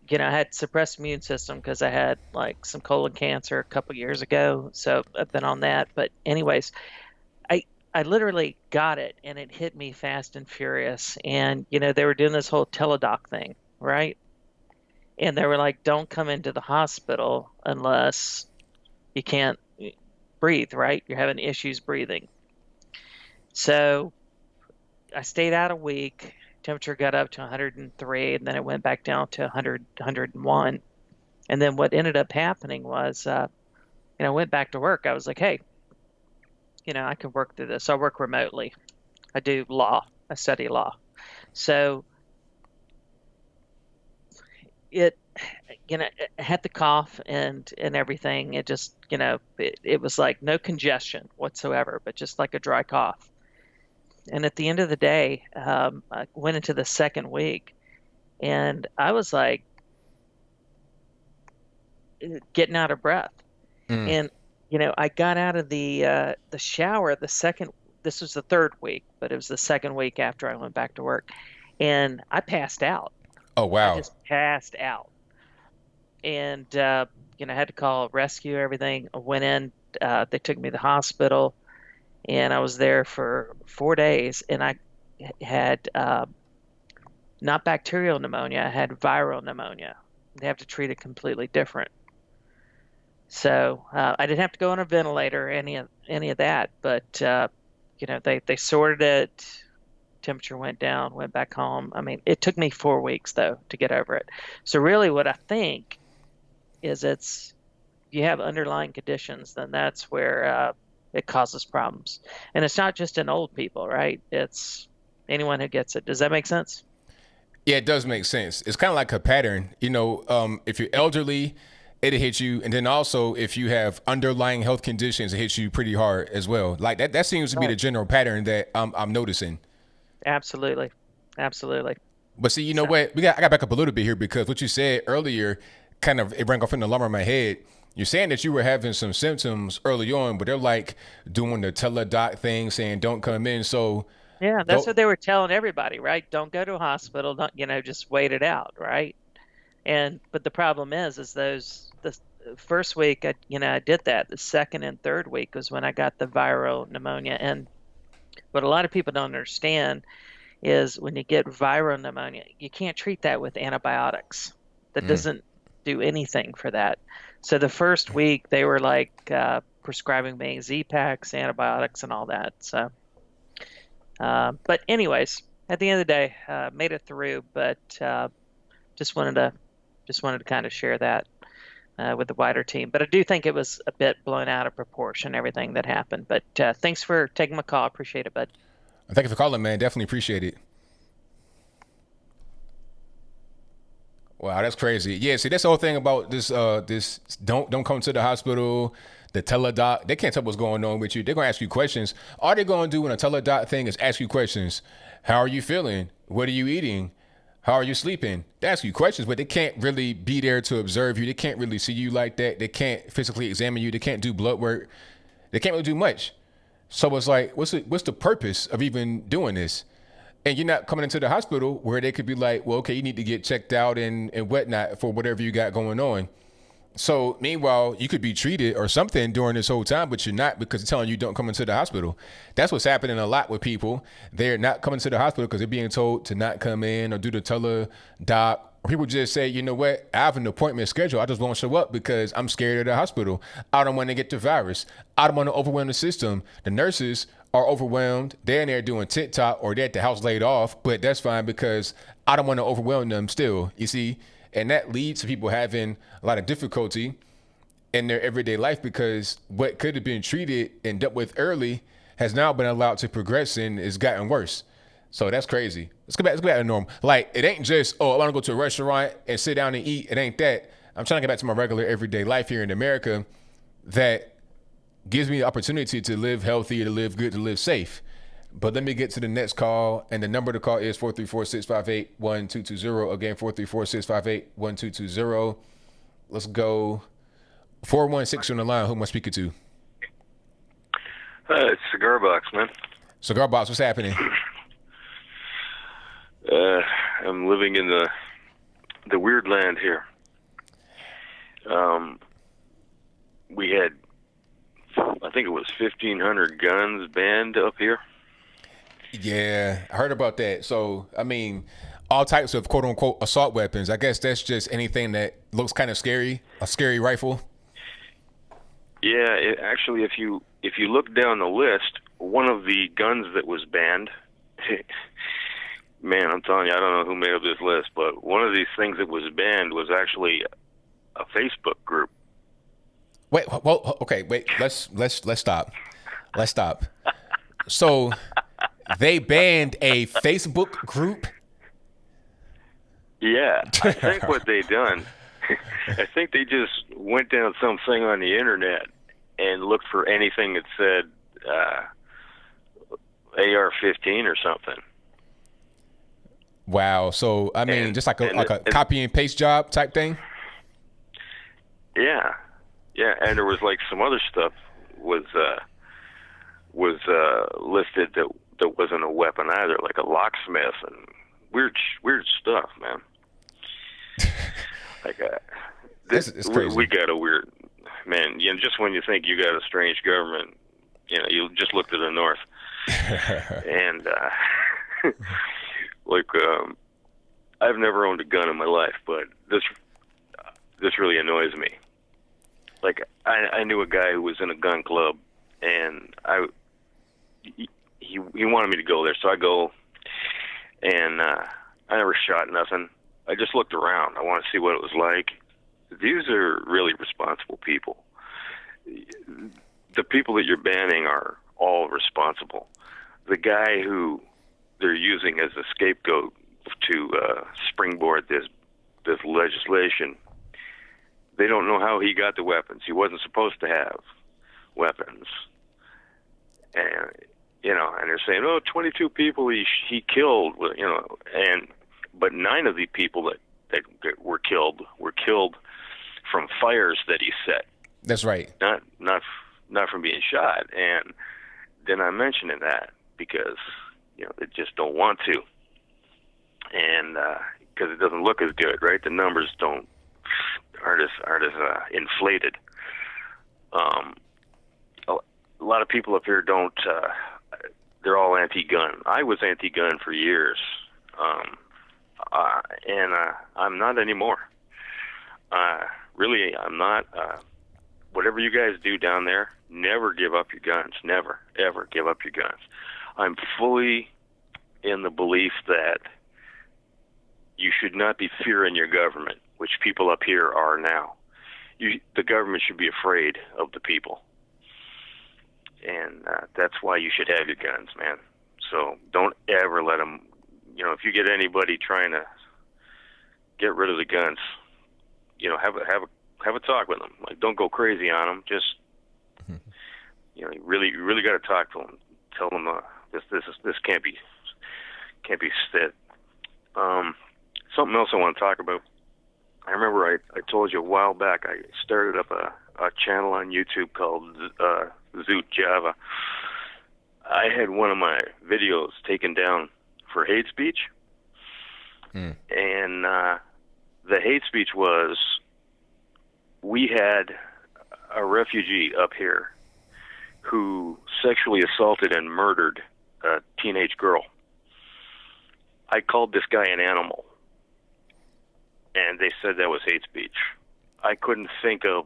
had suppressed immune system because I had like some colon cancer a couple years ago. So I've been on that. But anyways, I literally got it and it hit me fast and furious. And, they were doing this whole teledoc thing, right? And they were like, don't come into the hospital unless you can't breathe, right? You're having issues breathing. So I stayed out a week temperature got up to 103, and then it went back down to 100, 101. And then what ended up happening was, I went back to work. I was like, hey, I can work through this. I work remotely. I do law. I study law. So it had the cough and everything. It just, it was like no congestion whatsoever, but just like a dry cough. And at the end of the day, I went into the second week, and I was like getting out of breath. And I got out of the shower this was the third week, but it was the second week after I went back to work, and I passed out. Oh, wow. I just passed out. And, I had to call rescue, everything. I went in, they took me to the hospital, and I was there for 4 days, and I had not bacterial pneumonia, I had viral pneumonia. They have to treat it completely different. So I didn't have to go on a ventilator, any of that, but they sorted it. Temperature went down, went back home. I mean, it took me 4 weeks though to get over it. So really, what I think is you have underlying conditions, then that's where it causes problems, and it's not just in old people, right? It's anyone who gets it. Does that make sense? Yeah, it does make sense. It's kind of like a pattern. If you're elderly, it'll hit you. And then also if you have underlying health conditions, it hits you pretty hard as well. Like that seems to be the general pattern that I'm noticing. Absolutely. But see, you know what? I got back up a little bit here, because what you said earlier kind of, it rang off an alarm in my head. You're saying that you were having some symptoms early on, but they're like doing the teledoc thing, saying don't come in. So yeah, that's what they were telling everybody, right? Don't go to a hospital. Don't, just wait it out, right? But the problem is the first week I did that. The second and third week was when I got the viral pneumonia. And what a lot of people don't understand is when you get viral pneumonia, you can't treat that with antibiotics. That doesn't do anything for that. So the first week they were like prescribing me Z-Paks, antibiotics, and all that. So, but anyways, at the end of the day, made it through. But just wanted to kind of share that with the wider team. But I do think it was a bit blown out of proportion, everything that happened. But thanks for taking my call. Appreciate it, bud. Thank you for calling, man. Definitely appreciate it. Wow, that's crazy. Yeah, see, that's the whole thing about this. This don't come to the hospital. The teledoc, they can't tell what's going on with you. They're gonna ask you questions. All they're gonna do in a teledoc thing is ask you questions. How are you feeling? What are you eating? How are you sleeping? They ask you questions, but they can't really be there to observe you. They can't really see you like that. They can't physically examine you. They can't do blood work. They can't really do much. So it's like, what's the purpose of even doing this? And you're not coming into the hospital where they could be like, well, okay, you need to get checked out and whatnot for whatever you got going on. So meanwhile, you could be treated or something during this whole time, but you're not, because they're telling you don't come into the hospital. That's what's happening a lot with people. They're not coming to the hospital because they're being told to not come in or do the teledoc. Or people just say, you know what, I have an appointment scheduled. I just won't show up because I'm scared of the hospital. I don't want to get the virus. I don't want to overwhelm the system. The nurses are overwhelmed. They're in there doing TikTok, or they're at the house laid off, but that's fine because I don't want to overwhelm them still, you see? And that leads to people having a lot of difficulty in their everyday life, because what could have been treated and dealt with early has now been allowed to progress and it's gotten worse. So that's crazy. Let's go back to normal. Like, it ain't just, I want to go to a restaurant and sit down and eat. It ain't that. I'm trying to get back to my regular everyday life here in America that gives me the opportunity to live healthy, to live good, to live safe. But let me get to the next call. And the number to call is 434-658-1220. Again, 434-658-1220. Let's go. 416 on the line. Who am I speaking to? It's Cigar Box, man. Cigar Box, what's happening? I'm living in the weird land here. We had, I think it was 1,500 guns banned up here. Yeah, I heard about that. So, I mean, all types of quote unquote assault weapons. I guess that's just anything that looks kind of scary, a scary rifle. Yeah, actually, if you look down the list, one of the guns that was banned man, I'm telling you, I don't know who made up this list, but one of these things that was banned was actually a Facebook group. Wait, well, okay, wait. Let's stop. Let's stop. So they banned a Facebook group. Yeah, I think what they done, I think they just went down something on the internet and looked for anything that said AR-15 or something. Wow. So I mean, just like a copy and paste job type thing. Yeah, and there was like some other stuff was listed that wasn't a weapon either, like a locksmith and weird stuff, man. Like this is crazy. We got a weird man. You know, just when you think you got a strange government, you know, you just look to the north, and I've never owned a gun in my life, but this really annoys me. Like I knew a guy who was in a gun club, and he wanted me to go there, so I go, and I never shot nothing. I just looked around. I want to see what it was like. These are really responsible people. The people that you're banning are all responsible. The guy who they're using as a scapegoat to springboard this legislation, they don't know how he got the weapons. He wasn't supposed to have weapons. And, you know, and they're saying, 22 people he killed, you know, but 9 of the people that were killed from fires that he set. That's right. Not from being shot. And then I'm mentioning that because, you know, they just don't want to. And because it doesn't look as good, right? The numbers aren't as inflated. A lot of people up here don't. They're all anti-gun. I was anti-gun for years, and I'm not anymore. Really, I'm not. Whatever you guys do down there, never give up your guns. Never, ever give up your guns. I'm fully in the belief that you should not be fearing your government, which people up here are now. The government should be afraid of the people. And that's why you should have your guns, man. So don't ever let them, you know, if you get anybody trying to get rid of the guns, you know, have a talk with them. Like, don't go crazy on them. Just, you know, you really got to talk to them. Tell them this can't be said. Something else I want to talk about. I remember I told you a while back I started up a channel on YouTube called Zoot Java. I had one of my videos taken down for hate speech, and the hate speech was, we had a refugee up here who sexually assaulted and murdered a teenage girl. I called this guy an animal, and they said that was hate speech. I couldn't think of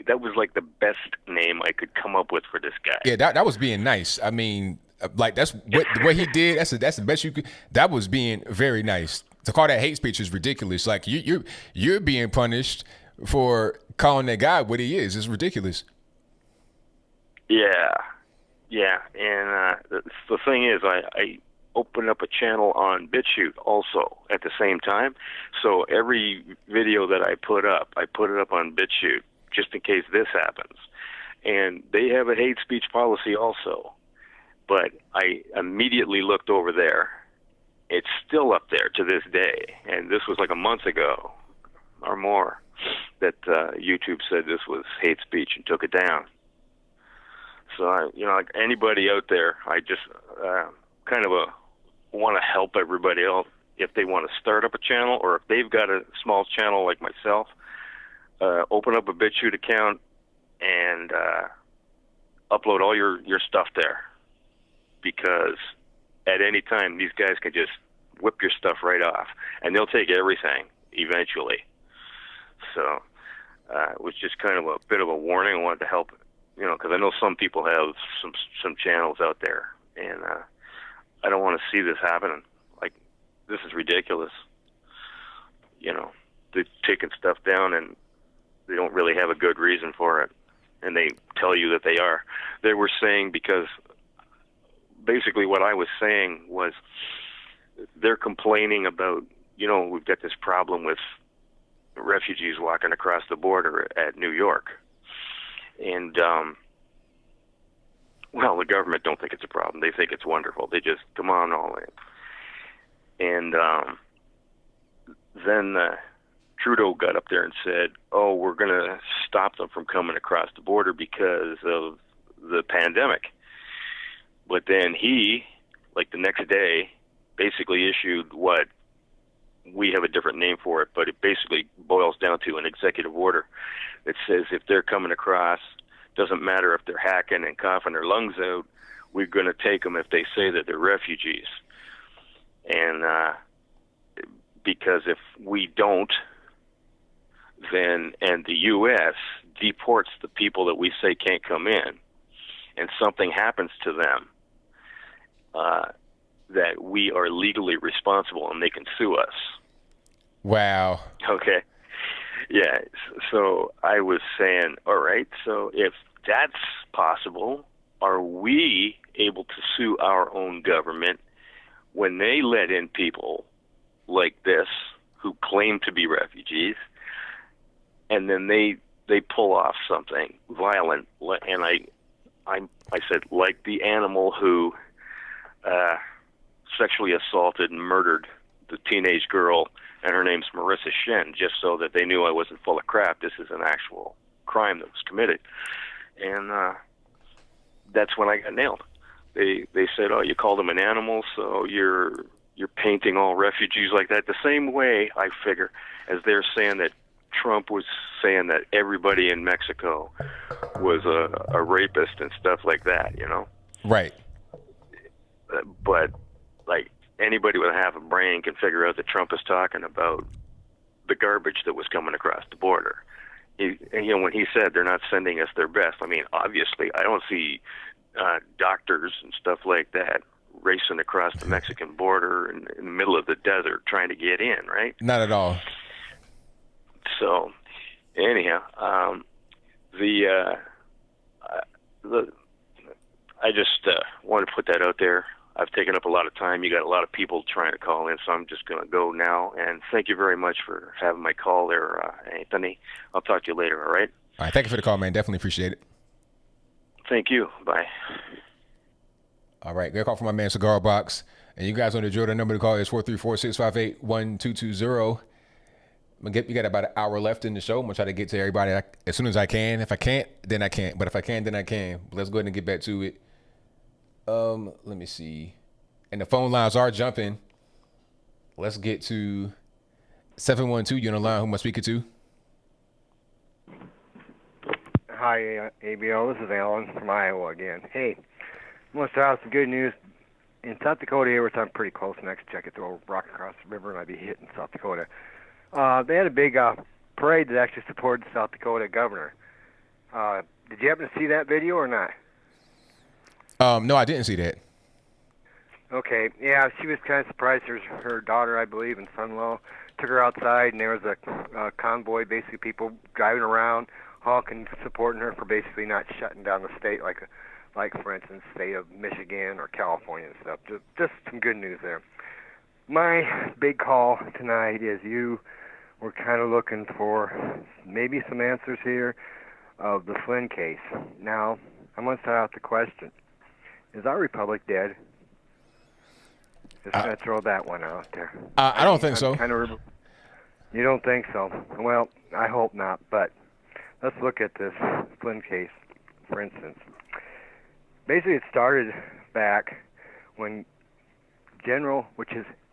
that was like the best name I could come up with for this guy. Yeah, that was being nice. I mean, like that's what he did. That's the best you could. That was being very nice. To call that hate speech is ridiculous. Like you're being punished for calling that guy what he is. It's ridiculous. Yeah, and the thing is, I opened up a channel on BitChute also at the same time. So every video that I put it up on BitChute just in case this happens. And they have a hate speech policy also. But I immediately looked over there. It's still up there to this day. And this was like a month ago or more that YouTube said this was hate speech and took it down. So, like anybody out there, I just kind of want to help everybody else if they want to start up a channel, or if they've got a small channel like myself, open up a BitChute account and upload all your stuff there, because at any time these guys can just whip your stuff right off, and they'll take everything eventually. So it was just kind of a bit of a warning. I wanted to help, because I know some people have some channels out there, and I don't want to see this happening. Like, this is ridiculous. You know, they're taking stuff down and they don't really have a good reason for it. And they tell you that they are. They were saying, because basically what I was saying was they're complaining about, you know, we've got this problem with refugees walking across the border at New York. And, well, the government don't think it's a problem. They think it's wonderful. They just come on all in. And then Trudeau got up there and said, oh, we're going to stop them from coming across the border because of the pandemic. But then he, like the next day, basically issued what we have a different name for it, but it basically boils down to an executive order that says if they're coming across, doesn't matter if they're hacking and coughing their lungs out, we're going to take them if they say that they're refugees. And because if we don't, then, and the U.S. deports the people that we say can't come in, and something happens to them, that we are legally responsible and they can sue us. Wow. Okay. Yeah. So I was saying, all right, so if that's possible, are we able to sue our own government when they let in people like this who claim to be refugees, and then they pull off something violent? And I said, like the animal who sexually assaulted and murdered the teenage girl, and her name's Marissa Shen, just so that they knew I wasn't full of crap. This is an actual crime that was committed. And that's when I got nailed. They said, oh, you called him an animal, so you're painting all refugees like that. The same way, I figure, as they're saying that Trump was saying that everybody in Mexico was a rapist and stuff like that, you know? Right. But, like, anybody with half a brain can figure out that Trump is talking about the garbage that was coming across the border. You know, when he said they're not sending us their best, I mean, obviously, I don't see doctors and stuff like that racing across the Mexican border in the middle of the desert trying to get in, right? Not at all. So, anyhow, I just wanted to put that out there. I've taken up a lot of time. You got a lot of people trying to call in, so I'm just going to go now. And thank you very much for having my call there, Anthony. I'll talk to you later, all right? All right. Thank you for the call, man. Definitely appreciate it. Thank you. Bye. All right. Got a call from my man, Cigar Box. And you guys on the drill, the number to call is 434-658-1220. We got about an hour left in the show. I'm going to try to get to everybody as soon as I can. If I can't, then I can't. But if I can, then I can. But let's go ahead and get back to it. Let me see. And the phone lines are jumping. Let's get to 712. You on the line? Who am I speaking to? Hi, ABL. This is Alan from Iowa again. Hey, I'm going to start out with some good news. In South Dakota here, which I'm pretty close, next check it, throw a rock across the river, and I'd be hitting South Dakota. They had a big parade that actually supported the South Dakota governor. Did you happen to see that video or not? No, I didn't see that. Okay, yeah, she was kind of surprised. There's her daughter, I believe, and son-in-law took her outside, and there was a convoy, basically people driving around, honking, supporting her for basically not shutting down the state, like for instance, state of Michigan or California and stuff. Just some good news there. My big call tonight is we're kind of looking for maybe some answers here of the Flynn case. Now, I'm going to start out the question. Is our republic dead? Just going to throw that one out there. I don't think so. You don't think so? Well, I hope not, but let's look at this Flynn case, for instance. Basically, it started back when General,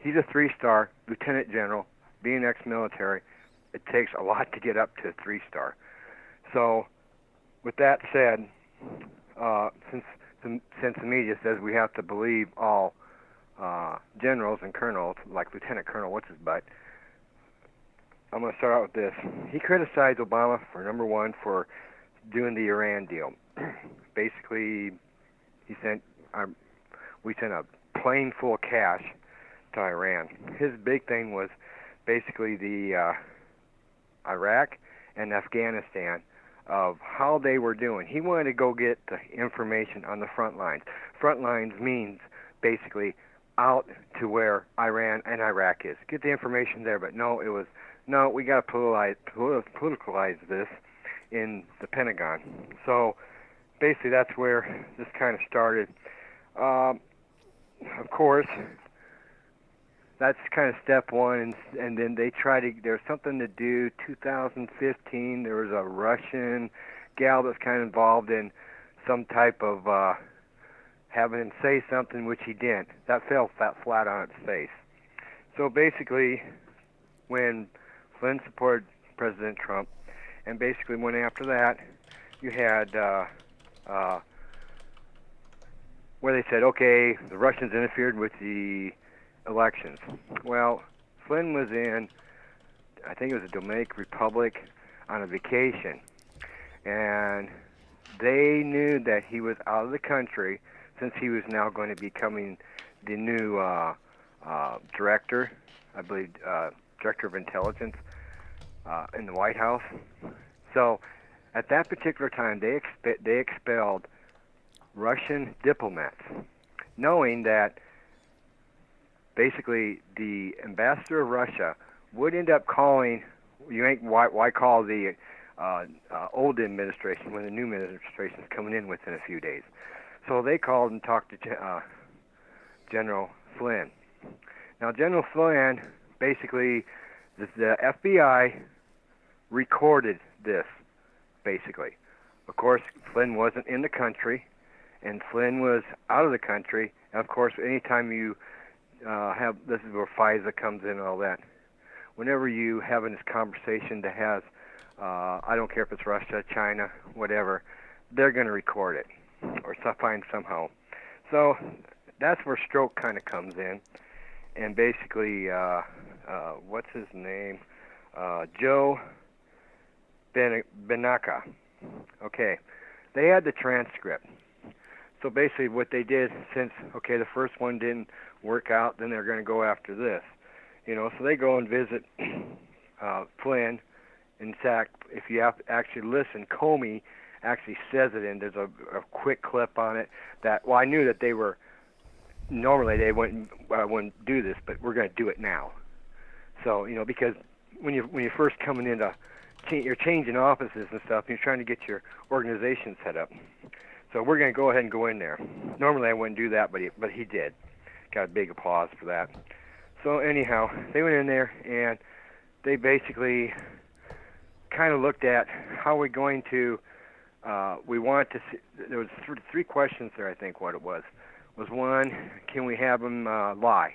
he's a 3-star lieutenant general, being ex-military, it takes a lot to get up to a 3-star. So, with that said, since the media says we have to believe all generals and colonels, like Lieutenant Colonel what's-his-butt, I'm going to start out with this. He criticized Obama for, number one, for doing the Iran deal. Basically, we sent a plane full of cash to Iran. His big thing was basically the Iraq and Afghanistan of how they were doing. He wanted to go get the information on the front lines. Front lines means basically out to where Iran and Iraq is. Get the information there, but no, it was, no, we got to politicalize this in the Pentagon. So basically that's where this kind of started. Of course, that's kind of step one, and then they try to, there's something to do, 2015, there was a Russian gal that's kind of involved in some type of having him say something, which he didn't. That fell flat on its face. So basically, when Flynn supported President Trump, and basically went after that, you had where they said, okay, the Russians interfered with the elections. Well, Flynn was in, I think it was the Dominican Republic, on a vacation, and they knew that he was out of the country since he was now going to be becoming the new director, I believe, director of intelligence in the White House. So at that particular time, they expelled Russian diplomats, knowing that basically the ambassador of Russia would end up calling, why call the old administration when the new administration is coming in within a few days. So they called and talked to General Flynn. Now General Flynn, basically the FBI recorded this, basically. Of course, Flynn wasn't in the country, and Flynn was out of the country. And of course, anytime you have, this is where FISA comes in and all that. Whenever you have this conversation that has, I don't care if it's Russia, China, whatever, they're going to record it or find somehow. So that's where Stroke kind of comes in, and basically, what's his name? Joe Benaka. Okay, they had the transcript. So basically what they did, since, okay, the first one didn't work out, then they're going to go after this. You know, so they go and visit Flynn. In fact, if you have to actually listen, Comey actually says it, and there's a quick clip on it that, well, I knew that they were, normally they wouldn't do this, but we're going to do it now. So, you know, because when you're first coming into, you're changing offices and stuff, and you're trying to get your organization set up. So we're going to go ahead and go in there. Normally I wouldn't do that, but he did. Got a big applause for that. So anyhow, they went in there, and they basically kind of looked at how we're going to, we want to see, there was three questions there, I think what it was one, can we have him lie?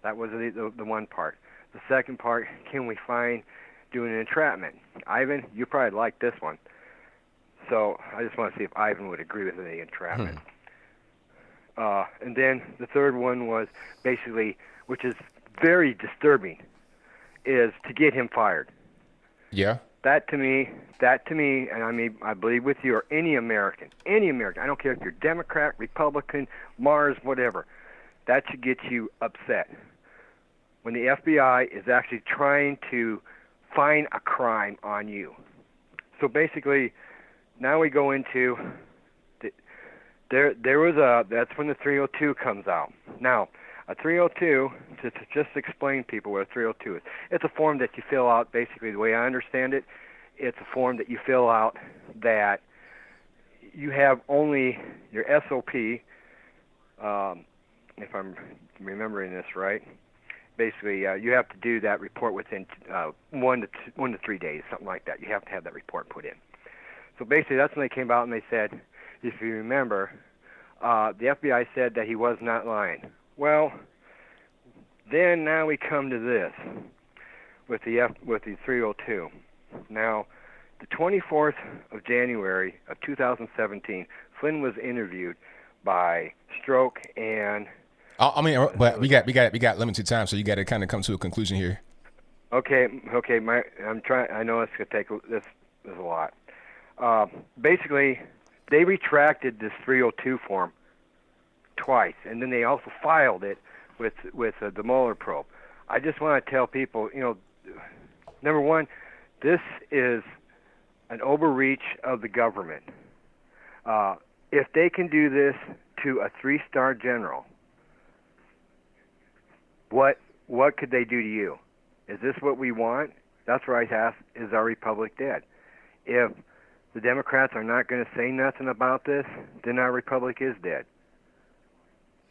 That was the one part. The second part, can we find doing an entrapment? Ivan, you probably like this one. So I just want to see if Ivan would agree with the entrapment. And then the third one was basically, which is very disturbing, is to get him fired. Yeah. That to me, and I mean, I believe with you, or any American, I don't care if you're Democrat, Republican, Mars, whatever, that should get you upset. When the FBI is actually trying to find a crime on you. So basically, now we go into, there was that's when the 302 comes out. Now, a 302, to just explain people what a 302 is, it's a form that you fill out, basically the way I understand it, it's a form that you fill out that you have only your SOP, if I'm remembering this right, basically you have to do that report within 1 to 3 days, something like that. You have to have that report put in. So basically that's when they came out and they said, if you remember, the FBI said that he was not lying. Well, then now we come to this with the 302. Now, the 24th of January of 2017, Flynn was interviewed by Stroke and. I mean, but we got limited time, so you got to kind of come to a conclusion here. Okay. I'm trying. I know it's gonna take this is a lot. Basically, they retracted this 302 form twice, and then they also filed it with the Mueller probe. I just want to tell people, number one, this is an overreach of the government. If they can do this to a 3-star general, what could they do to you? Is this what we want? That's where I ask, is our republic dead? If the Democrats are not going to say nothing about this, then our republic is dead.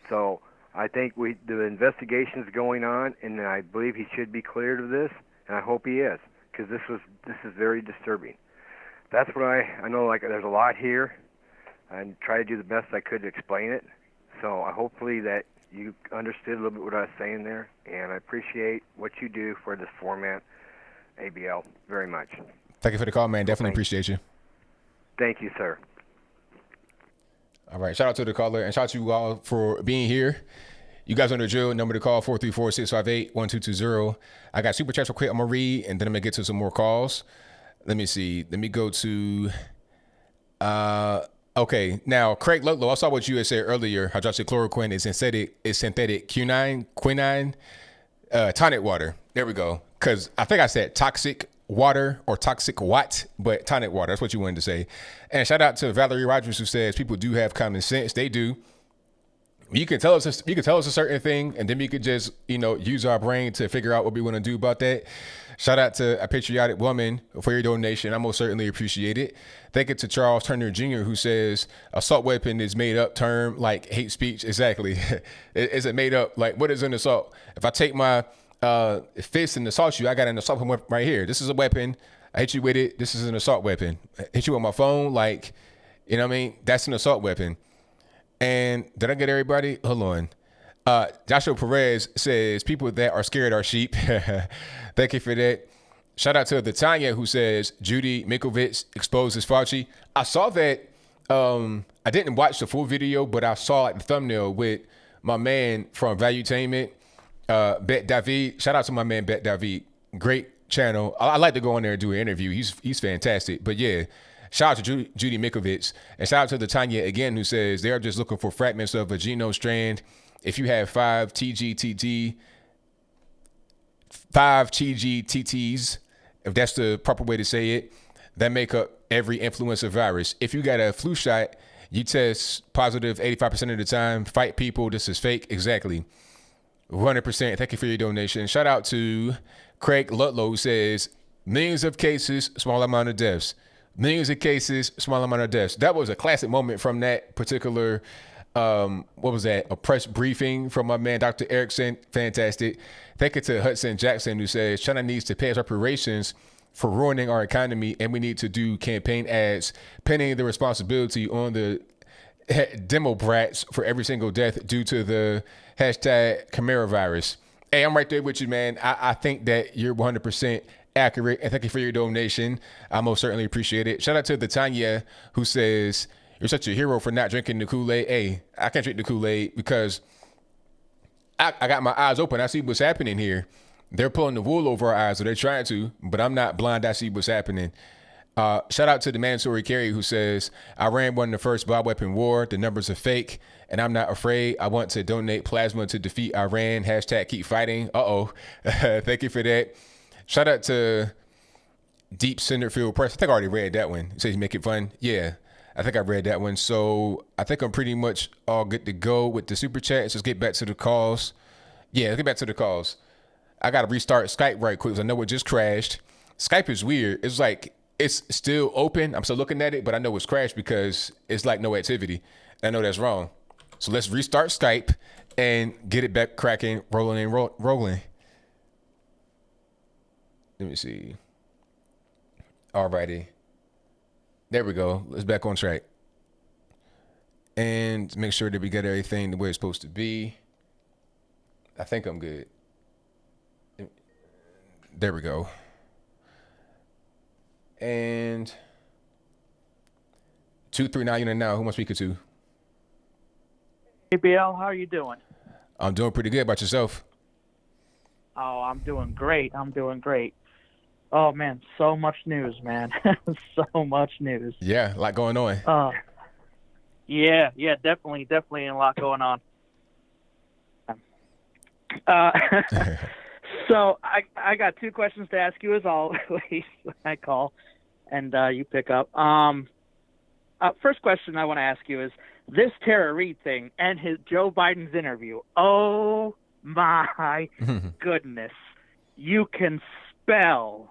So I think the investigation is going on, and I believe he should be cleared of this, and I hope he is, because this is very disturbing. That's what I know. Like, there's a lot here, and try to do the best I could to explain it. So hopefully that you understood a little bit what I was saying there, and I appreciate what you do for this format, ABL, very much. Thank you for the call, man. Definitely appreciate you. Thank you, sir. All right. Shout out to the caller, and shout out to you all for being here. You guys on the drill. Number to call, 434-658-1220. I got super chats real quick. I'm going to read, and then I'm going to get to some more calls. Let me see. Let me go to... Okay, now Craig Ludlow, I saw what you had said earlier. Hydroxychloroquine is synthetic quinine, tonic water. There we go. Because I think I said toxic water or toxic watt, but tonic water. That's what you wanted to say. And shout out to Valerie Rogers, who says people do have common sense. They do. You can tell us a certain thing, and then we could just use our brain to figure out what we want to do about that. Shout out to A Patriotic Woman for your donation. I most certainly appreciate it. Thank you to Charles Turner Jr., who says assault weapon is made up term like hate speech. Exactly. Is it made up? Like, what is an assault? If I take my fist and assault you, I got an assault weapon right here. This is a weapon. I hit you with it. This is an assault weapon. I hit you with my phone. Like, you know what I mean? That's an assault weapon. And did I get everybody? Hold on. Joshua Perez says people that are scared are sheep. Thank you for that. Shout out to the Tanya, who says Judy Mikovits exposes Fauci. I saw that. I didn't watch the full video, but I saw like the thumbnail with my man from Valuetainment, Bet David. Shout out to my man Bet David. Great channel. I like to go on there and do an interview. He's fantastic. But yeah, shout out to Judy Mikovits, and shout out to the Tanya again, who says they are just looking for fragments of a genome strand. If you have 5 TGTTs, if that's the proper way to say it, that make up every influenza virus. If you got a flu shot, you test positive 85% of the time. Fight people. This is fake. Exactly. 100%. Thank you for your donation. Shout out to Craig Ludlow, who says millions of cases, small amount of deaths. Millions of cases, small amount of deaths. That was a classic moment from that particular what was that? A press briefing from my man, Dr. Erickson. Fantastic. Thank you to Hudson Jackson, who says China needs to pay its reparations for ruining our economy, and we need to do campaign ads, pinning the responsibility on the demo brats for every single death due to the hashtag Chimera virus. Hey, I'm right there with you, man. I think that you're 100% accurate, and thank you for your donation. I most certainly appreciate it. Shout out to the Tanya, who says, you're such a hero for not drinking the Kool-Aid. Hey, I can't drink the Kool-Aid because I got my eyes open. I see what's happening here. They're pulling the wool over our eyes, or they're trying to, but I'm not blind. I see what's happening. Shout out to the mandatory carry, who says, Iran won the first bioweapon war. The numbers are fake, and I'm not afraid. I want to donate plasma to defeat Iran. Hashtag keep fighting. Uh-oh. Thank you for that. Shout out to Deep Centerfield Press. I think I already read that one. It says you make it fun. Yeah. I think I read that one. So I think I'm pretty much all good to go with the super chats. Let's get back to the calls. Yeah, let's get back to the calls. I got to restart Skype right quick because I know it just crashed. Skype is weird. It's like it's still open. I'm still looking at it, but I know it's crashed because it's like no activity. I know that's wrong. So let's restart Skype and get it back cracking, rolling and rolling. Let me see. Alrighty. There we go. Let's back on track. And make sure that we got everything the way it's supposed to be. I think I'm good. There we go. And 239 unit now. Who am I speaking to? ABL, how are you doing? I'm doing pretty good. About yourself? Oh, I'm doing great. Oh, man, so much news, man. So much news. Yeah, a lot going on. Yeah, definitely a lot going on. So I got two questions to ask you as always. I call, and you pick up. First question I want to ask you is this Tara Reade thing and his Joe Biden's interview. Oh my goodness! You can spell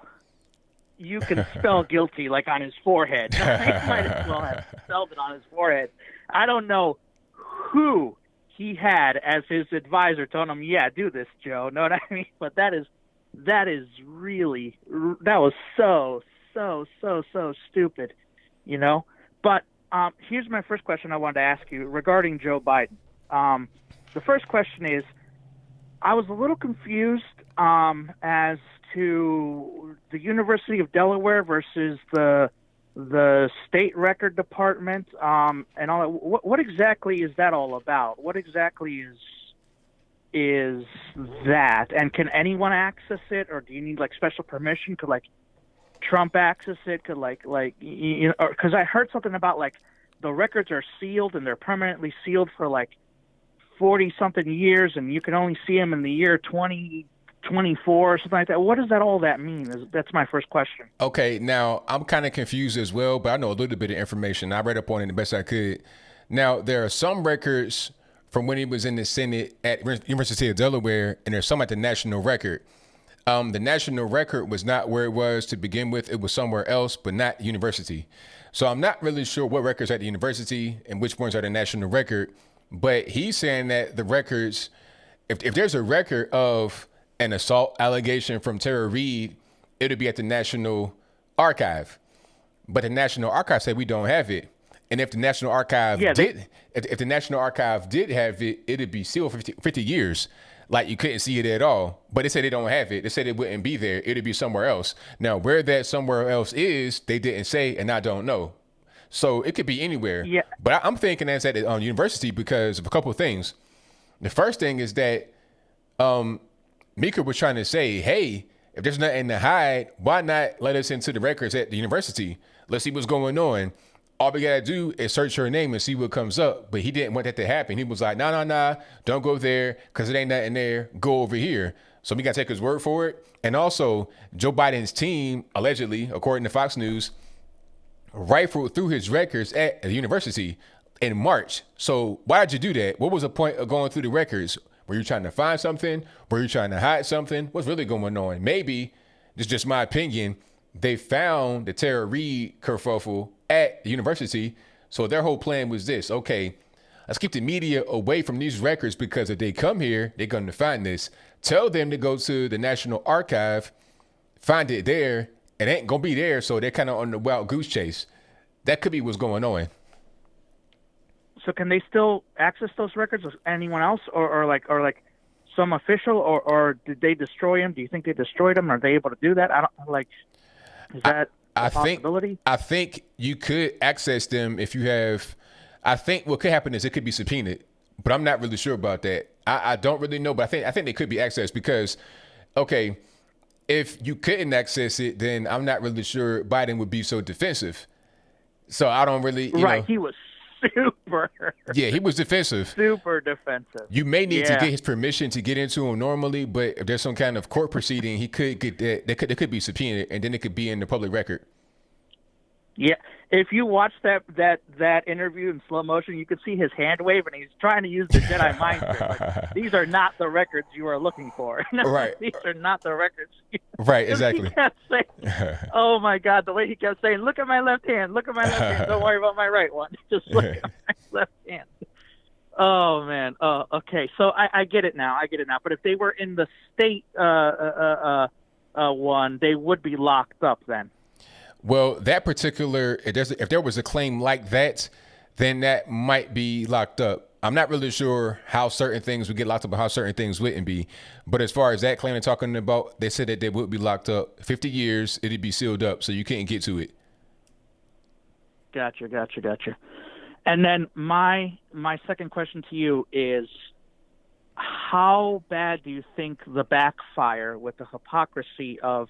guilty like on his forehead. I might as well have spelled it on his forehead. I don't know who he had as his advisor telling him, yeah, do this, Joe. Know what I mean? But that was so stupid, you know? But here's my first question I wanted to ask you regarding Joe Biden. The first question is, I was a little confused as to the University of Delaware versus the state record department and all that. What exactly is that all about? What exactly is that? And can anyone access it, or do you need like special permission? Could like Trump access it? Could like you know? Because I heard something about like the records are sealed and they're permanently sealed for like 40-something years, and you can only see them in the year 2024 or something like that. What does all that mean? That's my first question. Okay, now I'm kind of confused as well, but I know a little bit of information. I read up on it the best I could. Now, there are some records from when he was in the Senate at University of Delaware, and there's some at the National Record. The National Record was not where it was to begin with. It was somewhere else, but not university. So I'm not really sure what records are at the university and which ones are the National Record. But he's saying that the records, if there's a record of an assault allegation from Tara Reade, it'll be at the National Archive. But the National Archive said we don't have it. And if the National Archive if the National Archive did have it, it'd be sealed for 50 years. Like you couldn't see it at all. But they said they don't have it. They said it wouldn't be there. It'd be somewhere else. Now, where that somewhere else is, they didn't say, and I don't know. So it could be anywhere. Yeah. But I'm thinking that's at the university because of a couple of things. The first thing is that Mika was trying to say, hey, if there's nothing to hide, why not let us into the records at the university? Let's see what's going on. All we got to do is search her name and see what comes up. But he didn't want that to happen. He was like, nah, don't go there because it ain't nothing there. Go over here. So we got to take his word for it. And also, Joe Biden's team, allegedly, according to Fox News, rifled through his records at the university in March. So why did you do that? What was the point of going through the records? Were you trying to find something? Were you trying to hide something? What's really going on? Maybe, this is just my opinion, they found the Tara Reade kerfuffle at the university. So their whole plan was this. Okay, let's keep the media away from these records because if they come here, they're going to find this. Tell them to go to the National Archive, find it there. It ain't going to be there, so they're kind of on the wild goose chase. That could be what's going on. So can they still access those records with anyone else or like some official or did they destroy them? Do you think they destroyed them? Are they able to do that? Is that a possibility? I think you could access them if you have. I think what could happen is it could be subpoenaed, but I'm not really sure about that. I don't really know, but I think they could be accessed because, okay, if you couldn't access it, then I'm not really sure Biden would be so defensive. So I don't really, you know. He was super. Yeah, he was defensive. Super defensive. You may need to get his permission to get into him normally, but if there's some kind of court proceeding, he could get that. There could be subpoenaed, and then it could be in the public record. Yeah, if you watch that interview in slow motion, you could see his hand wave, and he's trying to use the Jedi mind trick. Like, these are not the records you are looking for. Right. These are not the records. Right, exactly. He kept saying, oh, my God, the way he kept saying, look at my left hand, look at my left hand. Don't worry about my right one. Just look at my left hand. Oh, man. Okay, so I get it now. But if they were in the state one, they would be locked up then. Well, that particular, if there was a claim like that, then that might be locked up. I'm not really sure how certain things would get locked up and how certain things wouldn't be. But as far as that claim they're talking about, they said that they would be locked up 50 years. It'd be sealed up, so you can't get to it. Gotcha. And then my second question to you is, how bad do you think the backfire with the hypocrisy of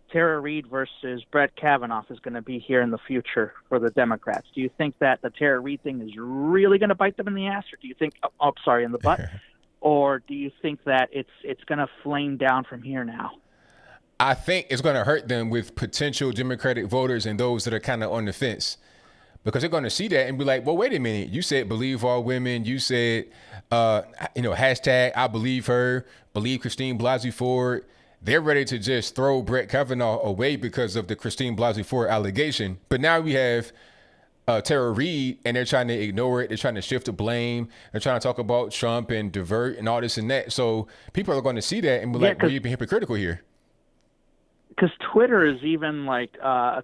Tara Reade versus Brett Kavanaugh is going to be here in the future for the Democrats? Do you think that the Tara Reade thing is really going to bite them in the ass, or do you think, in the butt? or do you think that it's going to flame down from here now? I think it's going to hurt them with potential Democratic voters and those that are kind of on the fence, because they're going to see that and be like, well, wait a minute. You said believe all women. You said, hashtag I believe her, believe Christine Blasey Ford. They're ready to just throw Brett Kavanaugh away because of the Christine Blasey Ford allegation. But now we have Tara Reade, and they're trying to ignore it. They're trying to shift the blame. They're trying to talk about Trump and divert and all this and that. So people are going to see that and be like, well, you're being hypocritical here. Because Twitter is even like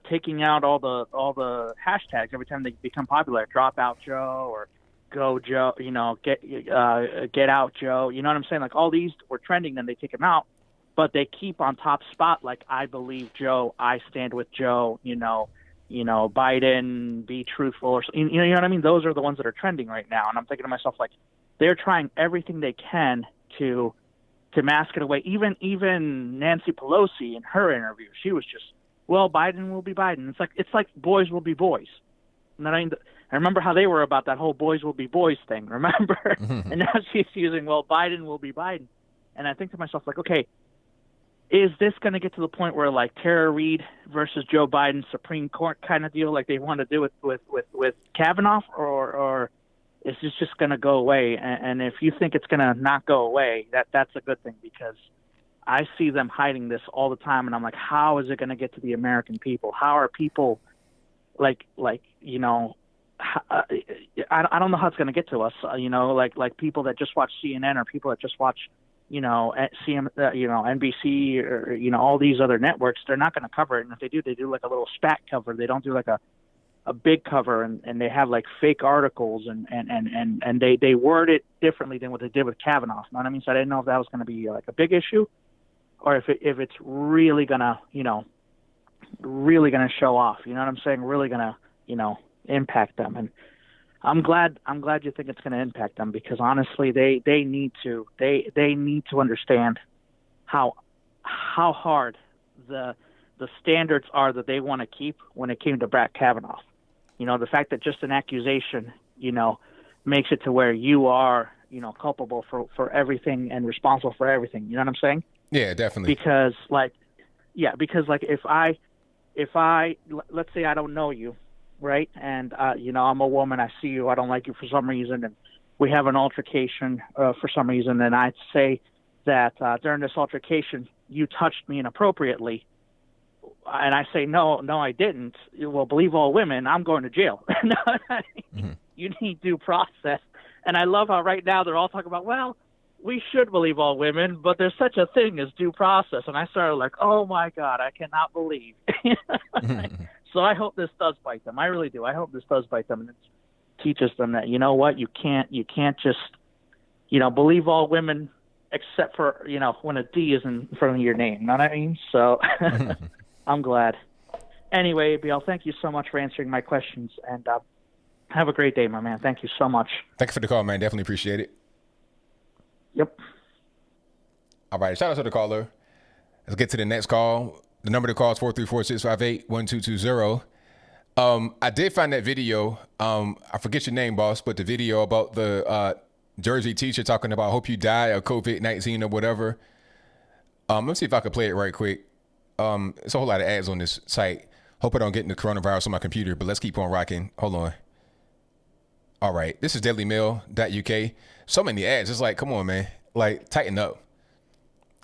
taking out all the hashtags every time they become popular. Drop out Joe or go Joe, get out Joe. You know what I'm saying? Like all these were trending, then they take them out, but they keep on top spot. Like I believe Joe, I stand with Joe. Biden, be truthful, or you know what I mean. Those are the ones that are trending right now, and I'm thinking to myself like they're trying everything they can to mask it away. Even Nancy Pelosi in her interview, she was just, well, Biden will be Biden. It's like boys will be boys. And I remember how they were about that whole boys will be boys thing, remember? Mm-hmm. And now she's using, well, Biden will be Biden. And I think to myself, like, okay, is this going to get to the point where like Tara Reade versus Joe Biden Supreme Court kind of deal like they want to do with Kavanaugh, or is this just going to go away? And if you think it's going to not go away, that's a good thing, because I see them hiding this all the time, and I'm like, how is it going to get to the American people? How are people I don't know how it's going to get to us. Like people that just watch CNN or people that just watch NBC or all these other networks. They're not going to cover it, and if they do like a little spat cover. They don't do like a big cover, and they have like fake articles and they word it differently than what they did with Kavanaugh. You know what I mean? So I didn't know if that was going to be like a big issue, or if it's really gonna show off. You know what I'm saying? Really gonna impact them. And I'm glad you think it's going to impact them, because honestly they need to understand how hard the standards are that they want to keep when it came to Brett Kavanaugh. The fact that just an accusation, makes it to where you are, culpable for everything and responsible for everything. You know what I'm saying? Yeah, definitely. Because if I let's say I don't know you, right? And, I'm a woman, I see you, I don't like you for some reason, and we have an altercation for some reason, and I'd say that during this altercation, you touched me inappropriately, and I say, no, I didn't. Well, believe all women, I'm going to jail. Mm-hmm. You need due process. And I love how right now they're all talking about, well, we should believe all women, but there's such a thing as due process. And I started like, oh my God, I cannot believe. Mm-hmm. So I hope this does bite them. I really do. I hope this does bite them, and it teaches them that, you know what, you can't just, believe all women except for, when a D is in front of your name. You know what I mean? So I'm glad. Anyway, ABL, thank you so much for answering my questions, and have a great day, my man. Thank you so much. Thank you for the call, man. Definitely appreciate it. Yep. All right. Shout out to the caller. Let's get to the next call. The number to call is 434-658-1220. I did find that video. I forget your name, boss, but the video about the Jersey teacher talking about hope you die of COVID-19 or whatever. Let's see if I can play it right quick. It's a whole lot of ads on this site. Hope I don't get the coronavirus on my computer, but let's keep on rocking. Hold on. All right. This is dailymail.uk. So many ads. It's like, come on, man. Like, tighten up.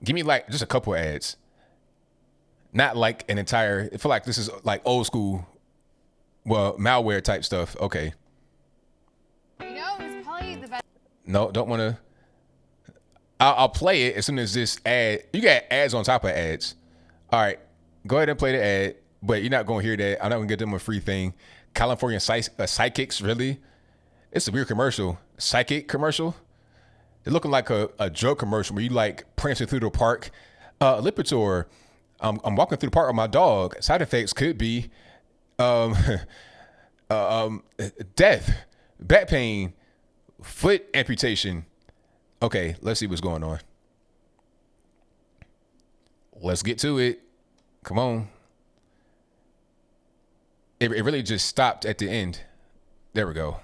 Give me like just a couple ads. Not like an entire, I feel like this is like old school, malware type stuff. Okay. It's probably the best. No, don't want to. I'll play it as soon as this ad, you got ads on top of ads. All right, go ahead and play the ad, but you're not going to hear that. I'm not going to get them a free thing. California psychics, really? It's a weird commercial. Psychic commercial? They're looking like a drug commercial where you like prancing through the park. Lipitor. I'm walking through the park with my dog. Side effects could be death, back pain, foot amputation. Okay, let's see what's going on. Let's get to it. Come on. It really just stopped at the end. There we go.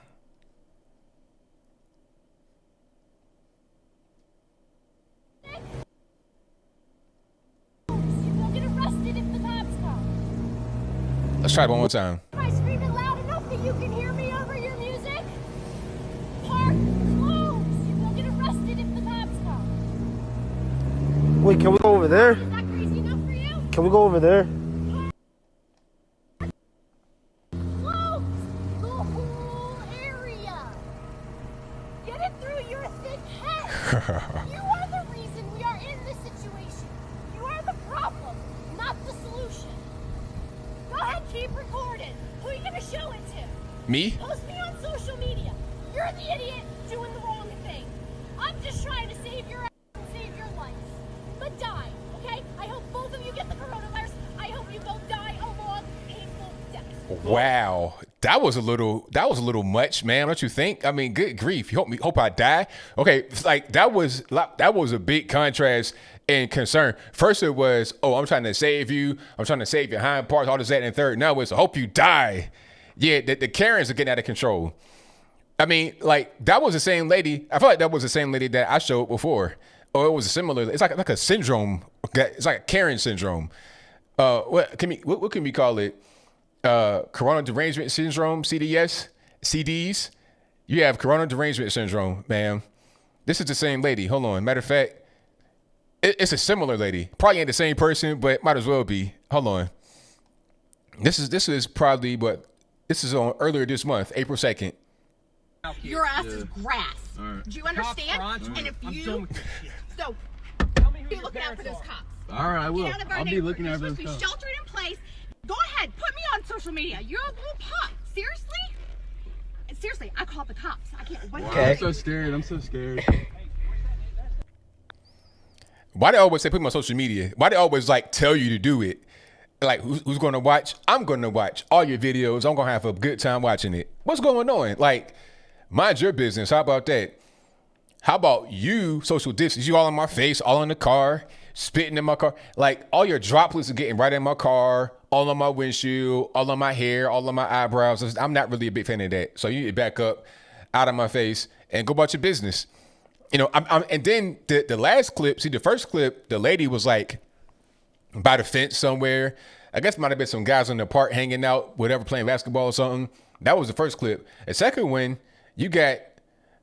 Let's try it one more time. Am I screaming loud enough that you can hear me over your music? Park closed. You will get arrested if the cops come. Wait, can we go over there? Is that crazy enough for you? Can we go over there? Close the whole area. Get it through your thick head. You are the reason we are in this situation. You are the problem, not the solution. Go ahead, keep recording. Who are you gonna show it to? Me? Post me on social media. You're the idiot doing the wrong thing. I'm just trying to save your ass and save your life. But die, okay? I hope both of you get the coronavirus. I hope you both die a long, painful death. Wow, that was a little much, man. Don't you think? I mean, good grief. You hope I die. Okay, it's like that was a big contrast and concern. First it was, oh, I'm trying to save you. I'm trying to save your hind parts, all this, that, and third. Now it's, I hope you die. Yeah, the Karens are getting out of control. I mean, like, that was the same lady. I feel like that was the same lady that I showed before. Or it was a similar, it's like a syndrome. It's like a Karen syndrome. What can we call it? Corona derangement syndrome, CDs. You have corona derangement syndrome, ma'am. This is the same lady. Hold on. Matter of fact, it's a similar lady. Probably ain't the same person, but might as well be. Hold on. This is probably this is on earlier this month, April 2nd. Your ass is grass. Right. Do you understand? And if you be looking out for those cops. All right, I will. Get out of our I'll be looking out for those You're supposed cops. to be sheltered in place. Go ahead, put me on social media. You're a little pup. Seriously? Seriously, I called the cops. I can't. What Okay. I'm so scared. I'm so scared. Why they always say put me on social media? Why they always like tell you to do it? Like, who's going to watch? I'm going to watch all your videos. I'm going to have a good time watching it. What's going on? Like, mind your business. How about that? How about you social distance? You all in my face, all in the car, spitting in my car. Like, all your droplets are getting right in my car, all on my windshield, all on my hair, all on my eyebrows. I'm not really a big fan of that. So you need to back up out of my face and go about your business. You know, and then the last clip, the first clip, the lady was like by the fence somewhere. I guess might have been some guys in the park hanging out, whatever, playing basketball or something. That was the first clip. The second one, you got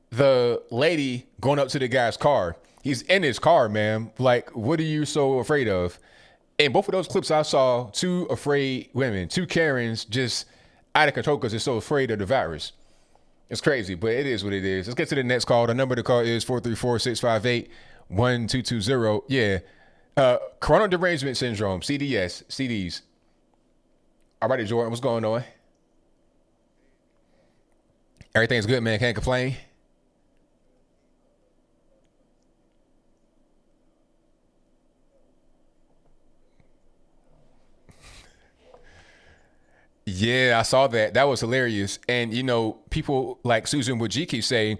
the lady going up to the guy's car. He's in his car, man. Like, what are you so afraid of? In both of those clips, I saw two afraid women, two Karens just out of control because they're so afraid of the virus. It's crazy, but it is what it is. Let's get to the next call. The number to call is 434-658-1220. Yeah. Corona derangement syndrome, CDs. All righty, Jordan, what's going on? Everything's good, man. Can't complain. Yeah, I saw that. That was hilarious. And, you know, people like Susan Wojcicki say,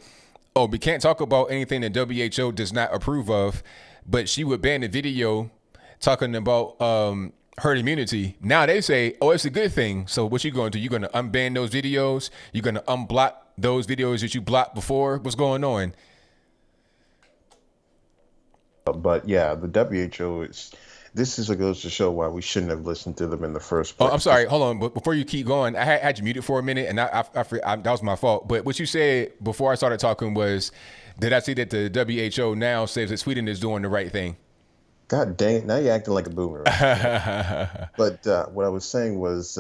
oh, we can't talk about anything that WHO does not approve of. But she would ban the video talking about herd immunity. Now they say, oh, it's a good thing. So what you going to do? You're going to unban those videos? You're going to unblock those videos that you blocked before? What's going on? But yeah, the WHO goes to show why we shouldn't have listened to them in the first place. Oh, I'm sorry. Hold on. But before you keep going, I had you muted for a minute, and I that was my fault. But what you said before I started talking was, did I see that the WHO now says that Sweden is doing the right thing? God dang it. Now you're acting like a boomer. But what I was saying was,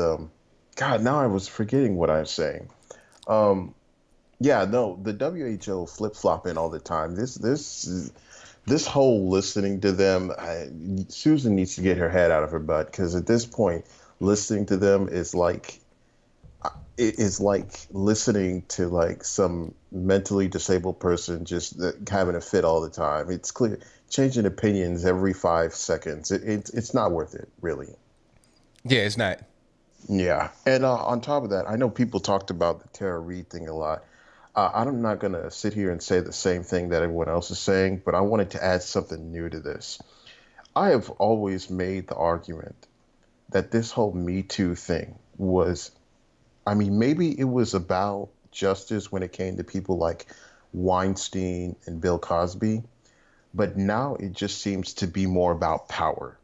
God, now I was forgetting what I was saying. Yeah, no, the WHO flip-flopping all the time. This whole listening to them, Susan needs to get her head out of her butt, because at this point, listening to them is like listening to like some mentally disabled person just having a fit all the time. It's clear, changing opinions every 5 seconds. It's not worth it, really. Yeah, it's not. Yeah, and on top of that, I know people talked about the Tara Reade thing a lot. I'm not going to sit here and say the same thing that everyone else is saying, but I wanted to add something new to this. I have always made the argument that this whole Me Too thing was, I mean, maybe it was about justice when it came to people like Weinstein and Bill Cosby, but now it just seems to be more about power.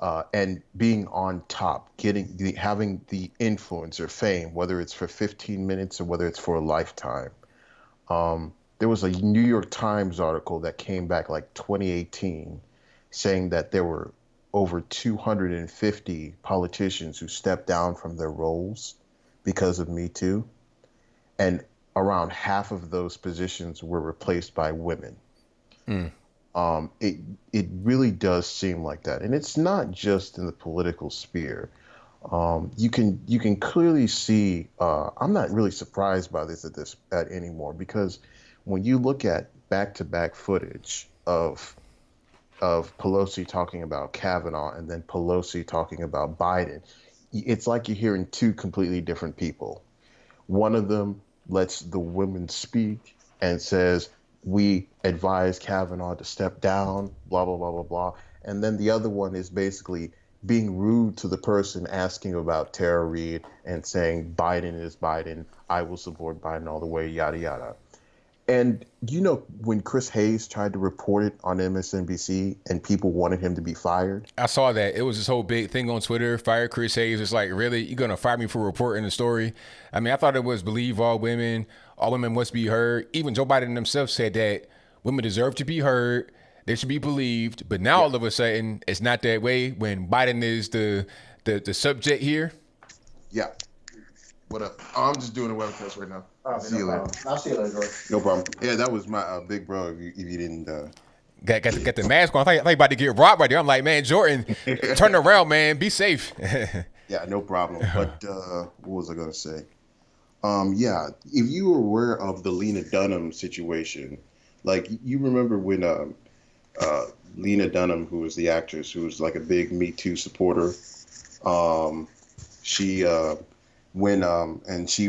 and being on top, having the influence or fame, whether it's for 15 minutes or whether it's for a lifetime. There was a New York Times article that came back like 2018 saying that there were over 250 politicians who stepped down from their roles because of Me Too. And around half of those positions were replaced by women. It really does seem like that, and it's not just in the political sphere. You can clearly see. I'm not really surprised by this anymore, because when you look at back-to-back footage of Pelosi talking about Kavanaugh and then Pelosi talking about Biden, it's like you're hearing two completely different people. One of them lets the women speak and says, we advise Kavanaugh to step down, blah, blah, blah, blah, blah. And then the other one is basically being rude to the person asking about Tara Reade and saying Biden is Biden, I will support Biden all the way, yada, yada. And when Chris Hayes tried to report it on MSNBC and people wanted him to be fired? I saw that. It was this whole big thing on Twitter, fire Chris Hayes. It's like, really? You're going to fire me for reporting the story? I mean, I thought it was believe all women must be heard. Even Joe Biden himself said that women deserve to be heard. They should be believed. But now all of a sudden, it's not that way when Biden is the subject here. Yeah. What up? Oh, I'm just doing a webcast right now. See you later. I'll see you later, bro. No problem. Yeah, that was my big bro. If you didn't got the mask on, I thought you about to get robbed right there. I'm like, man, Jordan, turn around, man. Be safe. Yeah, no problem. But what was I gonna say? Yeah, if you were aware of the Lena Dunham situation, like you remember when Lena Dunham, who was the actress, who was like a big Me Too supporter, she when and she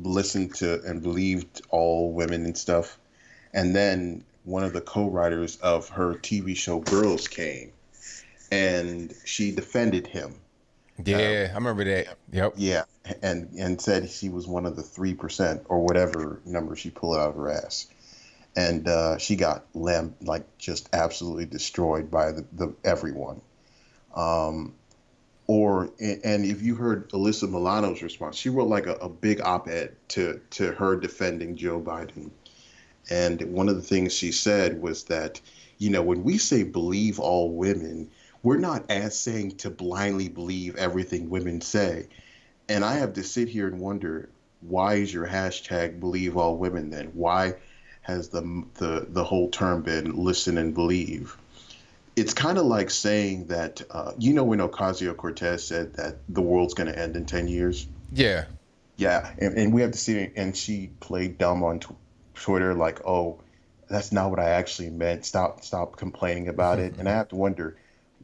listened to and believed all women and stuff, and then one of the co-writers of her TV show Girls came, and she defended him. Yeah, I remember that. Yep. Yeah, and said she was one of the 3% or whatever number she pulled out of her ass, and she got just absolutely destroyed by the everyone. And if you heard Alyssa Milano's response, she wrote like a big op-ed to her defending Joe Biden. And one of the things she said was that, when we say believe all women, we're not saying to blindly believe everything women say. And I have to sit here and wonder, why is your hashtag believe all women then? Why has the whole term been listen and believe? It's kind of like saying that, when Ocasio-Cortez said that the world's going to end in 10 years? Yeah. Yeah, and we have to see, and she played dumb on Twitter, like, oh, that's not what I actually meant. Stop complaining about it. And I have to wonder,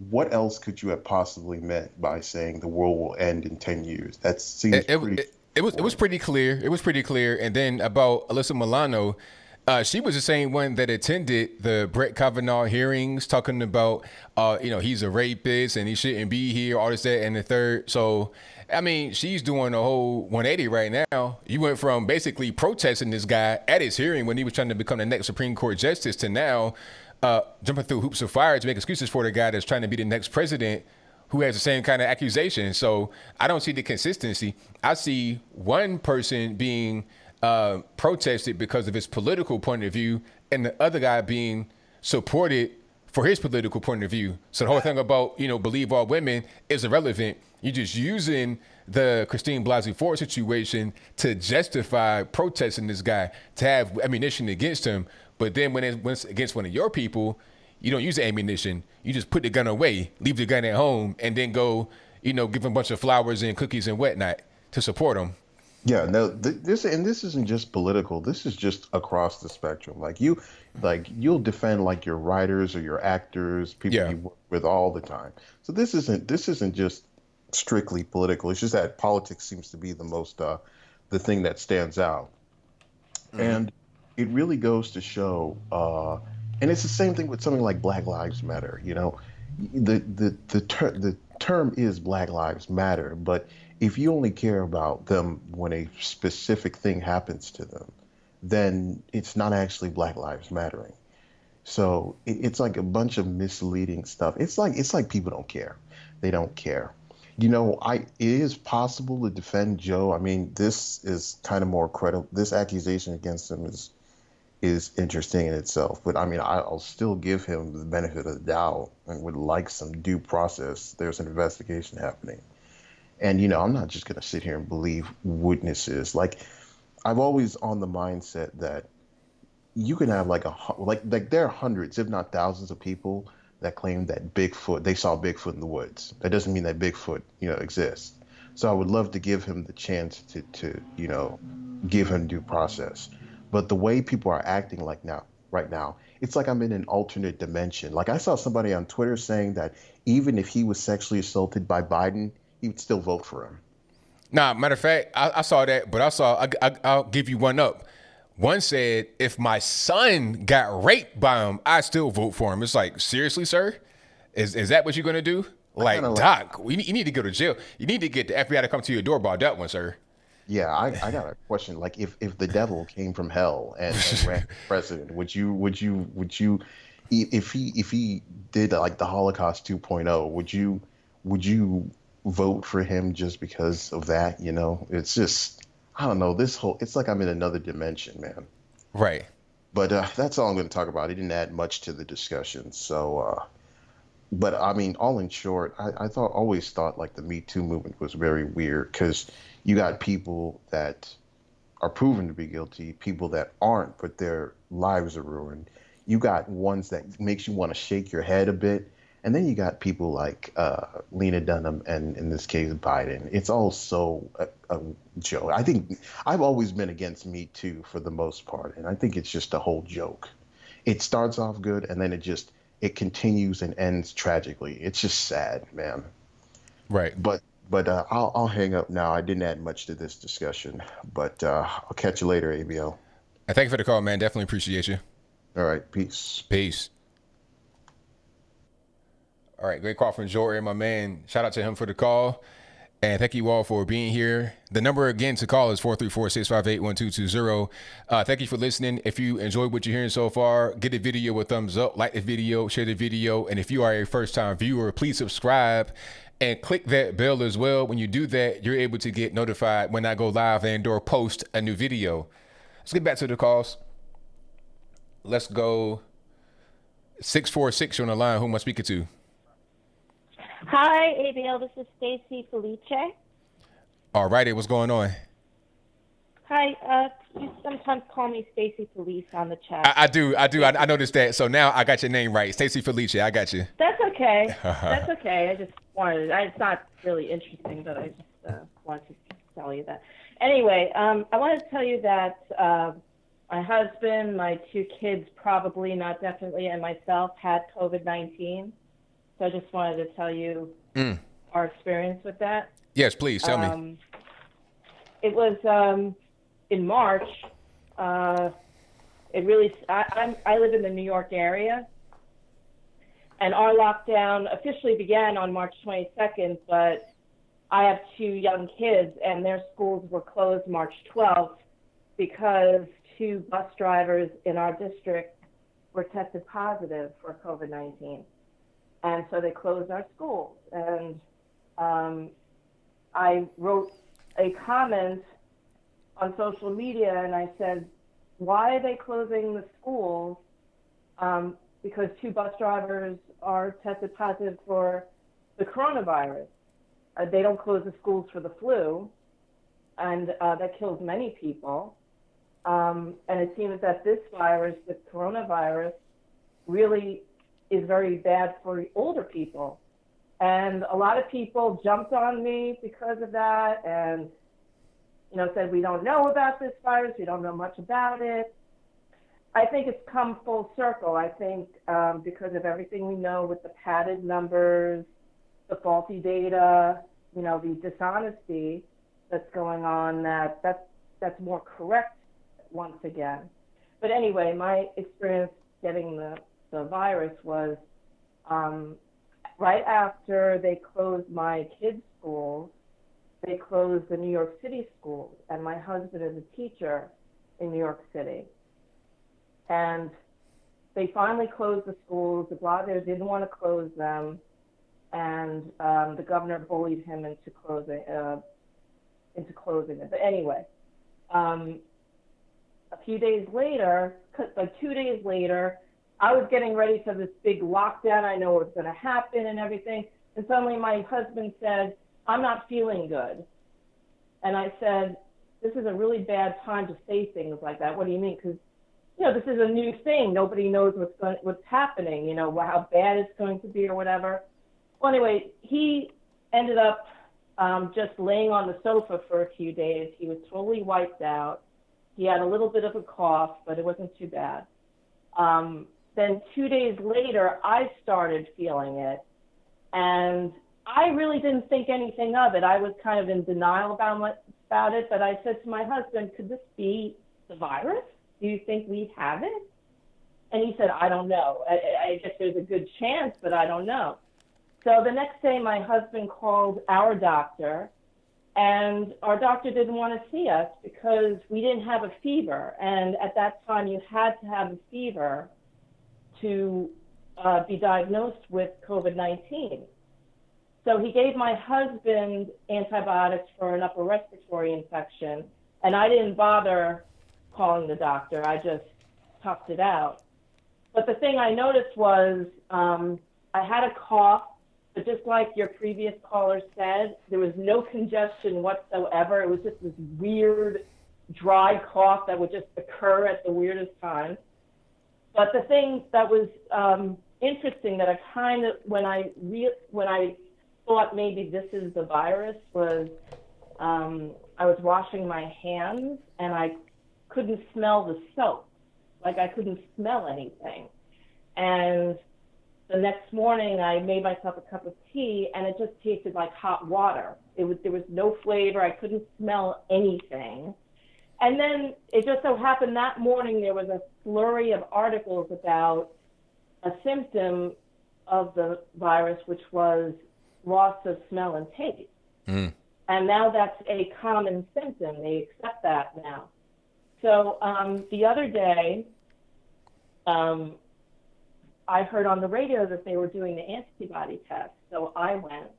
what else could you have possibly meant by saying the world will end in 10 years? That seems it was pretty clear. It was pretty clear. And then about Alyssa Milano, she was the same one that attended the Brett Kavanaugh hearings, talking about, he's a rapist and he shouldn't be here, all this, that, and the third. So, I mean, she's doing a whole 180 right now. You went from basically protesting this guy at his hearing when he was trying to become the next Supreme Court justice to now jumping through hoops of fire to make excuses for the guy that's trying to be the next president who has the same kind of accusation. So I don't see the consistency. I see one person being protested because of his political point of view and the other guy being supported for his political point of view. So the whole thing about, believe all women is irrelevant. You're just using the Christine Blasey Ford situation to justify protesting this guy, to have ammunition against him. But then when it's against one of your people, you don't use the ammunition. You just put the gun away, leave the gun at home, and then go, give him a bunch of flowers and cookies and whatnot to support him. Yeah, no, this isn't just political. This is just across the spectrum. You'll defend your writers or your actors, people you work with all the time. So this isn't just strictly political. It's just that politics seems to be the most the thing that stands out, and it really goes to show. And it's the same thing with something like Black Lives Matter. The term is Black Lives Matter, but if you only care about them when a specific thing happens to them, then it's not actually Black Lives Mattering. So it's like a bunch of misleading stuff. It's like people don't care. They don't care. It is possible to defend Joe. I mean, this is kind of more credible. This accusation against him is interesting in itself. But I mean, I'll still give him the benefit of the doubt and would like some due process. There's an investigation happening. And I'm not just going to sit here and believe witnesses. Like, I've always on the mindset that you can have like there are hundreds, if not thousands, of people that claim that they saw Bigfoot in the woods. That doesn't mean that Bigfoot, exists. So I would love to give him the chance to give him due process. But the way people are acting right now, it's like I'm in an alternate dimension. Like, I saw somebody on Twitter saying that even if he was sexually assaulted by Biden, he would still vote for him. Nah, matter of fact, I saw that, but I'll give you one up. One said, if my son got raped by him, I still vote for him. It's like, seriously, sir? Is that what you're going to do? Like, Doc, you need to go to jail. You need to get the FBI to come to your door about that one, sir. Yeah, I got a question. Like, if the devil came from hell and ran for president, would you, if he did like the Holocaust 2.0, would you vote for him just because of that? It's just, I don't know, it's like I'm in another dimension, man. Right. But that's all I'm going to talk about. It didn't add much to the discussion. So, but I mean, all in short, I always thought like the Me Too movement was very weird, because you got people that are proven to be guilty, people that aren't, but their lives are ruined. You got ones that makes you want to shake your head a bit. And then you got people like Lena Dunham and, in this case, Biden. It's all so a joke. I think I've always been against Me Too for the most part, and I think it's just a whole joke. It starts off good, and then it continues and ends tragically. It's just sad, man. Right. But I'll hang up now. I didn't add much to this discussion, but I'll catch you later, ABL. And thank you for the call, man. Definitely appreciate you. All right. Peace. Peace. All right, great call from Jordan, my man. Shout out to him for the call. And thank you all for being here. The number again to call is 434-658-1220. Thank you for listening. If you enjoyed what you're hearing so far, give the video a thumbs up, like the video, share the video. And if you are a first-time viewer, please subscribe and click that bell as well. When you do that, you're able to get notified when I go live and or post a new video. Let's get back to the calls. Let's go 646 on the line. Who am I speaking to? Hi, ABL. This is Stacy Felice. All righty, what's going on? Hi. You sometimes call me Stacy Felice on the chat. I do. I noticed that. So now I got your name right. Stacy Felice. I got you. That's okay. That's okay. I just wanted. It's not really interesting, but I just wanted to tell you that. Anyway, I wanted to tell you that my husband, my 2 kids, probably, not definitely, and myself had COVID-19. So I just wanted to tell you our experience with that. Yes, please tell me. It was in March. I live in the New York area, and our lockdown officially began on March 22nd. But I have 2 young kids, and their schools were closed March 12th because 2 bus drivers in our district were tested positive for COVID-19. And so they closed our schools. And I wrote a comment on social media, and I said, why are they closing the schools? Because 2 bus drivers are tested positive for the coronavirus. They don't close the schools for the flu, and that kills many people. And it seems that this virus, the coronavirus, really is very bad for older people. And a lot of people jumped on me because of that and, said, we don't know about this virus. We don't know much about it. I think it's come full circle. I think because of everything we know with the padded numbers, the faulty data, the dishonesty that's going on, that's more correct once again. But anyway, my experience getting the virus was right after they closed my kids' schools, they closed the New York City schools, and my husband is a teacher in New York City. And they finally closed the schools. De Blasio didn't want to close them, and the governor bullied him into closing it. But anyway, a few days later, like 2 days later, I was getting ready for this big lockdown. I know what's going to happen and everything. And suddenly my husband said, I'm not feeling good. And I said, this is a really bad time to say things like that. What do you mean? Because, you know, this is a new thing. Nobody knows what's happening, you know, how bad it's going to be or whatever. Well, anyway, he ended up just laying on the sofa for a few days. He was totally wiped out. He had a little bit of a cough, but it wasn't too bad. Then 2 days later, I started feeling it. And I really didn't think anything of it. I was kind of in denial about it, but I said to my husband, could this be the virus? Do you think we have it? And he said, I don't know. I guess there's a good chance, but I don't know. So the next day, my husband called our doctor, and our doctor didn't want to see us because we didn't have a fever. And at that time, you had to have a fever to be diagnosed with COVID-19. So he gave my husband antibiotics for an upper respiratory infection, and I didn't bother calling the doctor. I just toughed it out. But the thing I noticed was I had a cough, but just like your previous caller said, there was no congestion whatsoever. It was just this weird, dry cough that would just occur at the weirdest time. But the thing that was interesting that I kind of, when I thought maybe this is the virus, was I was washing my hands and I couldn't smell the soap. Like I couldn't smell anything. And the next morning I made myself a cup of tea and it just tasted like hot water. There was no flavor. I couldn't smell anything. And then it just so happened that morning there was a flurry of articles about a symptom of the virus, which was loss of smell and taste. Mm. And now that's a common symptom. They accept that now. So the other day, I heard on the radio that they were doing the antibody test. So I went.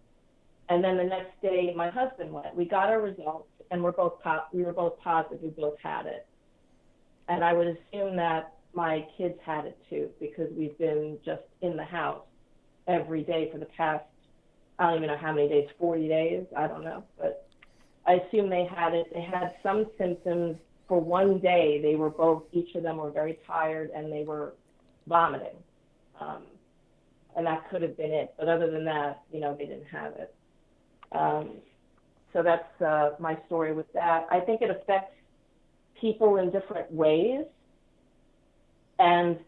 And then the next day, my husband went. We got our results, and we were both positive. We both had it. And I would assume that my kids had it too, because we've been just in the house every day for the past, I don't even know how many days, 40 days, I don't know. But I assume they had it. They had some symptoms for one day. They were both, each of them were very tired, and they were vomiting. And that could have been it. But other than that, you know, they didn't have it. So that's my story with that. I think it affects people in different ways. And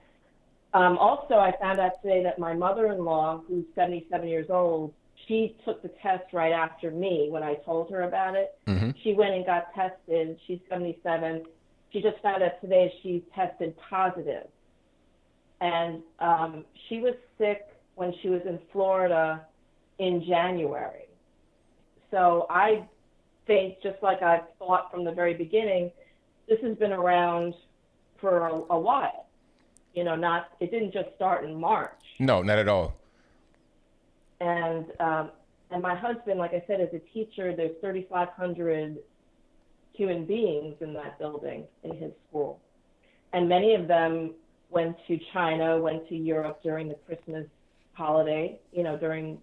also I found out today that my mother-in-law, who's 77 years old, she took the test right after me when I told her about it. Mm-hmm. She went and got tested. She's 77. She just found out today she tested positive. And she was sick when she was in Florida in January. So I think, just like I've thought from the very beginning, this has been around for a while. You know, it didn't just start in March. No, not at all. And my husband, like I said, is a teacher. There's 3,500 human beings in that building in his school. And many of them went to China, went to Europe during the Christmas holiday, during,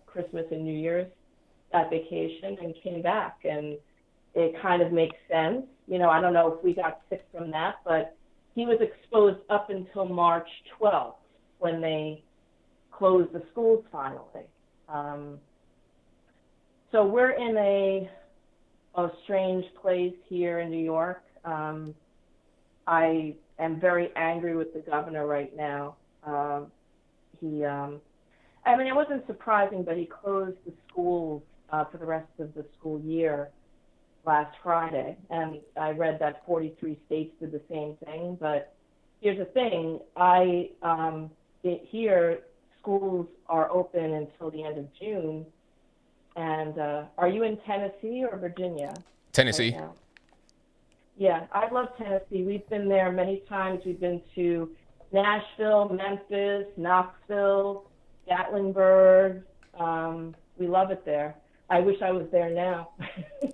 Christmas and New Year's, that vacation, and came back. And it kind of makes sense. I don't know if we got sick from that, but he was exposed up until March 12th when they closed the schools finally. So we're in a strange place here in New York. I am very angry with the governor right now. It wasn't surprising, but he closed the schools for the rest of the school year last Friday. And I read that 43 states did the same thing. But here's the thing. Here, schools are open until the end of June. And are you in Tennessee or Virginia? Tennessee. Right, yeah, I love Tennessee. We've been there many times. We've been to Nashville, Memphis, Knoxville, Gatlinburg. We love it there. I wish I was there now.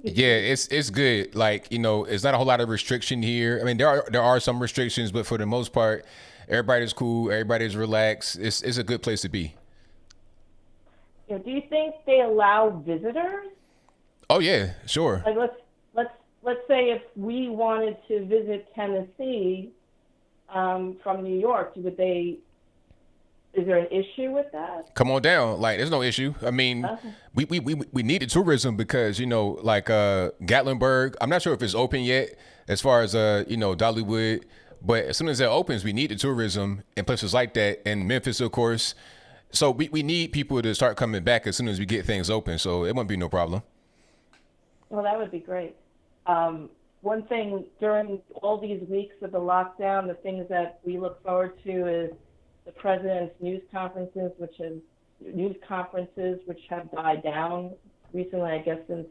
Yeah, it's good. Like, you know, it's not a whole lot of restriction here. I mean, there are some restrictions, but for the most part, everybody's cool. Everybody's relaxed. It's a good place to be. You know, do you think they allow visitors? Oh yeah, sure. Like let's say if we wanted to visit Tennessee from New York, would they? Is there an issue with that? Come on down. Like, there's no issue. I mean, we needed tourism because, you know, like Gatlinburg, I'm not sure if it's open yet as far as, you know, Dollywood. But as soon as that opens, we need the tourism in places like that. And Memphis, of course. So we need people to start coming back as soon as we get things open. So it won't be no problem. Well, that would be great. One thing during all these weeks of the lockdown, the things that we look forward to is the president's news conferences, which have died down recently. I guess since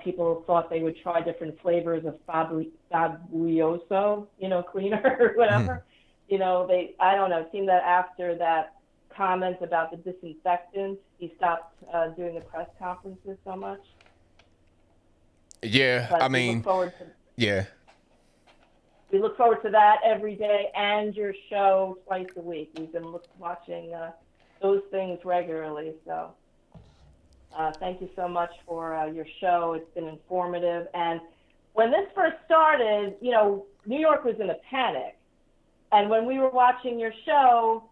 people thought they would try different flavors of Fabuloso, cleaner or whatever. I don't know. It seemed that after that comment about the disinfectant, he stopped doing the press conferences so much. Yeah, but I mean, yeah. We look forward to that every day and your show twice a week. We've been watching those things regularly. So thank you so much for your show. It's been informative. And when this first started, New York was in a panic. And when we were watching your show,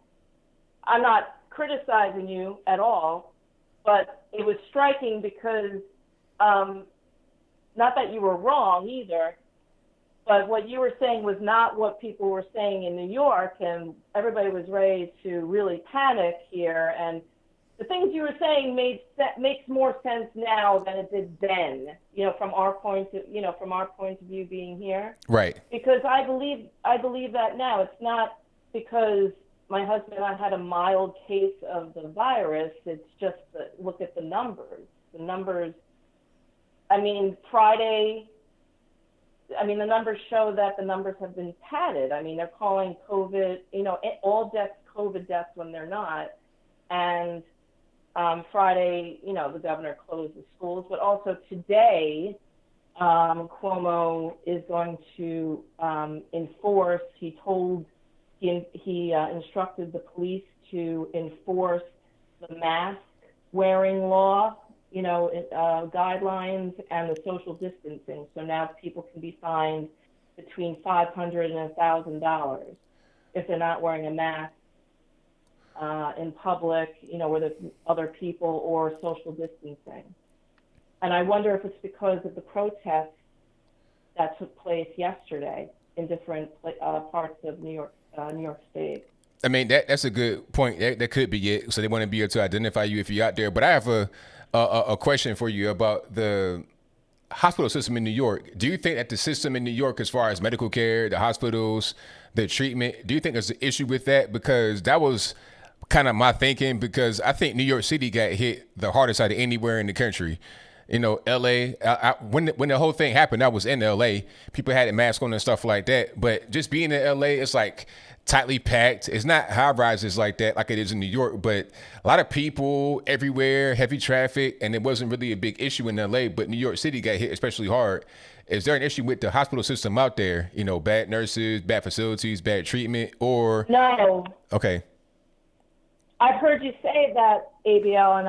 I'm not criticizing you at all, but it was striking because not that you were wrong either, but what you were saying was not what people were saying in New York, and everybody was ready to really panic here. And the things you were saying makes more sense now than it did then. From our point of view, being here. Right. Because I believe that now. It's not because my husband and I had a mild case of the virus. It's just look at the numbers. The numbers. I mean, Friday. The numbers show that the numbers have been padded. I mean, they're calling COVID, all deaths COVID deaths when they're not. And Friday, the governor closed the schools. But also today, Cuomo is going to enforce. He instructed the police to enforce the mask wearing law. Guidelines and the social distancing. So now people can be fined between $500 and $1,000 if they're not wearing a mask in public, where there's other people, or social distancing. And I wonder if it's because of the protests that took place yesterday in different parts of New York State. I mean, that's a good point. That could be it. So they want to be able to identify you if you're out there. But I have a question for you about the hospital system in New York. Do you think that the system in New York, as far as medical care, the hospitals, the treatment, do you think there's an issue with that? Because that was kind of my thinking, because I think New York City got hit the hardest out of anywhere in the country. LA, when the whole thing happened, I was in LA. People had a mask on and stuff like that. But just being in LA, it's like tightly packed. It's not high rises like that, like it is in New York, but a lot of people everywhere, heavy traffic, and it wasn't really a big issue in LA, but New York City got hit especially hard. Is there an issue with the hospital system out there? Bad nurses, bad facilities, bad treatment, or? No. Okay. I've heard you say that, ABL, and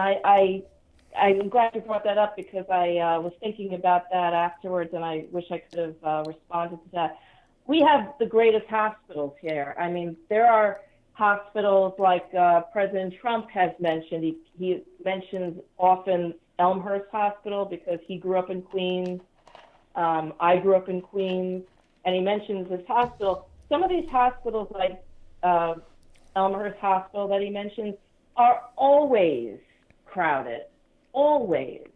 I'm glad you brought that up, because I was thinking about that afterwards, and I wish I could have responded to that. We have the greatest hospitals here. I mean, there are hospitals like President Trump has mentioned. He mentions often Elmhurst Hospital because he grew up in Queens. I grew up in Queens, and he mentions this hospital. Some of these hospitals, like Elmhurst Hospital that he mentions, are always crowded, always.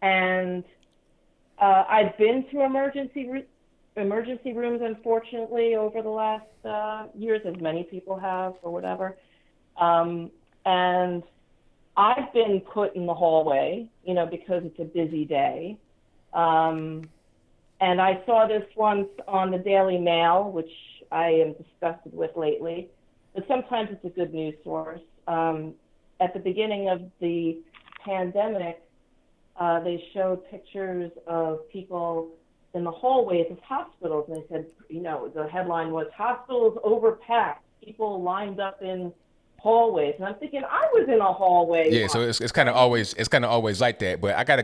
And I've been to emergency rooms, unfortunately, over the last years, as many people have, or whatever. And I've been put in the hallway, because it's a busy day. And I saw this once on the Daily Mail, which I am disgusted with lately. But sometimes it's a good news source. At the beginning of the pandemic, they showed pictures of people in the hallways of hospitals, and they said, the headline was "Hospitals overpacked, people lined up in hallways." And I'm thinking, I was in a hallway. Yeah, so it's kind of always like that. But I gotta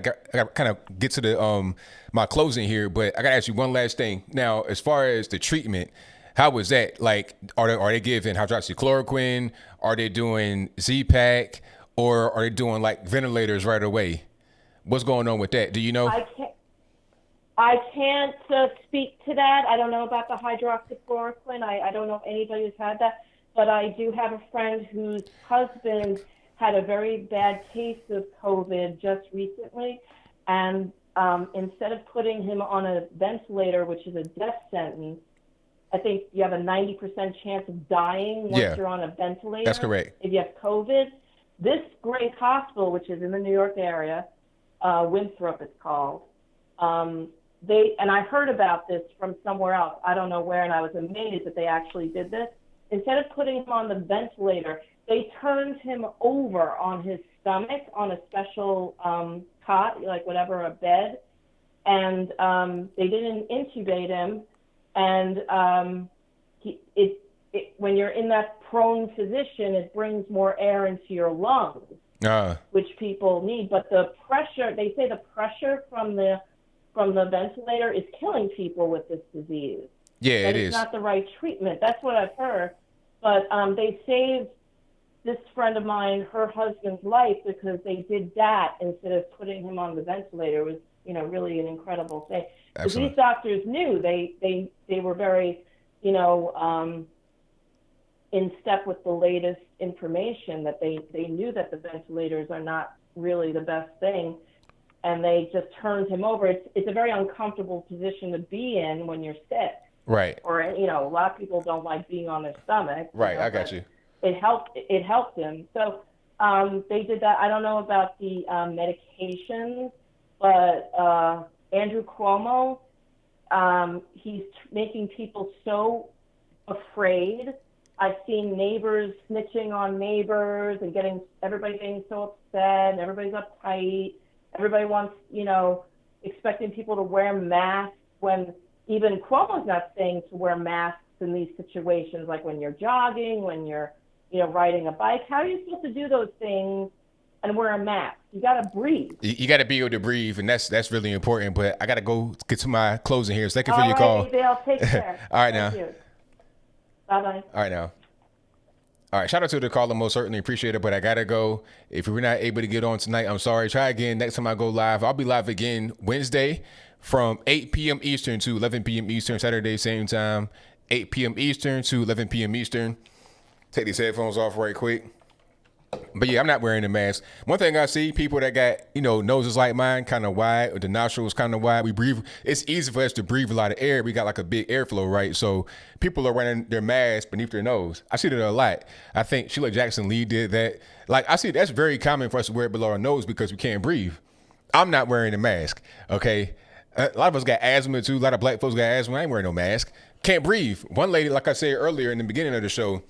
kind of get to the my closing here. But I gotta ask you one last thing. Now, as far as the treatment, how was that? Like, are they giving hydroxychloroquine? Are they doing Z-Pack? Or are they doing like ventilators right away? What's going on with that? Do you know? I can't speak to that. I don't know about the hydroxychloroquine. I don't know if anybody who's had that. But I do have a friend whose husband had a very bad case of COVID just recently. And instead of putting him on a ventilator, which is a death sentence, I think you have a 90% chance of dying once you're on a ventilator. That's correct. If you have COVID. This great hospital, which is in the New York area, Winthrop it's called, and I heard about this from somewhere else. I don't know where, and I was amazed that they actually did this. Instead of putting him on the ventilator, they turned him over on his stomach on a special cot, like whatever, a bed, and they didn't intubate him. And when you're in that prone position, it brings more air into your lungs, which people need. But the pressure, they say the pressure from the ventilator is killing people with this disease. Yeah, that it is. It's not the right treatment. That's what I've heard. But they saved this friend of mine, her husband's life, because they did that instead of putting him on the ventilator. It was, really an incredible thing. Because these doctors knew they were very, in step with the latest information, that they knew that the ventilators are not really the best thing, and they just turned him over. It's a very uncomfortable position to be in when you're sick. Right. Or, a lot of people don't like being on their stomach. Right, I got you. It helped him. So they did that. I don't know about the medications, but Andrew Cuomo, he's making people so afraid. I've seen neighbors snitching on neighbors and everybody getting so upset, and everybody's uptight. Everybody wants, expecting people to wear masks when even Cuomo's not saying to wear masks in these situations, like when you're jogging, when you're, riding a bike. How are you supposed to do those things and wear a mask? You got to breathe. You got to be able to breathe, and that's really important. But I got to go get to my closing here. Thank you for your call. ABL, take care. All right, Thank now. you. Bye-bye. All right, now. All right, shout out to the caller. Most certainly appreciate it, but I got to go. If we're not able to get on tonight, I'm sorry. Try again next time I go live. I'll be live again Wednesday from 8 p.m. Eastern to 11 p.m. Eastern. Saturday, same time, 8 p.m. Eastern to 11 p.m. Eastern. Take these headphones off right quick. But yeah, I'm not wearing a mask. One thing I see, people that got, noses like mine, kind of wide, or the nostrils kind of wide, we breathe. It's easy for us to breathe a lot of air. We got like a big airflow, right? So people are wearing their masks beneath their nose. I see that a lot. I think Sheila Jackson-Lee did that. Like, I see that's very common for us to wear it below our nose because we can't breathe. I'm not wearing a mask, okay? A lot of us got asthma too. A lot of black folks got asthma. I ain't wearing no mask. Can't breathe. One lady, like I said earlier in the beginning of the show,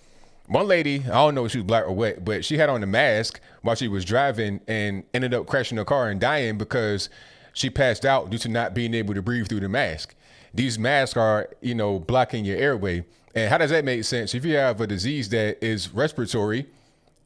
one lady, I don't know if she was black or what, but she had on the mask while she was driving and ended up crashing her car and dying because she passed out due to not being able to breathe through the mask. These masks are, blocking your airway. And how does that make sense? If you have a disease that is respiratory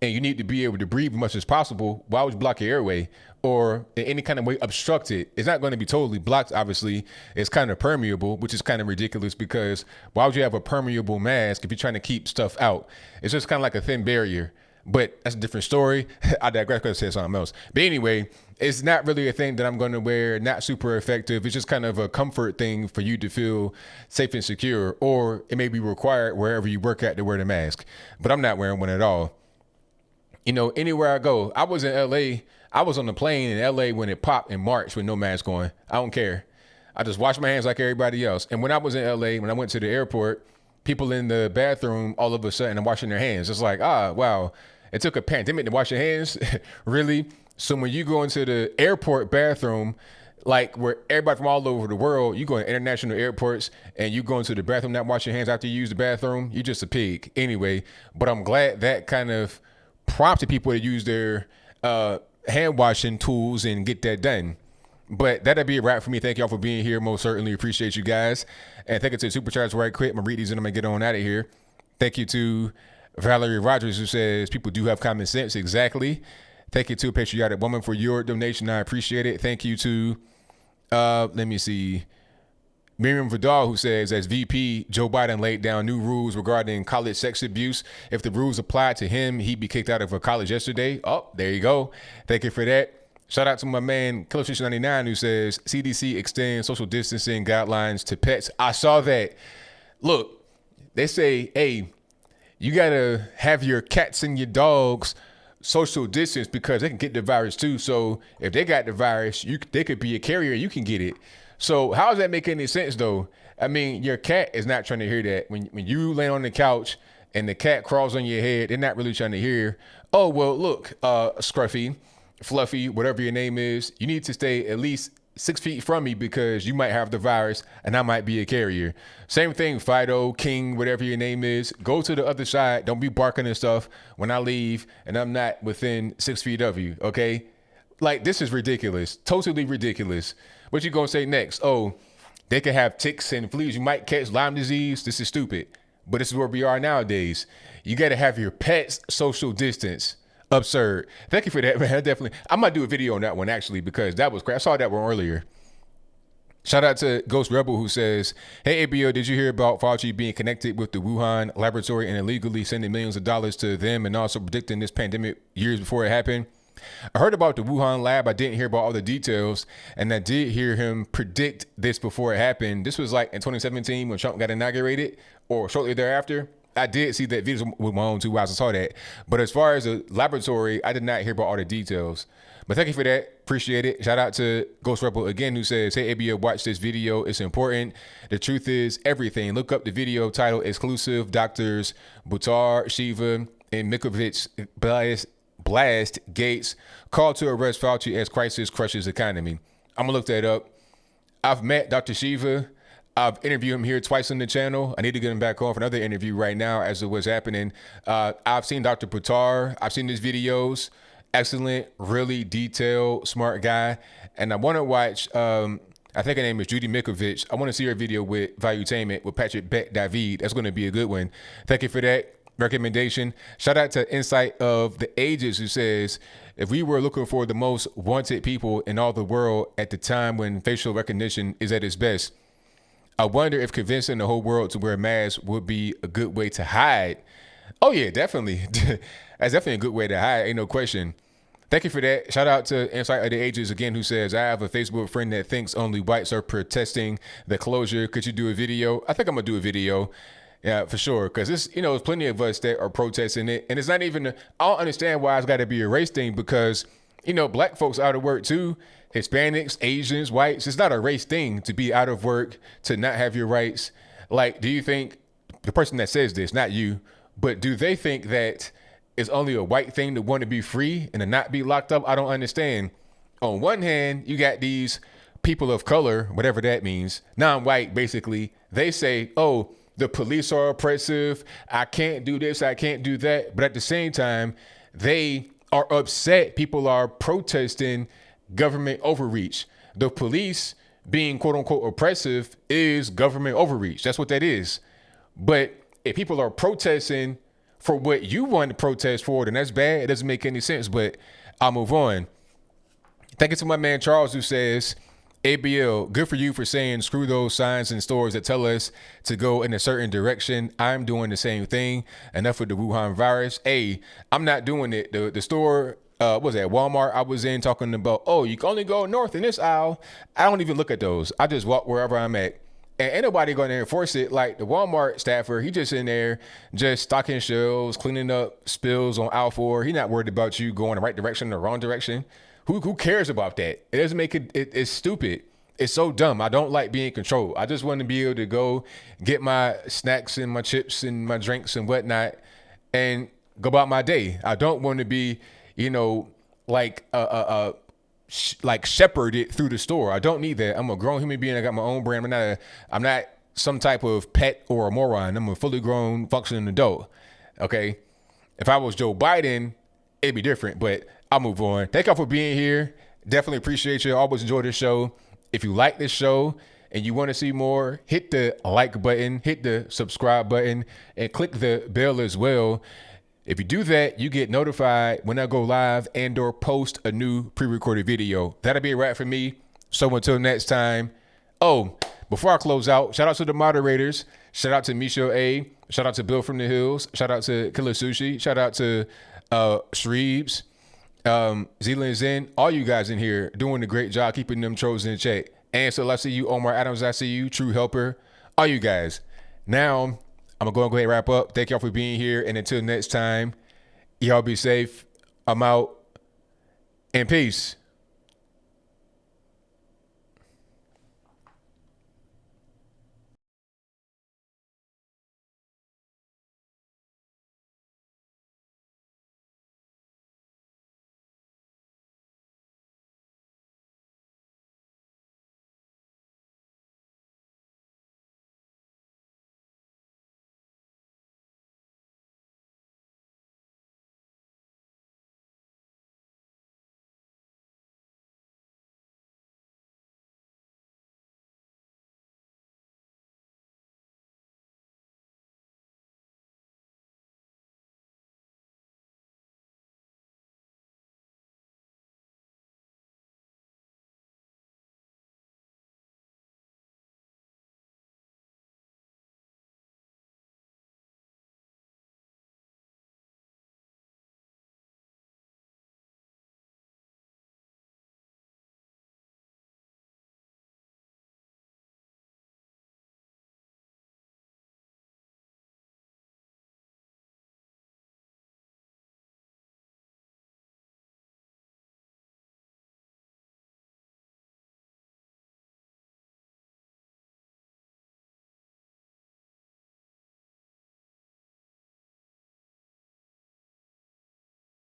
and you need to be able to breathe as much as possible, why would you block your airway? Or in any kind of way obstruct it? It's not going to be totally blocked, obviously. It's kind of permeable, which is kind of ridiculous because why would you have a permeable mask if you're trying to keep stuff out? It's just kind of like a thin barrier. But that's a different story. I digress because I said something else. But anyway, it's not really a thing that I'm going to wear, not super effective. It's just kind of a comfort thing for you to feel safe and secure. Or it may be required wherever you work at to wear the mask. But I'm not wearing one at all. Anywhere I go, I was in LA. I was on the plane in LA when it popped in March with no mask on. I don't care. I just wash my hands like everybody else. And when I was in LA, when I went to the airport, people in the bathroom all of a sudden are washing their hands. It's like, wow, it took a pandemic to wash your hands? Really? So when you go into the airport bathroom, like where everybody from all over the world, you go to international airports and you go into the bathroom, not wash your hands after you use the bathroom, you're just a pig. Anyway, but I'm glad that kind of prompted people to use their hand washing tools and get that done. But that'll be a wrap for me. Thank y'all for being here. Most certainly appreciate you guys. And thank you to Supercharged right quick. I'm going to read these and I'm going to get on out of here. Thank you to Valerie Rogers, who says people do have common sense. Exactly. Thank you to Patriotic Woman for your donation. I appreciate it. Thank you to, let me see, Miriam Vidal, who says, as VP, Joe Biden laid down new rules regarding college sex abuse. If the rules applied to him, he'd be kicked out of a college yesterday. Oh, there you go. Thank you for that. Shout out to my man, Killer99, who says, CDC extends social distancing guidelines to pets. I saw that. Look, they say, hey, you got to have your cats and your dogs social distance because they can get the virus too. So if they got the virus, they could be a carrier. You can get it. So how does that make any sense, though? I mean, your cat is not trying to hear that. When you lay on the couch and the cat crawls on your head, they're not really trying to hear, oh, well, look, Scruffy, Fluffy, whatever your name is, you need to stay at least 6 feet from me because you might have the virus and I might be a carrier. Same thing, Fido, King, whatever your name is. Go to the other side. Don't be barking and stuff when I leave and I'm not within 6 feet of you, okay? Like, this is ridiculous. Totally ridiculous. What you gonna say next? Oh, they can have ticks and fleas. You might catch Lyme disease. This is stupid. But this is where we are nowadays. You got to have your pets social distance. Absurd. Thank you for that, man. Definitely. I might do a video on that one, actually, because that was crazy. I saw that one earlier. Shout out to Ghost Rebel, who says, hey, ABL, did you hear about Fauci being connected with the Wuhan laboratory and illegally sending millions of dollars to them and also predicting this pandemic years before it happened? I heard about the Wuhan lab. I didn't hear about all the details, and I did hear him predict this before it happened. This was like in 2017 when Trump got inaugurated or shortly thereafter. I did see that video with my own 2 eyes. I saw that. But as far as the laboratory, I did not hear about all the details. But thank you for that. Appreciate it. Shout out to Ghost Rebel again, who says, hey, ABL, watch this video. It's important. The truth is everything. Look up the video title, exclusive. Doctors Butar, Shiva, and Mikovich blast Gates call to arrest Fauci as crisis crushes economy. I'm going to look that up. I've met Dr. Shiva. I've interviewed him here twice on the channel. I need to get him back on for another interview right now as to what's happening. I've seen Dr. Putar. I've seen his videos. Excellent, really detailed, smart guy. And I want to watch, I think her name is Judy Mikovich. I want to see her video with Valuetainment with Patrick Bet-David. That's going to be a good one. Thank you for that recommendation. Shout out to Insight of the Ages, who says, if we were looking for the most wanted people in all the world at the time when facial recognition is at its best, I wonder if convincing the whole world to wear masks would be a good way to hide. Oh, yeah, definitely. That's definitely a good way to hide. Ain't no question. Thank you for that. Shout out to Insight of the Ages again, who says, I have a Facebook friend that thinks only whites are protesting the closure. Could you do a video? I think I'm going to do a video. Yeah, for sure. Because there's plenty of us that are protesting it. And it's not even, I don't understand why it's got to be a race thing because, black folks out of work too. Hispanics, Asians, whites, it's not a race thing to be out of work, to not have your rights. Like, do you think the person that says this, not you, but do they think that it's only a white thing to want to be free and to not be locked up? I don't understand. On one hand, you got these people of color, whatever that means, non-white basically. They say, oh, the police are oppressive. I can't do this. I can't do that. But at the same time, they are upset. People are protesting government overreach. The police being quote unquote oppressive is government overreach. That's what that is. But if people are protesting for what you want to protest for, then that's bad. It doesn't make any sense, but I'll move on. Thank you to my man Charles, who says, ABL, good for you for saying screw those signs in stores that tell us to go in a certain direction. I'm doing the same thing. Enough with the Wuhan virus. Hey, I'm not doing it. The store, what was that, Walmart I was in talking about, oh, you can only go north in this aisle. I don't even look at those. I just walk wherever I'm at. And ain't nobody going to enforce it. Like the Walmart staffer, he just in there, just stocking shelves, cleaning up spills on aisle 4. He not worried about you going the right direction or the wrong direction. Who cares about that? It doesn't make it's stupid. It's so dumb. I don't like being controlled. I just want to be able to go get my snacks and my chips and my drinks and whatnot and go about my day. I don't want to be, like shepherd it through the store. I don't need that. I'm a grown human being. I got my own brand. I'm not some type of pet or a moron. I'm a fully grown, functioning adult. Okay. If I was Joe Biden, it'd be different, but I'll move on. Thank y'all for being here. Definitely appreciate you. Always enjoy this show. If you like this show and you want to see more, hit the like button, hit the subscribe button, and click the bell as well. If you do that, you get notified when I go live and or post a new pre-recorded video. That'll be a wrap for me. So until next time. Oh, before I close out, shout out to the moderators. Shout out to Michelle A. Shout out to Bill from the Hills. Shout out to Killer Sushi. Shout out to Shreebs, Zealand Zen. All you guys in here doing a great job keeping them trolls in check. Ansel, I see you. Omar Adams, I see you. True Helper. All you guys. Now, I'm going to go ahead and wrap up. Thank y'all for being here. And until next time, y'all be safe. I'm out. And peace.